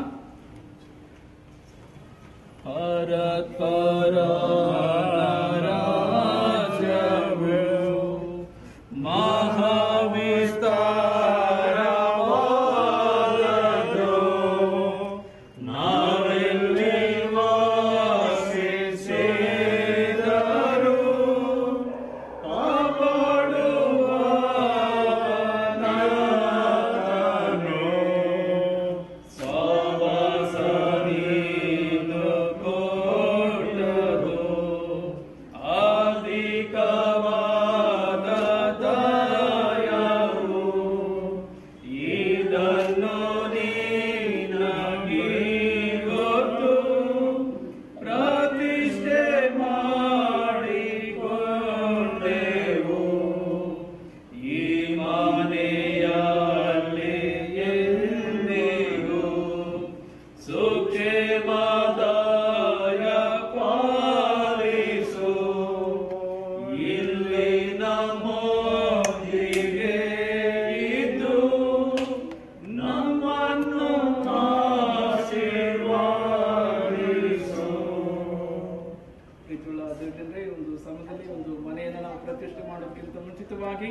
ಒಂದು ಸಮಯದಲ್ಲಿ ಒಂದು ಮನೆಯನ್ನು ನಾವು ಪ್ರತಿಷ್ಠೆ ಮಾಡೋದಕ್ಕಿಂತ ಮುಂಚಿತವಾಗಿ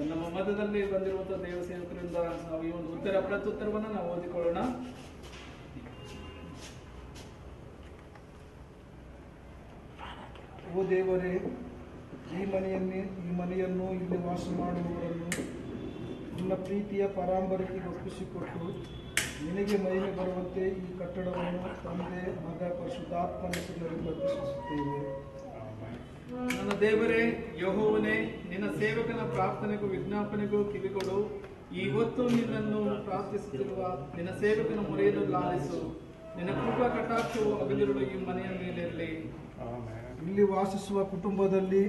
ನಮ್ಮ ಮಧ್ಯದಲ್ಲಿ ಬಂದಿರುವಂತಹ ದೇವ ಸೇವಕರಿಂದ ನಾವು ಈ ಒಂದು ಪ್ರತ್ಯುತ್ತರವನ್ನು ನಾವು ಓದಿಕೊಳ್ಳೋಣ. ಓ ದೇವರೇ, ಈ ಮನೆಯನ್ನು ಇಲ್ಲಿ ವಾಸ ಮಾಡುವವರನ್ನು ನಿನ್ನ ಪ್ರೀತಿಯ ಪರಾಂಬರಕ್ಕೆ ಒಪ್ಪಿಸಿಕೊಟ್ಟು ನಿನಗೆ ಮಹಿಮೆ ಬರುವಂತೆ ಈ ಕಟ್ಟಡವನ್ನು ತಂದೆ, ಮಗ, ಪರಿಶುದ್ಧಾತ್ಮನ ಹೆಸರಿನಲ್ಲಿ ಪ್ರತಿಷ್ಠಿಸುತ್ತೇವೆ. ನನ್ನ ದೇವರೇ, ಯೆಹೋವನೇ, ನಿನ್ನ ಸೇವಕನ ಪ್ರಾರ್ಥನೆಗೂ ವಿಜ್ಞಾಪನೆಗೂ ಕಿವಿಗಳು. ಇವತ್ತು ನಿನ್ನನ್ನು ಪ್ರಾರ್ಥಿಸುತ್ತಿರುವ ನಿನ್ನ ಸೇವಕನ ಮೊರೆಯನ್ನು ಲಾಲಿಸು. ನಿನ್ನ ಕೃಪಾ ಕಟಾಕ್ಷವು ಅಗಲಿರುವ ಈ ಮನೆಯ ಮೇಲಿರಲಿ. ಇಲ್ಲಿ ವಾಸಿಸುವ ಕುಟುಂಬದಲ್ಲಿ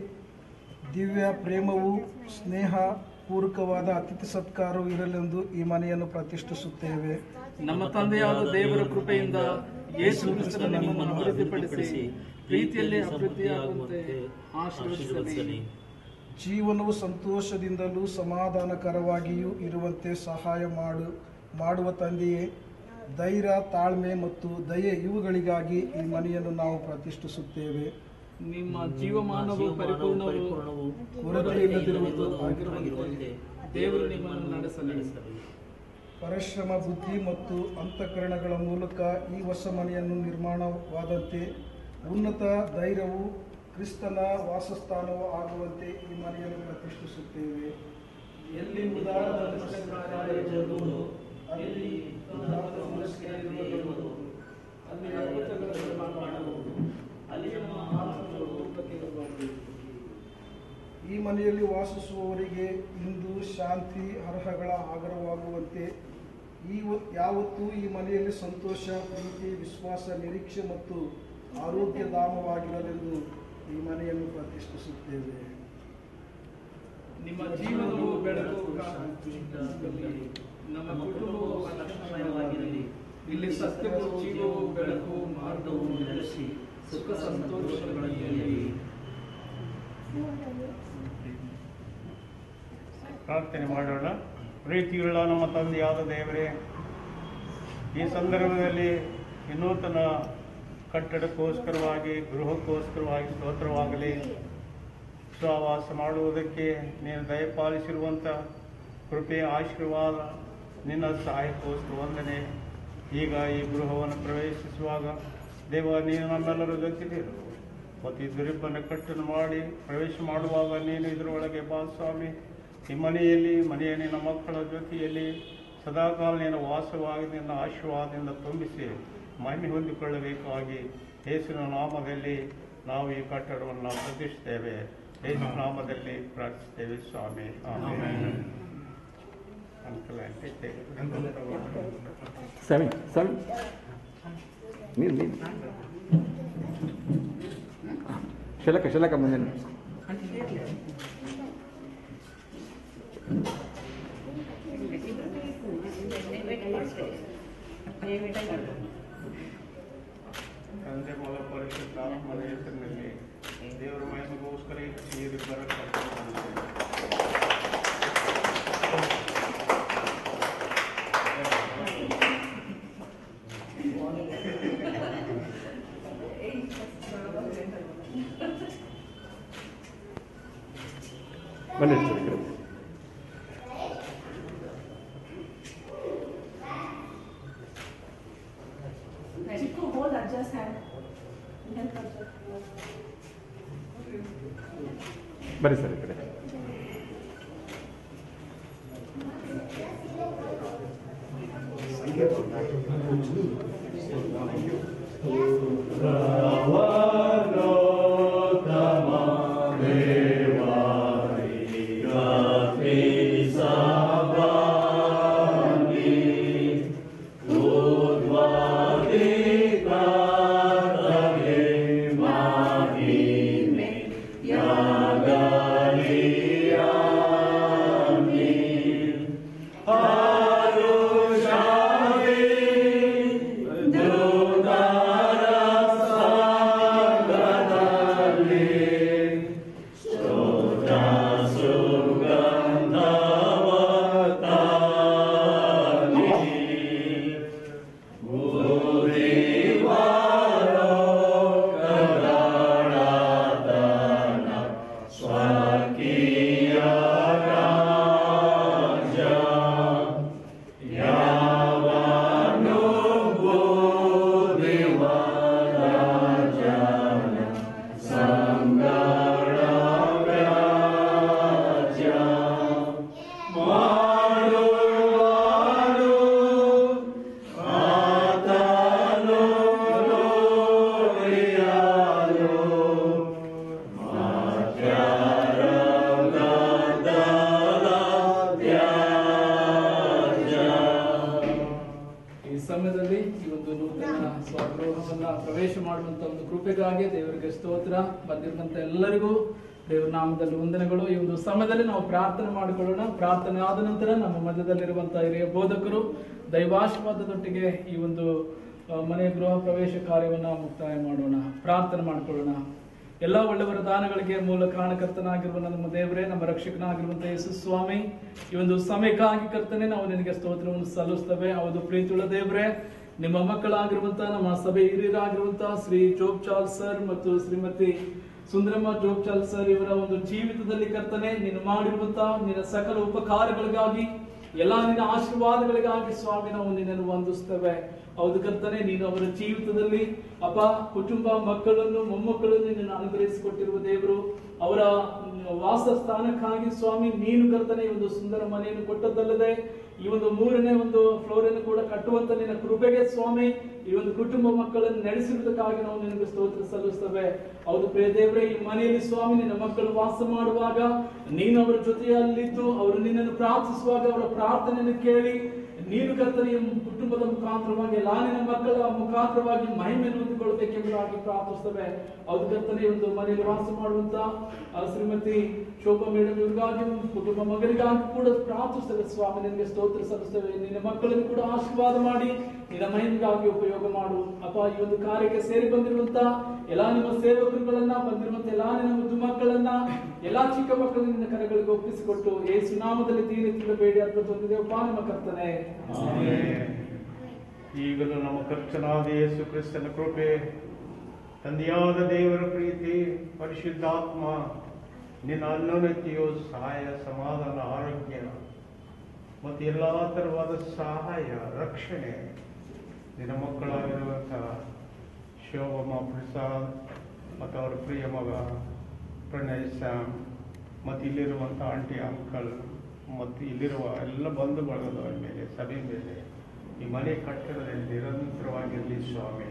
ದಿವ್ಯ ಪ್ರೇಮವು, ಸ್ನೇಹ ಪೂರ್ವಕವಾದ ಅತಿಥಿ ಸತ್ಕಾರವು ಇರಲೆಂದು ಈ ಮನೆಯನ್ನು ಪ್ರತಿಷ್ಠಿಸುತ್ತೇವೆ. ನಮ್ಮ ತಂದೆಯಾದ ದೇವರ ಕೃಪೆಯಿಂದ ಯೇಸು ಕ್ರಿಸ್ತನ ನಿಮ್ಮನ್ನು ಅಭಿವೃದ್ಧಿಪಡಿಸಿ ಪ್ರೀತಿಯಲ್ಲಿ ಅಭಿವೃದ್ಧಿಯಾಗುವಂತೆ ಆಶೀರ್ವದಿಸಲಿ. ಜೀವನವು ಸಂತೋಷದಿಂದಲೂ ಸಮಾಧಾನಕರವಾಗಿಯೂ ಇರುವಂತೆ ಸಹಾಯ ಮಾಡುವ ತಂದೆಯೇ, ಧೈರ್ಯ, ತಾಳ್ಮೆ ಮತ್ತು ದಯೆ ಇವುಗಳಿಗಾಗಿ ಈ ಮನೆಯನ್ನು ನಾವು ಪ್ರತಿಷ್ಠಿಸುತ್ತೇವೆ. ನಿಮ್ಮ ಜೀವಮಾನವು ಪರಿಪೂರ್ಣವೂ ಕೊರತೆಯಿಲ್ಲದಿರುವುದು ಆಗಿರುವಂತೆ ದೇವರು ನಿಮ್ಮನ್ನು ನಡೆಸಲಿ. ಪರಿಶ್ರಮ, ಬುದ್ಧಿ ಮತ್ತು ಅಂತಃಕರಣಗಳ ಮೂಲಕ ಈ ಹೊಸ ಮನೆಯನ್ನು ನಿರ್ಮಾಣವಾದಂತೆ ಉನ್ನತ ಧೈರ್ಯವು ಕ್ರಿಸ್ತನ ವಾಸಸ್ಥಾನವೂ ಆಗುವಂತೆ ಈ ಮನೆಯನ್ನು ಪ್ರತಿಷ್ಠಿಸುತ್ತೇವೆ. ಎಲ್ಲಿ ಉದಾರ ದರ್ಶನಗಳಿರುವುದು, ಅಲ್ಲಿ ಅಲ್ಲಿ ಅದ್ಭುತಗಳ ನಿರ್ಮಾಣ ಮಾಡಬಹುದು. ಅಲ್ಲಿ ನಮ್ಮ ಆತ್ಮಗಳು ಊಟಕ್ಕೆ ಇರಬಹುದು. ಈ ಮನೆಯಲ್ಲಿ ವಾಸಿಸುವವರಿಗೆ ಇಂದು ಶಾಂತಿ ಅರ್ಹಗಳ ಆಗರವಾಗುವಂತೆ ಯಾವತ್ತೂ ಈ ಮನೆಯಲ್ಲಿ ಸಂತೋಷ, ಪ್ರೀತಿ, ವಿಶ್ವಾಸ, ನಿರೀಕ್ಷೆ ಮತ್ತು ಆರೋಗ್ಯಧಾಮವಾಗಿರಲೆಂದು ಈ ಮನೆಯನ್ನು ಪ್ರತಿಷ್ಠಿಸುತ್ತೇವೆ. ನಿಮ್ಮ ಜೀವನವು ಬೆಳಕು ನಮ್ಮ ಕುಟುಂಬವು ಅನಂತಮಯವಾಗಿರಲಿ. ಇಲ್ಲಿ ಸತ್ಯವೂ ಜೀವವು ಬೆಳಕು ಮಾರ್ಗವು ನೆಲೆಸಿ ಸುಖ ಸಂತೋಷಗಳಲ್ಲಿ. ಪ್ರಾರ್ಥನೆ ಮಾಡೋಣ. ಪ್ರೀತಿಯುಳ್ಳ ನಮ್ಮ ತಂದೆಯಾದ ದೇವರೇ, ಈ ಸಂದರ್ಭದಲ್ಲಿ ವಿನೂತನ ಕಟ್ಟಡಕ್ಕೋಸ್ಕರವಾಗಿ, ಗೃಹಕ್ಕೋಸ್ಕರವಾಗಿ ಸ್ತೋತ್ರವಾಗಲಿ. ಸಹವಾಸ ಮಾಡುವುದಕ್ಕೆ ನೀನು ದಯಪಾಲಿಸಿರುವಂಥ ಕೃಪೆ, ಆಶೀರ್ವಾದ, ನಿನ್ನ ಸಹಾಯಕ್ಕೋಸ್ಕರ ವಂದನೆ. ಈಗ ಈ ಗೃಹವನ್ನು ಪ್ರವೇಶಿಸುವಾಗ ದೇವ, ನೀನು ನಮ್ಮೆಲ್ಲರ ಜೊತೆಗಿರು ಮತ್ತು ಈ ದುರಿಬ್ಬನ ಕಟ್ಟನ್ನು ಮಾಡಿ ಪ್ರವೇಶ ಮಾಡುವಾಗ ನೀನು ಇದರೊಳಗೆ ಬಾ ಸ್ವಾಮಿ. ಈ ಮನೆಯ ನಿನ್ನ ಮಕ್ಕಳ ಜೊತೆಯಲ್ಲಿ ಸದಾಕಾಲ ನಿನ್ನ ವಾಸವಾಗಿ ನಿನ್ನ ಆಶೀರ್ವಾದದಿಂದ ತುಂಬಿಸಿ ಮಹಿಮೆ ಹೊಂದಿಕೊಳ್ಳಬೇಕಾಗಿ ಯೇಸುವಿನ ನಾಮದಲ್ಲಿ ನಾವು ಈ ಕಟ್ಟಡವನ್ನು ಪ್ರತಿಷ್ಠಿಸ್ತೇವೆ. ಯೇಸು ನಾಮದಲ್ಲಿ ಪ್ರಾರ್ಥಿಸ್ತೇವೆ ಸ್ವಾಮಿ. ಆಮೆನ್. ಅಂಕಲ್ ಆಂಟಿ ಸೆವೆನ್ ನೀನು ಶಲಕ ಮುಂದೆ ತಂದೆ ಮೊಲ ಪರಿಶುದ್ಧ ಆತ್ಮನ ಹೆಸರಿನಲ್ಲಿ ದೇವರ ಮಹಿಮೆಗೋಸ್ಕರ ನೀರಿಬ್ಬರ ಬನ್ನಿ ಬನ್ನಿ ಸರ್ ಈ ಕಡೆ ಪ್ರವೇಶ ಮಾಡುವಂತ ಒಂದು ಕೃಪೆಗಾಗಿ ದೇವರಿಗೆ ಸ್ತೋತ್ರ. ಬಂದಿರುವಂತ ಎಲ್ಲರಿಗೂ ದೇವರ ನಾಮದಲ್ಲಿ ವಂದನೆಗಳು. ಈ ಒಂದು ಸಮಯದಲ್ಲಿ ನಾವು ಪ್ರಾರ್ಥನೆ ಮಾಡಿಕೊಳ್ಳೋಣ. ಪ್ರಾರ್ಥನೆ ಆದ ನಂತರ ನಮ್ಮ ಮಧ್ಯದಲ್ಲಿರುವಂತಹ ಹಿರಿಯ ಬೋಧಕರು ದೈವಾಶೀರ್ವಾದದೊಟ್ಟಿಗೆ ಈ ಒಂದು ಮನೆಯ ಗೃಹ ಪ್ರವೇಶ ಕಾರ್ಯವನ್ನ ಮುಕ್ತಾಯ ಮಾಡೋಣ. ಪ್ರಾರ್ಥನೆ ಮಾಡಿಕೊಳ್ಳೋಣ. ಎಲ್ಲ ಒಳ್ಳೆಯವರ ದಾನಗಳಿಗೆ ಮೂಲ ಕಾರಣಕರ್ತನಾಗಿರುವ ನಮ್ಮ ದೇವರೇ, ನಮ್ಮ ರಕ್ಷಕನಾಗಿರುವಂತಹ ಯೇಸು ಸ್ವಾಮಿ, ಈ ಒಂದು ಸಮಯಕ್ಕಾಗಿ ಕರ್ತನೆ ನಾವು ನಿನಗೆ ಸ್ತೋತ್ರವನ್ನು ಸಲ್ಲಿಸ್ತೇವೆ. ಹೌದು ಪ್ರೀತಿಯುಳ್ಳ ದೇವರೇ, ನಿಮ್ಮ ಮಕ್ಕಳಾಗಿರುವಂತಹ ನಮ್ಮ ಸಭೆ ಹಿರಿಯರಾಗಿರುವಂತಹ ಶ್ರೀ ಜೋಬ್ ಚಾಲ್ ಸರ್ ಮತ್ತು ಶ್ರೀಮತಿ ಸುಂದರಮ್ಮ ಜೋಬ್ ಚಾಲ್ ಸರ್ ಇವರ ಒಂದು ಜೀವಿತದಲ್ಲಿ ಕರ್ತನೆ ನೀನು ಮಾಡಿರುವಂತಹ ನಿನ್ನ ಸಕಲ ಉಪಕಾರಗಳಿಗಾಗಿ ಎಲ್ಲ ನಿನ್ನ ಆಶೀರ್ವಾದಗಳಿಗಾಗಿ ಸ್ವಾಮಿ ನಾವು ನಿನ್ನನ್ನು ವಂದಿಸ್ತೇವೆ. ಹೌದು ಕರ್ತನೆ, ನೀನು ಅವರ ಜೀವಿತದಲ್ಲಿ ಅಪ್ಪ ಕುಟುಂಬ ಮಕ್ಕಳನ್ನು ಮೊಮ್ಮಕ್ಕಳನ್ನು ನೀನು ಅನುಗ್ರಹಿಸಿಕೊಟ್ಟಿರುವ ದೇವರು. ಅವರ ವಾಸಸ್ಥಾನಕ್ಕಾಗಿ ಸ್ವಾಮಿ ನೀನು ಕರ್ತನೆ ಈ ಒಂದು ಸುಂದರ ಮನೆಯನ್ನು ಕೊಟ್ಟದ್ದಲ್ಲದೆ ಈ ಒಂದು 3ನೇ ಒಂದು ಫ್ಲೋರ್ ಅನ್ನು ಕೂಡ ಕಟ್ಟುವಂತ ನಿನ್ನ ಕೃಪೆಗೆ ಸ್ವಾಮಿ ಈ ಒಂದು ಕುಟುಂಬ ಮಕ್ಕಳನ್ನು ನಡೆಸಿರುವುದಕ್ಕಾಗಿ ನಾವು ನಿನಗೆ ಸ್ತೋತ್ರ ಸಲ್ಲಿಸ್ತೇವೆ. ಹೌದು ಪ್ರಿಯ ದೇವರೇ, ಈ ಮನೆಯಲ್ಲಿ ಸ್ವಾಮಿ ನಿನ್ನ ಮಕ್ಕಳು ವಾಸ ಮಾಡುವಾಗ ನೀನು ಅವರ ಜೊತೆಯಲ್ಲಿದ್ದು ಅವರು ನಿನ್ನನ್ನು ಪ್ರಾರ್ಥಿಸುವಾಗ ಅವರ ಪ್ರಾರ್ಥನೆಯನ್ನು ಕೇಳಿ ನೀನು ಕರ್ತನೆ ಕುಟುಂಬದ ಮುಖಾಂತರವಾಗಿ ಎಲ್ಲ ನಿನ್ನ ಮಕ್ಕಳ ಮುಖಾಂತರವಾಗಿ ಮಹಿಮೆಯನ್ನು ಹೊಂದಿಕೊಳ್ಳಬೇಕೆಂಬುದಾಗಿ ಪ್ರಾರ್ಥಿಸ್ತೇವೆ. ಹೌದು ಕರ್ತನೆ, ಒಂದು ಮನೆಯಲ್ಲಿ ವಾಸ ಮಾಡುವಂತ ಶ್ರೀಮತಿ ಶೋಭಾ ಮೇಡಮ್ ಇವ್ರಿಗಾಗಿ ಕುಟುಂಬ ಮಗನಿಗಾಗಿ ಕೂಡ ಪ್ರಾರ್ಥಿಸ್ತೇವೆ ಸ್ವಾಮಿ. ನಿನಗೆ ಸ್ತೋತ್ರ ಸಲ್ಲಿಸ್ತೇವೆ. ನಿನ್ನ ಮಕ್ಕಳನ್ನು ಕೂಡ ಆಶೀರ್ವಾದ ಮಾಡಿ ನಿನ್ನ ಮಹಿಮೆಗಾಗಿ ಉಪಯೋಗ ಮಾಡು ಅಪ್ಪ. ಈ ಒಂದು ಕಾರ್ಯಕ್ಕೆ ಸೇರಿ ಬಂದಿರುವಂತ ಎಲ್ಲಾ ನಿಮ್ಮ ಸೇವಕರುಗಳನ್ನ, ಬಂದಿರುವಂತ ಎಲ್ಲಾ ನಿನ್ನ ಮುದ್ದು ಮಕ್ಕಳನ್ನ, ಎಲ್ಲಾ ಚಿಕ್ಕ ಮಕ್ಕಳನ್ನ ನಿನ್ನ ಕರೆಗಳಿಗೆ ಒಪ್ಪಿಸಿಕೊಟ್ಟು ಯೇಸು ನಾಮದಲ್ಲಿ ದೀನ ಬೇಡಿ ಅದ್ಭುತ ಹೊಂದಿದೆವಪ್ಪ ನಮ್ಮ ಕರ್ತನೆ. ಈಗಲೂ ನಮ್ಮ ಕರ್ತನಾದ ಯೇಸು ಕ್ರಿಸ್ತನ ಕೃಪೆ, ತಂದೆಯಾದ ದೇವರ ಪ್ರೀತಿ, ಪರಿಶುದ್ಧಾತ್ಮ ನಿನ್ನ ಅನ್ಯೋನ್ಯತೆಯು, ಸಹಾಯ, ಸಮಾಧಾನ, ಆರೋಗ್ಯ ಮತ್ತು ಎಲ್ಲ ತರವಾದ ಸಹಾಯ, ರಕ್ಷಣೆ ನಿನ್ನ ಮಕ್ಕಳಾಗಿರುವಂತಹ ಶೋಭಮ್ಮ ಪ್ರಸಾದ್ ಮತ್ತು ಅವರ ಪ್ರಿಯ ಮಗ ಪ್ರಣಯ್ ಸ್ಯಾಮ್ ಮತ್ತು ಇಲ್ಲಿರುವಂಥ ಆಂಟಿ ಅಂಕಲ್ ಮತ್ತು ಇಲ್ಲಿರುವ ಎಲ್ಲ ಬಂಧು ಬಳಗದವರ ಮೇಲೆ, ಸಭೆ ಮೇಲೆ ಈ ಮನೆ ಕಟ್ಟಡದಲ್ಲಿ ನಿರಂತರವಾಗಿರಲಿ ಸ್ವಾಮಿ.